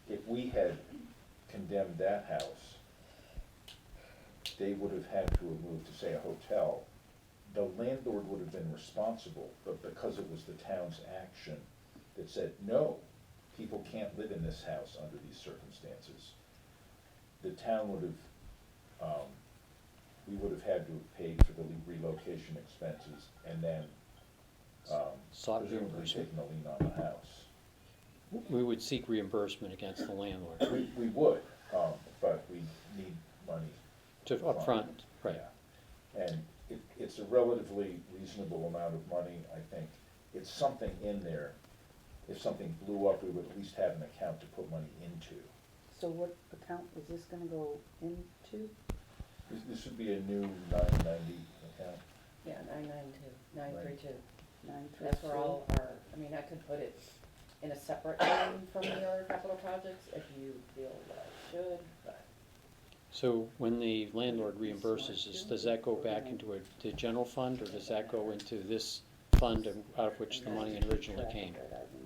if we had condemned that house, they would have had to have moved to, say, a hotel. The landlord would have been responsible, but because it was the town's action that said, no, people can't live in this house under these circumstances, the town would have, we would have had to have paid for the relocation expenses and then Sought presumably reimbursement. taken a lien on the house. We would seek reimbursement against the landlord. We would, but we need money. To upfront, right. Yeah. And it's a relatively reasonable amount of money, I think. It's something in there. If something blew up, we would at least have an account to put money into. So what account is this gonna go into? This would be a new 990 account. Yeah, 992, 932. 932? That's where all our, I mean, I could put it in a separate line from the other capital projects if you feel that I should, but. So when the landlord reimburses us, does that go back into the general fund, or does that go into this fund out of which the money originally came?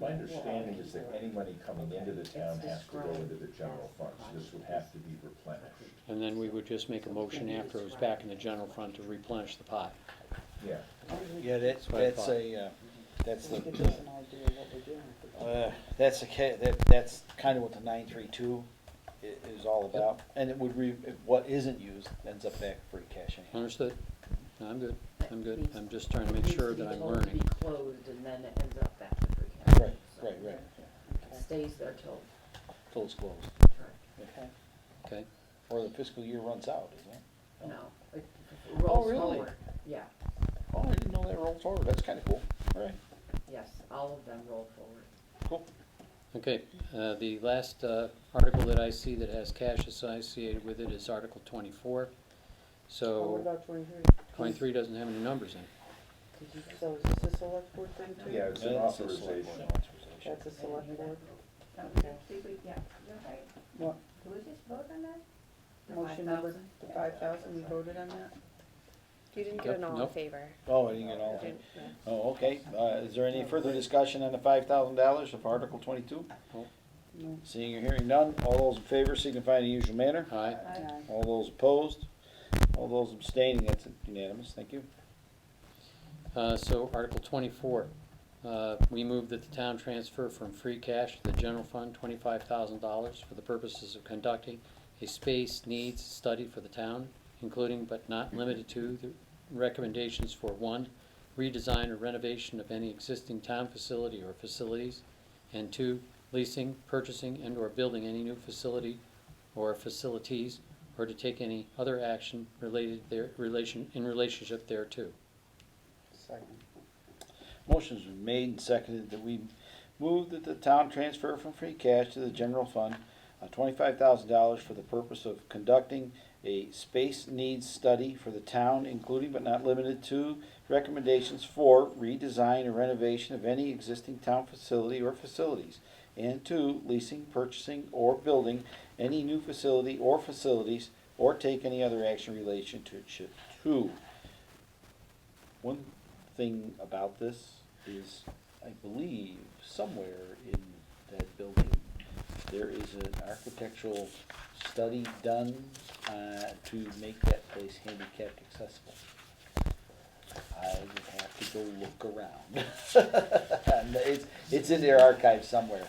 My understanding is that any money coming into the town has to go into the general fund, so this would have to be replenished. And then we would just make a motion after it was back in the general fund to replenish the pot. Yeah. Yeah, that's what I the, that's Give the, us an idea of what we're doing with it. that's kind of what the 932 is all about. And it would what isn't used ends up back free cash anyhow. Understood? No, I'm good, I'm good. Needs- I'm just trying to make needs sure to be that I'm told to learning. be closed, and then it ends up back to free cash. Right, So right, right. It stays there till till it's closed. Correct. Okay. Okay, Or the fiscal year runs out, isn't it? No, it rolls really? forward. Yeah, Oh, I didn't know that rolled forward, that's kinda cool, right, yes, all of them roll forward. cool. okay, the last, article that I see that has cash associated with it is Article 24. Oh, what So, about 23? 23 doesn't have any numbers in. So is this a select board thing too? Yeah, it's an Yeah, it's a select authorization. board authorization. That's a select board? Okay. Yeah, you're right. What, Who was just vote on that? The motion number, 5,000? the 5,000, we voted on that? You didn't get an all in Nope. favor. Oh, I didn't get all You of it. didn't- yeah. Oh, okay, is there any further discussion on the $5,000 of Article 22? No. Seeing or hearing none, all those in favor signify in the usual manner. Aye. Aye. All those opposed, all those abstaining, that's unanimous, thank you. So Article 24, we move that the town transfer from free cash to the general fund $25,000 for the purposes of conducting a space needs study for the town, including but not limited to the recommendations for 1, redesign or renovation of any existing town facility or facilities, and 2, leasing, purchasing, and/or building any new facility or facilities, or to take any other action related in relationship thereto. Second. Motion's been made and seconded that we move that the town transfer from free cash to the general fund $25,000 for the purpose of conducting a space needs study for the town, including but not limited to recommendations for redesign or renovation of any existing town facility or facilities, and 2, leasing, purchasing, or building any new facility or facilities, or take any other action in relation to it. 2. One thing about this is, I believe, somewhere in that building, there is an architectural study done to make that place handicapped accessible. I would have to go look around. And it's in their archive somewhere,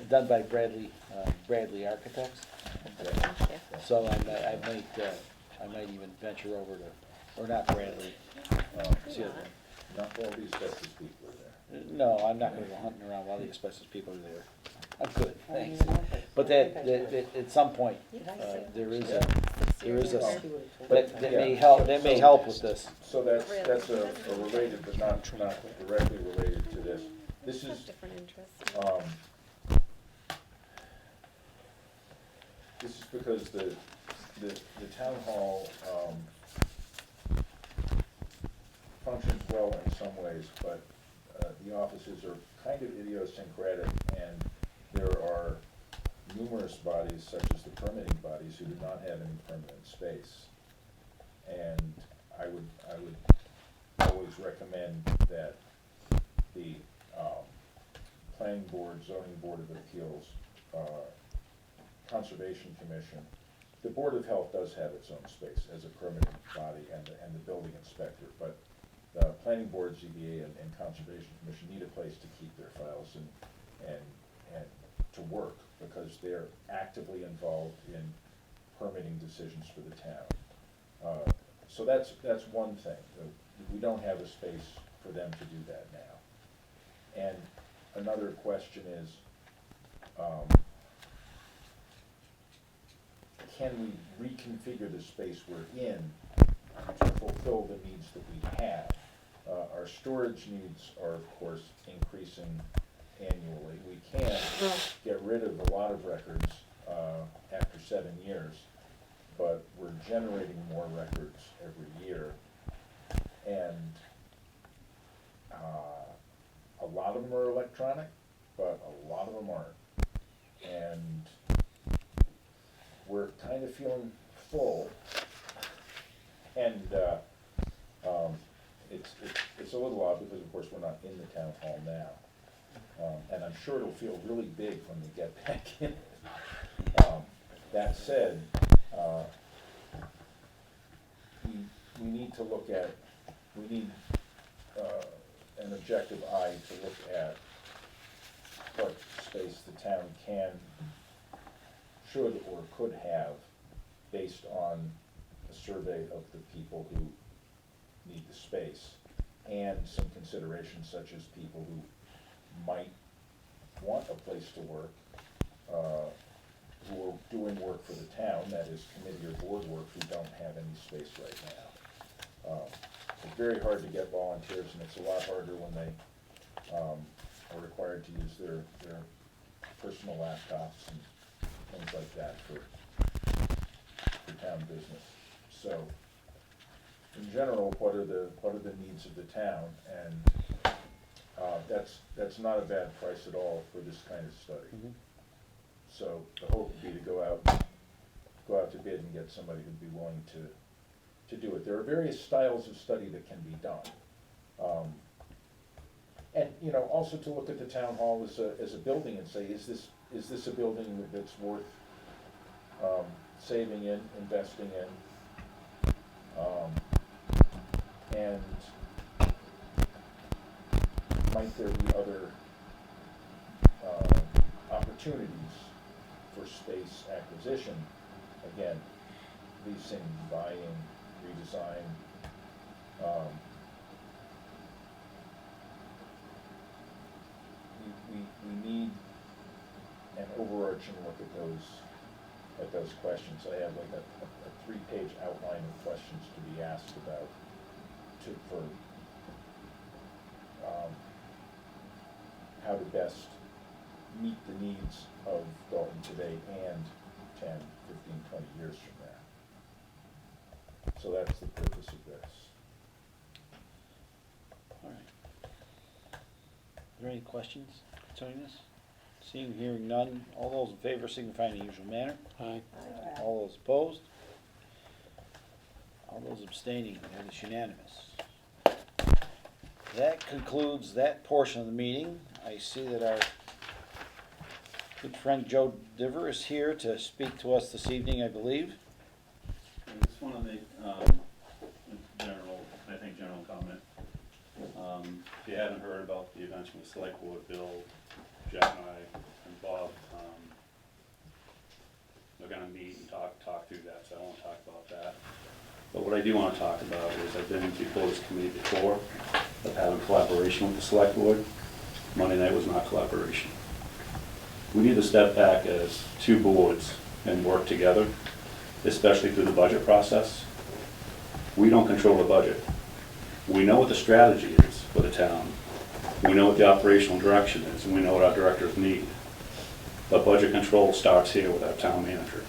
done by Bradley Architects. So I might even venture over to, or not Bradley, it's the other one. Not all these asbestos people are there. No, I'm not gonna go hunting around while the asbestos people are there. I'm good, I don't thanks. even know if it's- But at some point, Did I there say- is a, See what it's- that may help with this. So that's a related, but not directly related to this. This Have is, different interests. this is because the town hall, functions well in some ways, but, the offices are kind of idiosyncratic, and there are numerous bodies, such as the permitting bodies, who do not have any permanent space. And I would always recommend that the, planning board, zoning board of appeals, conservation commission, the Board of Health does have its own space as a permitting body, and the building inspector, but the planning board, ZBA, and conservation commission need a place to keep their files and to work, because they're actively involved in permitting decisions for the town. So that's one thing. We don't have a space for them to do that now. And another question is, can we reconfigure the space we're in to fulfill the needs that we have? Our storage needs are, of course, increasing annually. We can get rid of a lot of records after 7 years, but we're generating more records every year. And a lot of them are electronic, but a lot of them aren't. And we're kind of feeling full, and it's a little odd because, of course, we're not in the town hall now, and I'm sure it'll feel really big when we get back in. That said, we need to look at, we need an objective eye to look at what space the town can, should, or could have, based on a survey of the people who need the space, and some considerations such as people who might want a place to work, who are doing work for the town, that is committee or board work, who don't have any space right now. It's very hard to get volunteers, and it's a lot harder when they are required to use their personal laptops and things like that for town business. So, in general, what are the needs of the town? And that's not a bad price at all for this kind of study. Mhm. So the hope would be to go out to bid and get somebody who'd be willing to do it. There are various styles of study that can be done. And, you know, also to look at the town hall as a building and say, is this a building that's worth saving in, investing in? And might there be other opportunities for space acquisition? Again, leasing, buying, redesign. We need an overarching look at those questions. I have like a 3-page outline of questions to be asked about for how to best meet the needs of Dalton today and 10, 15, 20 years from now. So that's the purpose of this. All right. Are there any questions concerning this? Seeing, hearing none, all those in favor signify in the usual manner. Aye. All those opposed? All those abstaining, that is unanimous. That concludes that portion of the meeting. I see that our good friend Joe Diver is here to speak to us this evening, I believe. I just want to make a general comment. If you haven't heard about the events from the select board, Bill, Jack and I, and Bob, we're going to meet and talk through that, so I don't want to talk about that. But what I do want to talk about is I've been before this committee before of having collaboration with the select board. Monday night was not collaboration. We need to step back as two boards and work together, especially through the budget process. We don't control the budget. We know what the strategy is for the town. We know what the operational direction is, and we know what our directors need. But budget control starts here with our town manager.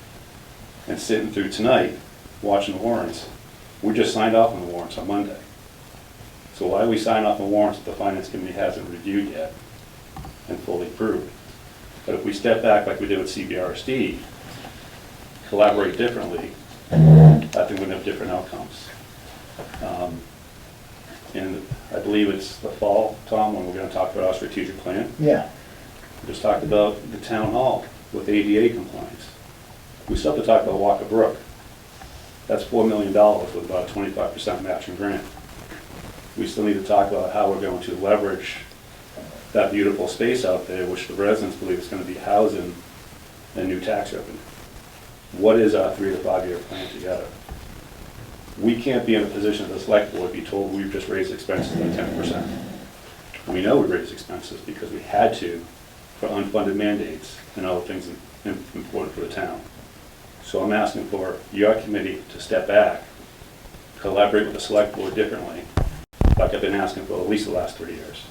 And sitting through tonight, watching the warrants, we just signed off on the warrants on Monday. So why we sign off on warrants that the Finance Committee hasn't reviewed yet and fully approved? But if we step back like we did with CBRSD, collaborate differently, I think we'd have different outcomes. And I believe it's the fall, Tom, when we're going to talk about our strategic plan. Yeah. We just talked about the town hall with ADA compliance. We still have to talk about Walker Brook. That's $4 million with about a 25% matching grant. We still need to talk about how we're going to leverage that beautiful space out there, which the residents believe is going to be housing and new tax revenue. What is our 3 to 5 year plan together? We can't be in a position as a select board be told we've just raised expenses by 10%. We know we raised expenses because we had to for unfunded mandates and other things important for the town. So I'm asking for your committee to step back, collaborate with the select board differently, like I've been asking for at least the last 3 years.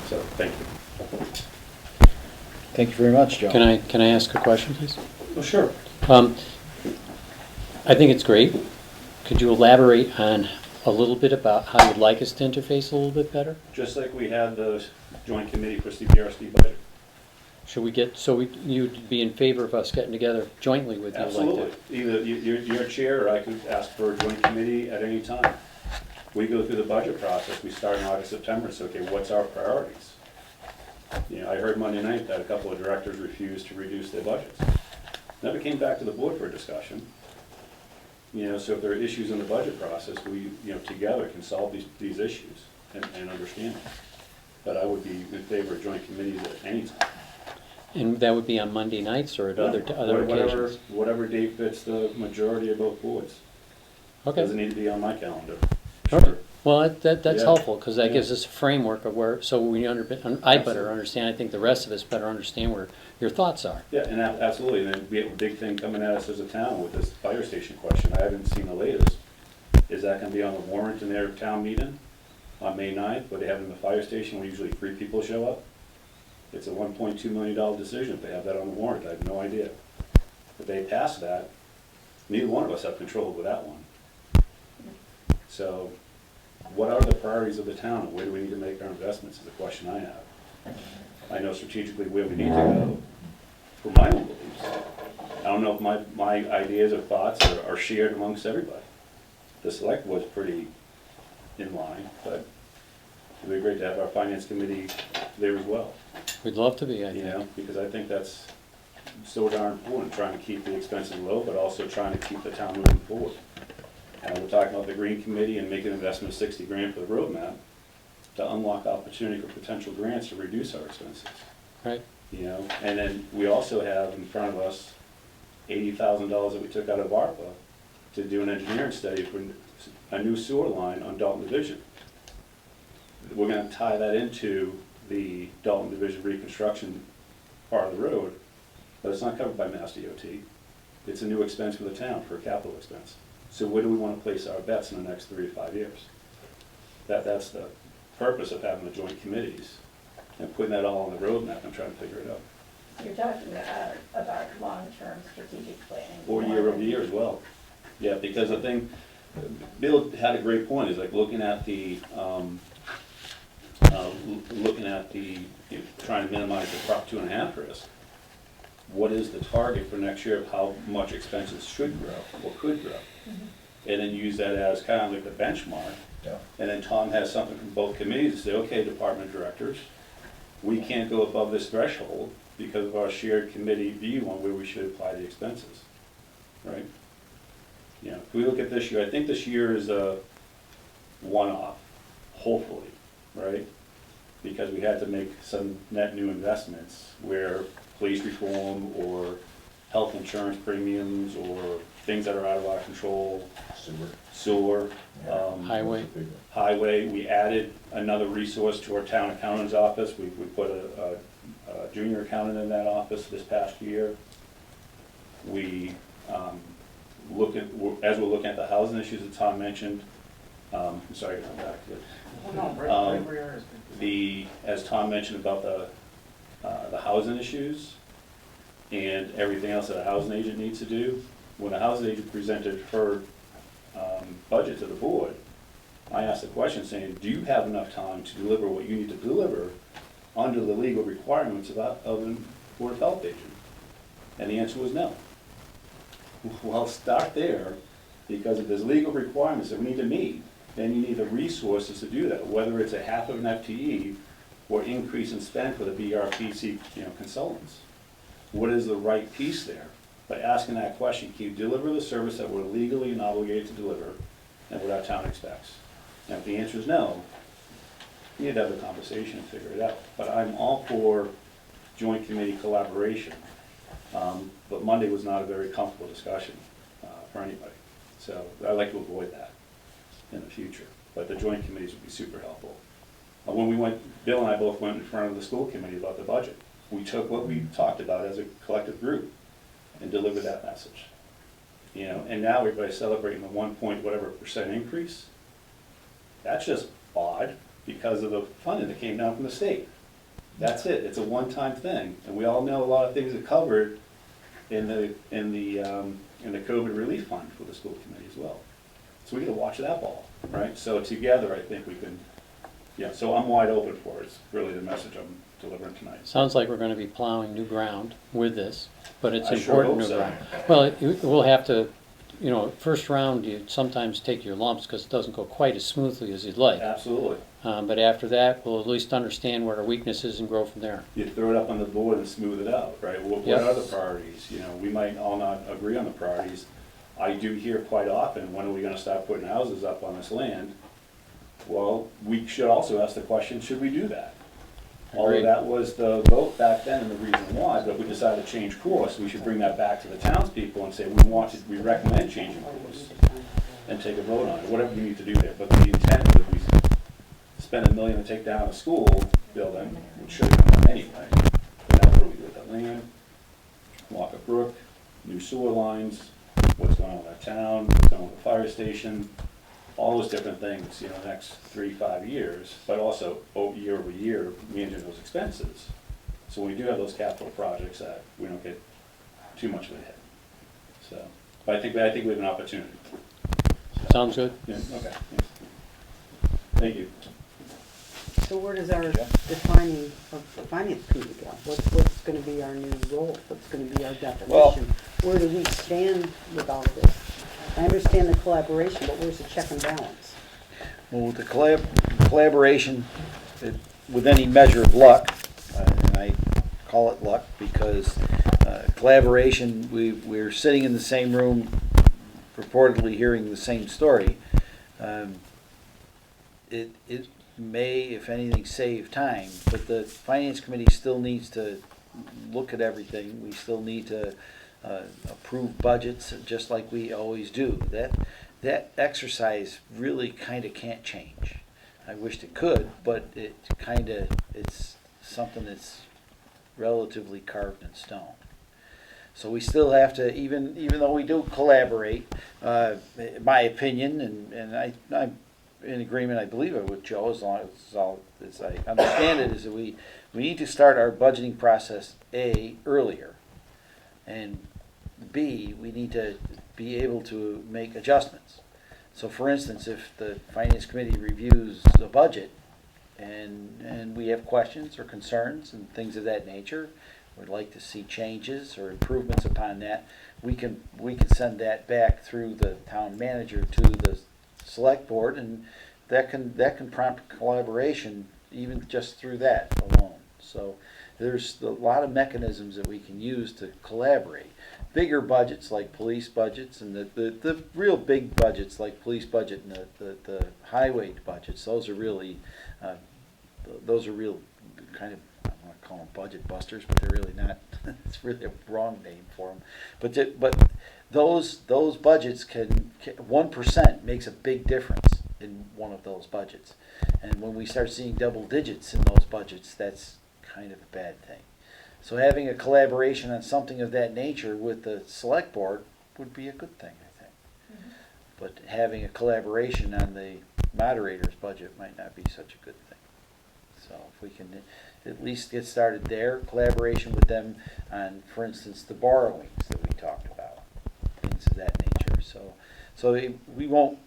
So, thank you. Thank you very much, Joe. Can I ask a question, please? Oh, sure. I think it's great. Could you elaborate on a little bit about how you'd like us to interface a little bit better? Just like we had the joint committee for CBRSD budget. Should we get, you'd be in favor of us getting together jointly with you like that? Absolutely. Either you're chair, or I could ask for a joint committee at any time. We go through the budget process. We start in August, September, so, okay, what's our priorities? You know, I heard Monday night that a couple of directors refused to reduce their budgets. Never came back to the board for a discussion. You know, so if there are issues in the budget process, we, you know, together can solve these issues and understand them. But I would be in favor of joint committees at any time. And that would be on Monday nights or at other occasions? Whatever date fits the majority of both boards. Okay. Doesn't need to be on my calendar. Okay. Sure. Well, that's Yeah. helpful, because that Yeah. gives us a framework of where, so I better Absolutely. understand, I think the rest of us better understand where your thoughts are. Yeah, and absolutely, and then we have a big thing coming at us as a town with this fire station question. I haven't seen the latest. Is that gonna be on the warrant in their town meeting on May 9th, where they have in the fire station, where usually 3 people show up? It's a $1.2 million decision if they have that on the warrant. I have no idea. If they pass that, neither one of us have control over that one. So, what are the priorities of the town, and where do we need to make our investments is the question I have. I know strategically where we need to go for my own beliefs. I don't know if my ideas or thoughts are shared amongst everybody. The select was pretty in line, but it'd be great to have our finance committee there as well. We'd love to be, I You think. know, because I think that's so darn important, trying to keep the expenses low, but also trying to keep the town moving forward. And we're talking about the green committee and making an investment of $60,000 for the roadmap to unlock opportunity for potential grants to reduce our expenses. Right. You know, and then we also have in front of us $80,000 that we took out of ARPA to do an engineering study for a new sewer line on Dalton Division. We're gonna tie that into the Dalton Division reconstruction part of the road, but it's not covered by Mass DOT. It's a new expense for the town, for a capital expense. So where do we wanna place our bets in the next 3 to 5 years? That's the purpose of having the joint committees and putting that all on the roadmap and trying to figure it out. You're talking about long-term strategic planning. Or year over year as well. Yeah, because the thing, Bill had a great point, is like looking at the, you know, trying to minimize the Prop 2.5 risk. What is the target for next year of how much expenses should grow or could grow? And then use that as kind of like the benchmark. Yeah. And then Tom has something from both committees to say, okay, department directors, we can't go above this threshold because of our shared committee view on where we should apply the expenses, right? You know, if we look at this year, I think this year is a one-off, hopefully, right? Because we had to make some net new investments where police reform or health insurance premiums or things that are out of our control, sewer, Highway. highway. We added another resource to our town accountant's office. We put a junior accountant in that office this past year. We as we're looking at the housing issues that Tom mentioned, I'm sorry to come back to it. As Tom mentioned about the housing issues and everything else that a housing agent needs to do, when a housing agent presented her budget to the board, I asked the question saying, do you have enough time to deliver what you need to deliver under the legal requirements of a Board of Health agent? And the answer was no. Well, start there, because if there's legal requirements that we need to meet, then you need the resources to do that, whether it's a half of an FTE or increase in spend for the BRPC, consultants. What is the right piece there? By asking that question, can you deliver the service that we're legally and obligated to deliver and what our town expects? And if the answer is no, you need to have a conversation and figure it out. But I'm all for joint committee collaboration. But Monday was not a very comfortable discussion for anybody. So I'd like to avoid that in the future. But the joint committees would be super helpful. When we went, Bill and I both went in front of the school committee about the budget. We took what we talked about as a collective group and delivered that message. And now everybody's celebrating the 1% increase. That's just odd because of the funding that came down from the state. That's it. It's a one-time thing, and we all know a lot of things are covered in the COVID relief fund for the school committee as well. So we got to watch that ball, right? So together, I think we can. Yeah. So I'm wide open for it. It's really the message I'm delivering tonight. Sounds like we're gonna be plowing new ground with this, but it's I sure important hope new so. ground. Well, we'll have to, first round, you sometimes take your lumps because it doesn't go quite as smoothly as you'd like. Absolutely. But after that, we'll at least understand where our weakness is and grow from there. You throw it up on the board and smooth it out, right? What Yep. are the priorities? We might all not agree on the priorities. I do hear quite often, when are we gonna start putting houses up on this land? Well, we should also ask the question, should we do that? Although Agreed. that was the vote back then and the reason why, but if we decided to change course, we should bring that back to the townspeople and say, we recommend changing course and take a vote on it, whatever we need to do there. But the intent would be spend $1 million to take down a school building, which should have been done anyway. But now what do we do with the land? Walker Brook, new sewer lines, what's going on with our town, what's going on with the fire station, all those different things, you know, the next 3-5 years, but also year over year, managing those expenses. So when we do have those capital projects, that we don't get too much of a hit. So, but I think we have an opportunity. So, Sounds good? yeah, okay. Thank you. So where does our defining of the finance committee go? What's gonna be our new role? What's gonna be our definition? Where do we stand with all of this? I understand the collaboration, but where's the check and balance? Well, with the collaboration, with any measure of luck, and I call it luck because collaboration, we're sitting in the same room, purportedly hearing the same story. It may, if anything, save time, but the finance committee still needs to look at everything. We still need to approve budgets just like we always do. That exercise really kind of can't change. I wished it could, but it's something that's relatively carved in stone. So we still have to, even though we do collaborate, my opinion, and I'm in agreement, I believe it with Joe, as long as I understand it, is that we need to start our budgeting process, A, earlier, and B, we need to be able to make adjustments. So for instance, if the finance committee reviews the budget and we have questions or concerns and things of that nature, would like to see changes or improvements upon that, we can send that back through the town manager to the select board, and that can prompt collaboration even just through that alone. So there's a lot of mechanisms that we can use to collaborate. Bigger budgets like police budgets, and the real big budgets like police budget and the highway budgets, those are real kind of, I don't want to call them budget busters, but they're really not. It's really a wrong name for them. But those budgets can 1% makes a big difference in one of those budgets. And when we start seeing double digits in those budgets, that's kind of a bad thing. So having a collaboration on something of that nature with the select board would be a good thing, I think. Mm-hmm. But having a collaboration on the moderator's budget might not be such a good thing. So if we can at least get started there, collaboration with them on, for instance, the borrowings that we talked about, things of that nature. So we won't,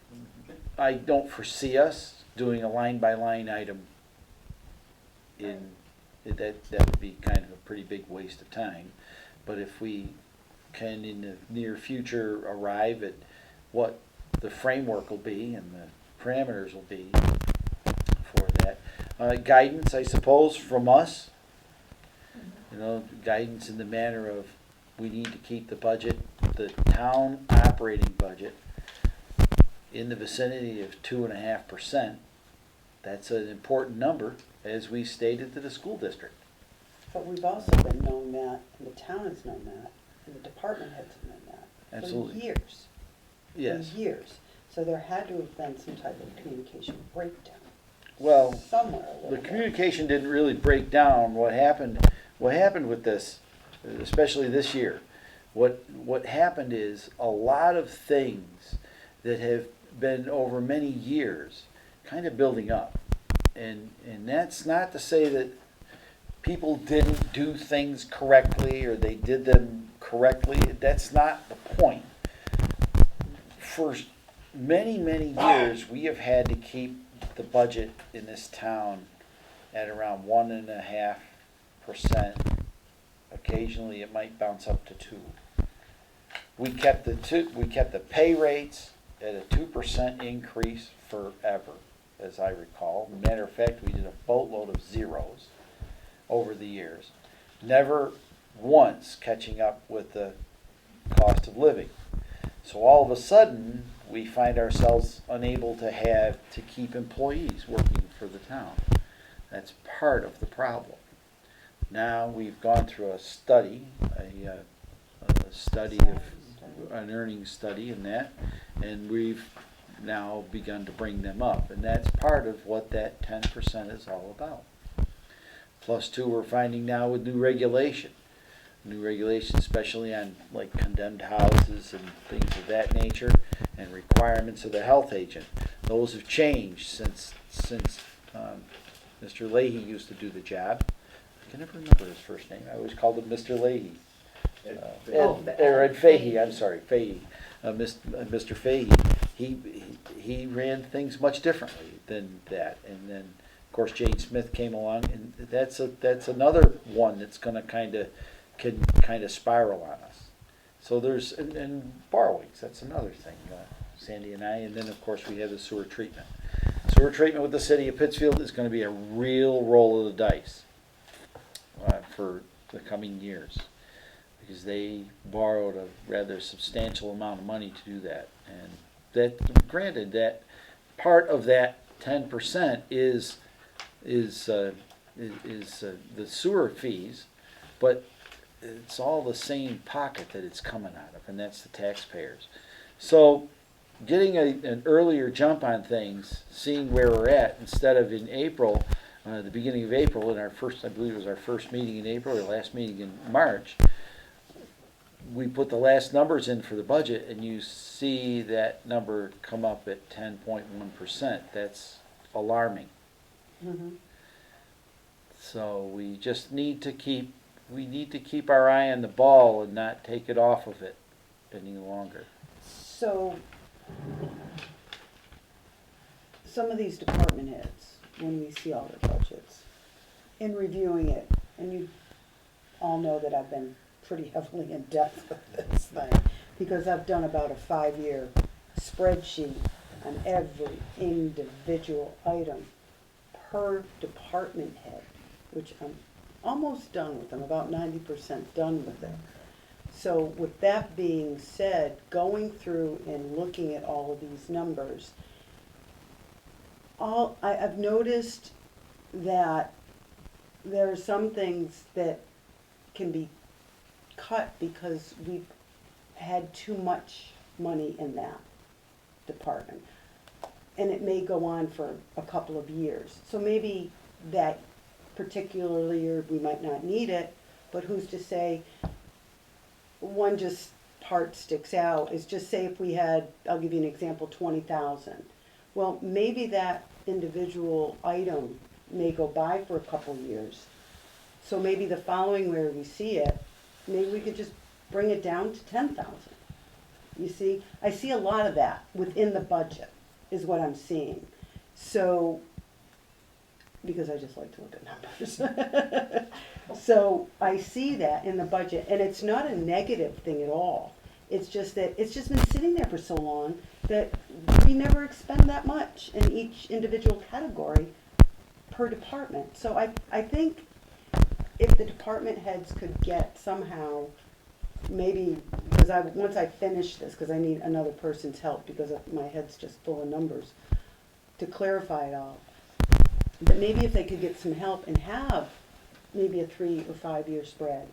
I don't foresee us doing a line-by-line item in, that would be kind of a pretty big waste of time. But if we can, in the near future, arrive at what the framework will be and the parameters will be for that. Guidance, I suppose, from us. You know, guidance in the manner of we need to keep the budget, the town operating budget, in the vicinity of 2.5%. That's an important number, as we stated to the school district. But we've also been known that, and the town has known that, and the department heads have known that. Absolutely. For years. Yes. For years. So there had to have been some type of communication breakdown. Well, Somewhere a little the bit. communication didn't really break down. What happened with this, especially this year, what happened is a lot of things that have been over many years kind of building up. And that's not to say that people didn't do things correctly or they did them correctly. That's not the point. For many, many years, we have had to keep the budget in this town at around 1.5%. Occasionally, it might bounce up to 2%. We kept the pay rates at a 2% increase forever, as I recall. Matter of fact, we did a boatload of zeros over the years, never once catching up with the cost of living. So all of a sudden, we find ourselves unable to keep employees working for the town. That's part of the problem. Now we've gone through a study, an earnings study in that, and we've now begun to bring them up, and that's part of what that 10% is all about. Plus two, we're finding now with new regulations, especially on like condemned houses and things of that nature, and requirements of the health agent. Those have changed since Mr. Leahy used to do the job. I can never remember his first name. I always called him Mr. Leahy. Ed Fahey, I'm sorry, Fahey. Mr. Fahey, he ran things much differently than that. And then, of course, Jane Smith came along, and that's another one that's going to kind of spiral on us. So there's and borrowings. That's another thing. Sandy and I, and then of course we have the sewer treatment. Sewer treatment with the city of Pittsfield is going to be a real roll of the dice for the coming years, because they borrowed a rather substantial amount of money to do that. And that, granted, that part of that 10% is the sewer fees, but it's all the same pocket that it's coming out of, and that's the taxpayers. So getting an earlier jump on things, seeing where we're at, instead of in April, the beginning of April, in our first, I believe it was our first meeting in April or last meeting in March, we put the last numbers in for the budget, and you see that number come up at 10.1%. That's alarming. Mm-hmm. So we just need to keep our eye on the ball and not take it off of it any longer. So, some of these department heads, when we see all their budgets, in reviewing it, and you all know that I've been pretty heavily in depth with this thing, because I've done about a 5-year spreadsheet on every individual item per department head, which I'm almost done with. I'm about 90% done with it. So with that being said, going through and looking at all of these numbers, I've noticed that there are some things that can be cut because we've had too much money in that department. And it may go on for a couple of years. So maybe that particular year we might not need it, but who's to say one just part sticks out? Is just say if we had, I'll give you an example, 20,000. Well, maybe that individual item may go by for a couple years. So maybe the following year we see it, maybe we could just bring it down to 10,000. You see, I see a lot of that within the budget is what I'm seeing. So, because I just like to look at numbers. So I see that in the budget, and it's not a negative thing at all. It's just that it's just been sitting there for so long that we never expend that much in each individual category per department. So I think if the department heads could get somehow, maybe, because once I finish this, because I need another person's help because my head's just full of numbers, to clarify it all. But maybe if they could get some help and have maybe a 3 or 5 year spread.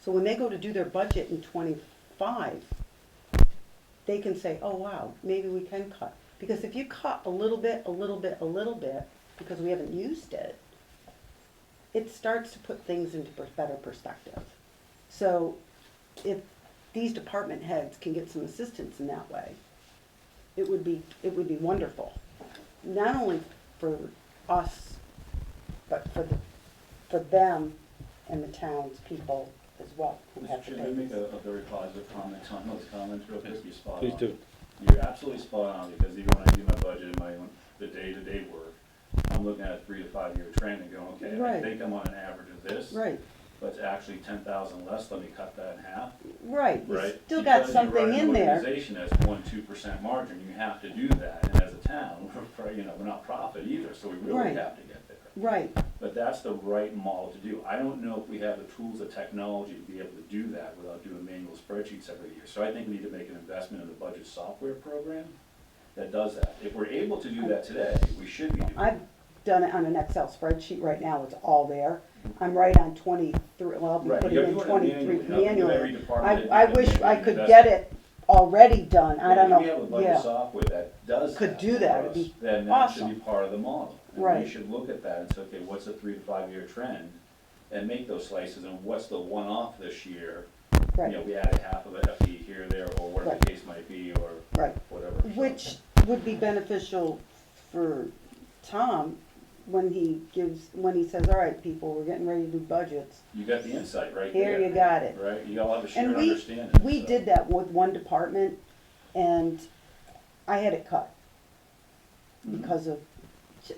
So when they go to do their budget in 25, they can say, oh wow, maybe we can cut. Because if you cut a little bit, because we haven't used it, it starts to put things into better perspective. So if these department heads can get some assistance in that way, it would be wonderful. Not only for us, but for them and the townspeople as well who have to Should pay I make this. a very positive comment on those comments real quick? You're spot on. Please do. You're absolutely spot on, because even when I do my budget and my own, the day-to-day work, I'm looking at a 3 to 5 year trend and going, okay, I Right. think I'm on an average of this. Right, But it's actually 10,000 less, let me cut that in half, right, you right? still got Because something you run in an there. organization that's 1-2% margin, you have to do that, and as a town, we're not profit either, so we really Right. have to get there. Right, But that's the right model to do. I don't know if we have the tools, the technology to be able to do that without doing manual spreadsheets every year. So I think we need to make an investment in the budget software program that does that. If we're able to do that today, we should be doing it. I've done it on an Excel spreadsheet right now, it's all there. I'm right on 23, well, I'll be Right, putting you're in doing it 23 manually. Every manually. department I needs to wish make I an could investment. get it already done, I don't know, If we have a budget yeah. software that does Could that do for that, it'd us, be then that should awesome. be part of the model. And Right. we should look at that and say, okay, what's a 3 to 5 year trend? And make those slices, and what's the one-off this year? You know, Right, we added half of it, FTE here, there, or whatever Right. the case might be, or right. whatever. So- Which would be beneficial for Tom when he says, all right, people, we're getting ready to do budgets. You got the insight right there. Here, you got it. Right, you all have a shared And understanding. we so. did that with one department, and I had it cut Mhm. because of,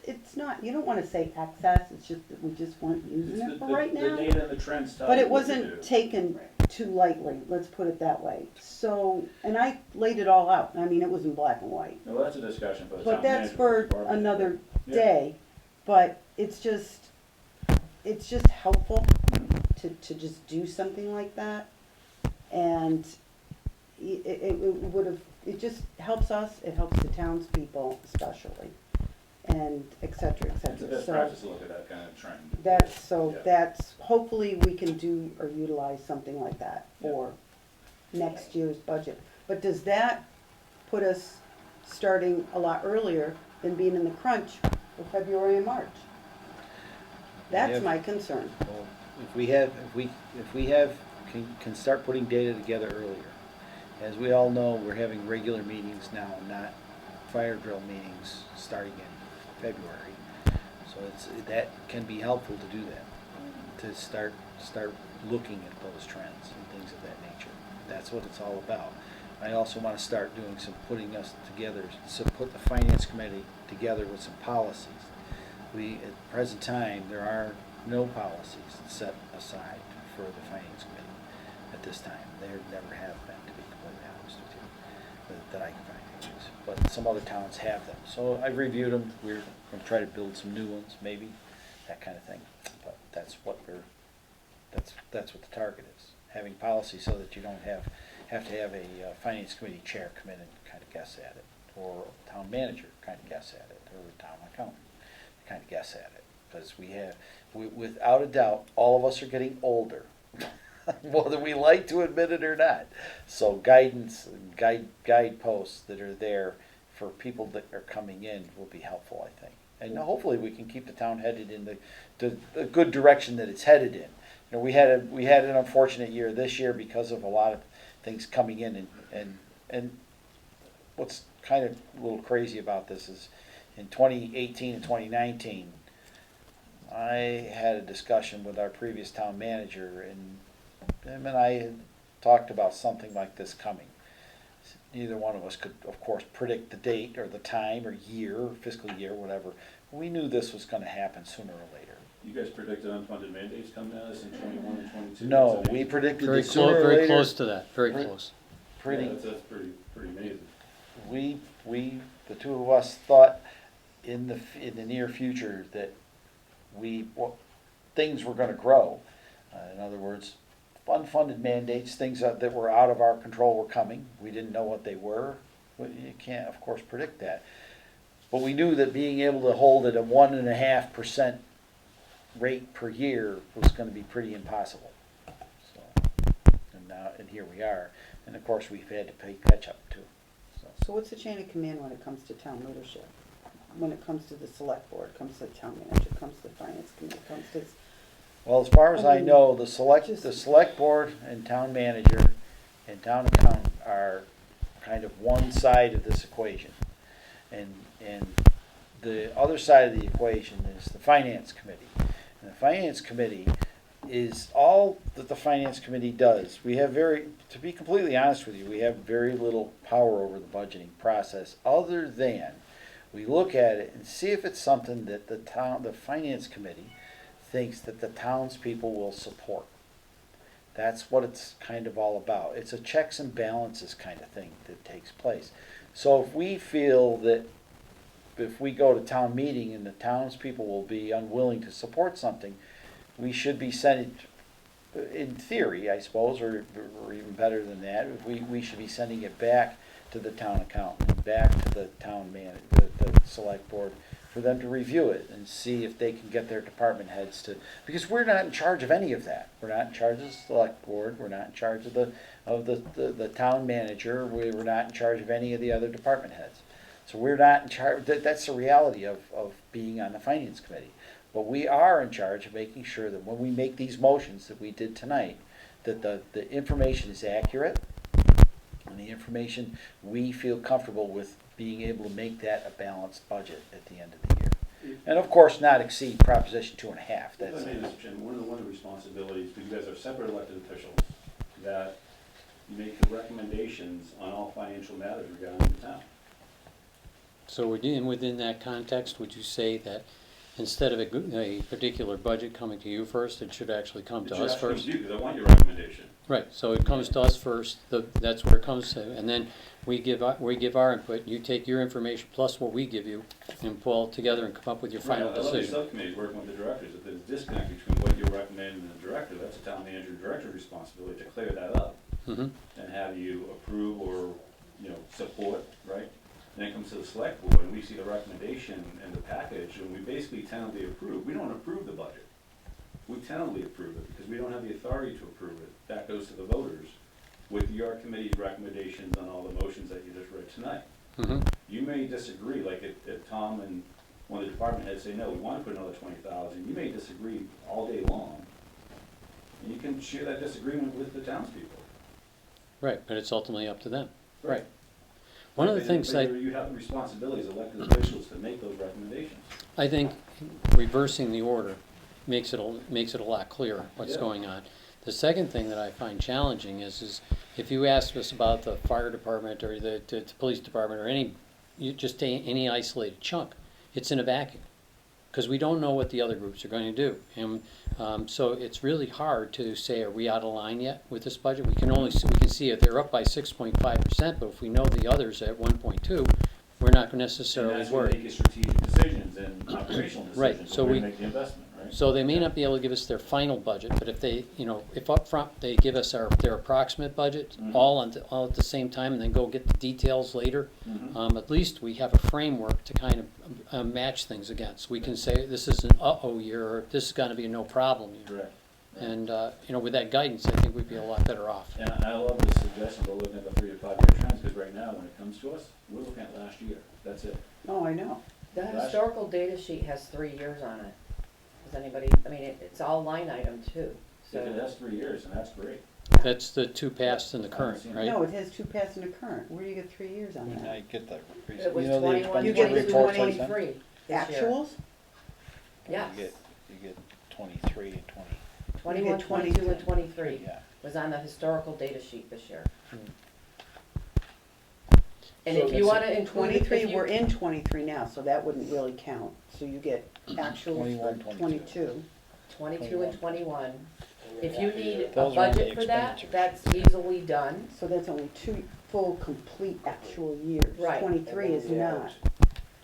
it's not, you don't wanna say excess, it's just that we just weren't using It's it the- for the- right The now. data and the trends tell But you it what to wasn't do. taken too lightly, let's put it that way. So, and I laid it all out, I mean, it was in black and white. Well, that's a discussion for the But town that's manager, for department. another Yeah. day, but it's just helpful to just do something like that. And it would've, it just helps us, it helps the townspeople especially, and et cetera, et It's a cetera. best So practice to look at that kind of trend. Yeah. that's, hopefully we can do or utilize something like that for next year's budget. But does that put us starting a lot earlier than being in the crunch for February and March? That's have- my concern. Well, if we can start putting data together earlier. As we all know, we're having regular meetings now, not fire drill meetings starting in February. So that can be helpful to do that, to start looking at those trends and things of that nature. That's what it's all about. I also want to start doing putting us together, put the finance committee together with some policies. At the present time, there are no policies set aside for the finance committee at this time. There never have been, to be completely honest with you, that I can find anyways. But some other towns have them. So I've reviewed them. We're going to try to build some new ones, maybe, that kind of thing. But that's what that's what the target is. Having policy so that you don't have to have a finance committee chair come in and kind of guess at it, or a town manager kind of guess at it, or a town accountant kind of guess at it. Because without a doubt, all of us are getting older, whether we like to admit it or not. So guideposts that are there for people that are coming in will be helpful, I think. And hopefully we can keep the town headed in the good direction that it's headed in. You know, we had an unfortunate year this year because of a lot of things coming in, and what's kind of a little crazy about this is in 2018 and 2019, I had a discussion with our previous town manager, and him and I had talked about something like this coming. Neither one of us could, of course, predict the date or the time or year, or fiscal year, whatever. We knew this was going to happen sooner or later. You guys predicted unfunded mandates coming at us in 21 and 22? No, That's we amazing. predicted Very that sooner or very later. close to that, very Pre- close. Pretty, Yeah, that's pretty amazing. the two of us thought in the near future that things were going to grow. In other words, unfunded mandates, things that were out of our control were coming. We didn't know what they were. You can't, of course, predict that. But we knew that being able to hold at a 1.5% rate per year was going to be pretty impossible. So, and here we are. And of course, we've had to pay catch up too. So what's the chain of command when it comes to town leadership? When it comes to the select board, comes to the town manager, comes to the finance committee, comes to, Well, as far as I I mean, know, the select board and town manager and town accountant are kind of one side of this equation. And the other side of the equation is the finance committee. And the finance committee is all that the finance committee does. We have to be completely honest with you, we have very little power over the budgeting process, other than we look at it and see if it's something that the finance committee thinks that the townspeople will support. That's what it's kind of all about. It's a checks and balances kind of thing that takes place. So if we feel that if we go to town meeting and the townspeople will be unwilling to support something, we should be sending, in theory, I suppose, or even better than that, we should be sending it back to the town accountant, back to the town manager, the select board, for them to review it and see if they can get their department heads to, because we're not in charge of any of that. We're not in charge of the select board, we're not in charge of the town manager, we're not in charge of any of the other department heads. So we're not in charge, that's the reality of being on the finance committee. But we are in charge of making sure that when we make these motions that we did tonight, that the information is accurate, and the information, we feel comfortable with being able to make that a balanced budget at the end of the year. And of course, not exceed Proposition 2.5, that's. If I may, Mr. Chairman, one of the responsibilities, because you guys are separate elected officials, that you make the recommendations on all financial matters regarding the town. So within that context, would you say that instead of a particular budget coming to you first, it should actually come to us first? Because I want your recommendation. Right, so it comes to us first, that's where it comes to, and then we give our input, you take your information plus what we give you, and pull it together and come up with your final Right, I love the decision. subcommittees working with the directors. If there's a disconnect between what you're recommending and the director, that's a town manager and director's responsibility to clear that up. Mhm. And have you approve or, support, right? Then it comes to the select board, and we see the recommendation and the package, and we basically tentatively approve. We don't approve the budget. We tentatively approve it, because we don't have the authority to approve it. That goes to the voters with your committee's recommendations on all the motions that you just read tonight. Mhm. You may disagree, like if Tom and one of the department heads say, no, we want to put another 20,000, you may disagree all day long. And you can share that disagreement with the townspeople. Right, but it's ultimately up to them. Right. One of the But things I you have the responsibility as elected officials to make those recommendations. think reversing the order makes it a lot clearer what's Yeah. going on. The second thing that I find challenging is if you ask us about the fire department or the police department or any isolated chunk, it's in a vacuum, because we don't know what the other groups are going to do. And so it's really hard to say, are we out of line yet with this budget? We can see if they're up by 6.5%, but if we know the others at 1.2, we're not And necessarily that's where you worried. make your strategic decisions and operational Right, decisions, so where we- you make the investment, right? So they may not be able to give us their final budget, but if they, if up front they give us their approximate budget, Mhm. all at the same time, and then go get the details later, Mhm. at least we have a framework to kind of match things against. We can say, this is an uh-oh year, or this is gonna be a no problem year. Correct. And, with that guidance, I think we'd be a lot better off. And I love this suggestion, we're looking at the 3 to 5 year trends, because right now, when it comes to us, we're looking at last year, that's it. Oh, I know. The Last- historical data sheet has 3 years on it. Does anybody, it's all line item too, If so. it has 3 years, and that's great. That's the two past and the current, right? No, it has 2 past and a current. Where do you get 3 years on that? I get that. It was the 21, You get 22, the 20 23 this year. Actuals? Yes. You get 23 and 20. 21, get 22, and 23 Yeah. was on the historical data sheet this year. Hmm. And So if you that's wanna include, if 23, you- we're in 23 now, so that wouldn't really count. So you get actuals 21, for 22. 22. 22 and 21. If you need a Those are on the budget for that, expenditures. that's easily done. So that's only 2 full, complete actual years. Right. 23 is not.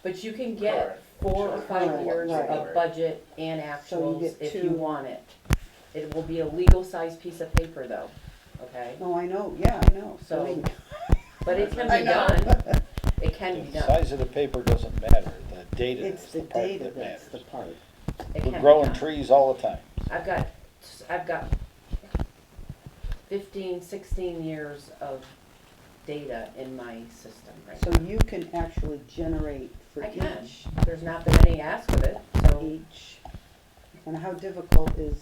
But you can get 4 or 5 Right, years right. of budget and So you actuals get if two. you want it. It will be a legal size piece of paper though, okay? Oh, I know, yeah, I know. So- I mean, But it can I be know. done. It can be The done. size of the paper doesn't matter, the data It's is the the part data that that's the matters. part. It can We're be growing done. trees all the time. I've got 15, 16 years of data in my system right So now. you can actually generate for I can. each, There's not been any ask of it, so each. And how difficult is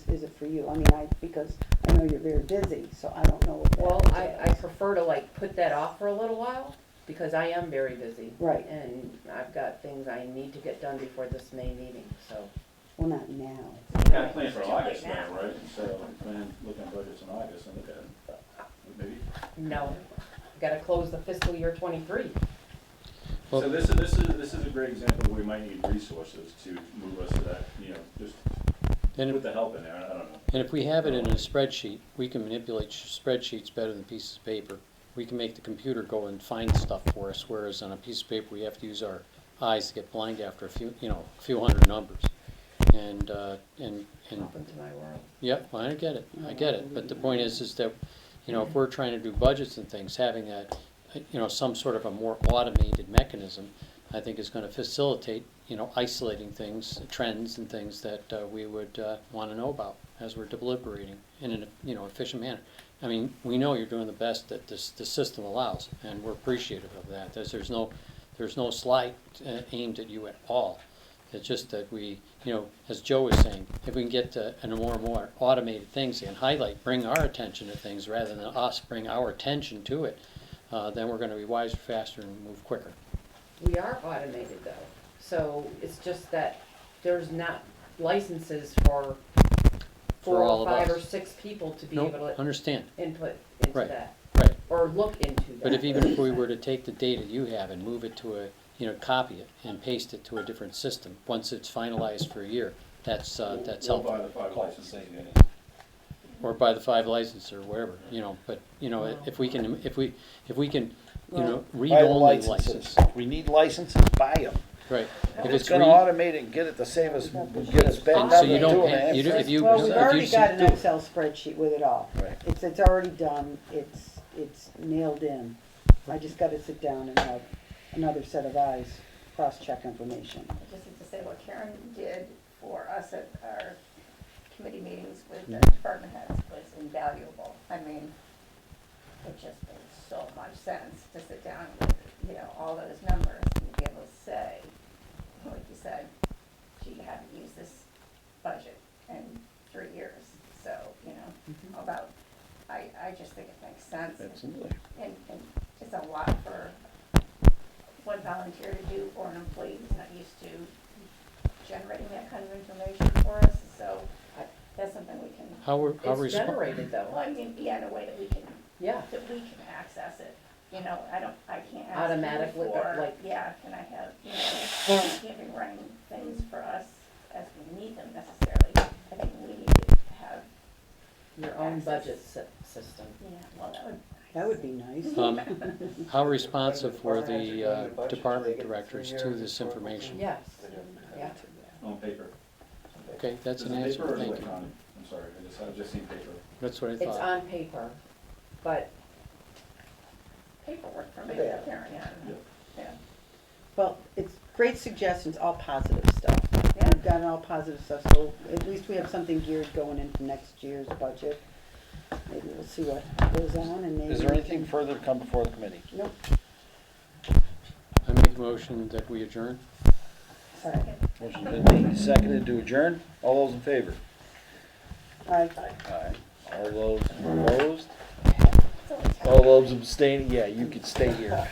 it for you? I mean, because I know you're very busy, so I don't know what that well, I entails. prefer to like put that off for a little while because I am very busy. Right. And I've got things I need to get done before this May meeting, so. Well, not now. You gotta plan for Too late August now, now. right? Instead of looking at budgets in August, and look at maybe. No, gotta close the fiscal year 23. Well- So this is a great example where we might need resources to move us to that, just And put if, the help in there, I don't know. and if we have it in a spreadsheet, we can manipulate spreadsheets better than pieces of paper. We can make the computer go and find stuff for us, whereas on a piece of paper, we have to use our eyes to get blind after a few hundred numbers. And Welcome to my world. yeah, well, I get it, but the point is that, if we're trying to do budgets and things, having that, some sort of a more automated mechanism, I think is gonna facilitate, isolating things, trends and things that we would wanna know about as we're deliberating in an, efficient manner. I mean, we know you're doing the best that the system allows, and we're appreciative of that. There's no slight aimed at you at all. It's just that we, as Joe was saying, if we can get to more and more automated things and bring our attention to things rather than us bring our attention to it, then we're gonna be wiser, faster, and move quicker. We are automated though, so it's just that there's not licenses for For 4 all or of 5 or us. 6 people to be Nope, able to understand, input into Right. that, right. or look into that. But even if we were to take the data you have and move it to copy it and paste it to a different system, once it's finalized for a year, that's We'll helpful. buy the 5 licensing units. Or by the 5 license or wherever, but, if we can, Well, read Buy the only licenses. license. If we need licenses, buy them. Right. If it's gonna automate it and get it to save us, get us back So down you to don't 2.5 you don't- cents. if you- Well, we've if you already got an do- Excel spreadsheet with it all. Right. It's already done, it's nailed in. I just gotta sit down and have another set of eyes, cross-check information. I just need to say what Karen did for us at our committee meetings with the Mhm. department heads was invaluable. I mean, it just made so much sense to sit down with, all those numbers and be able to say, like you said, gee, you haven't used this budget in 3 years, so, about, I just think it makes sense. Absolutely. And it's a lot for one volunteer to do for an employee who's not used to generating that kind of information for us, so that's something we can, How It's generated well, though, I mean, yeah, in a way that we can access it. I can't ask you Automatically, for, like- yeah, can I have, you can't be running things for us as we need them necessarily. I think we need to have, your own access. budget system. well, that would. That would be nice. how responsive were the department directors to this information? Yes, yeah. On paper. Okay, that's Is an it answer, paper or thank you. electronic? I'm sorry, I've just seen paper. That's what I It's thought. on paper, but Paperwork for me, Yeah. Karen, yeah. Well, it's great suggestions, all positive stuff. Yeah. We've got all positive stuff, so at least we have something geared going into next year's budget. Maybe we'll see what goes on and maybe. Is there we anything can- further to come before the committee? Nope. I make a motion that we adjourn. Second. Motion been made, seconded to adjourn. All those in favor? Aye. Aye. All those opposed? It's always All those abstaining? Yeah, you could stay here.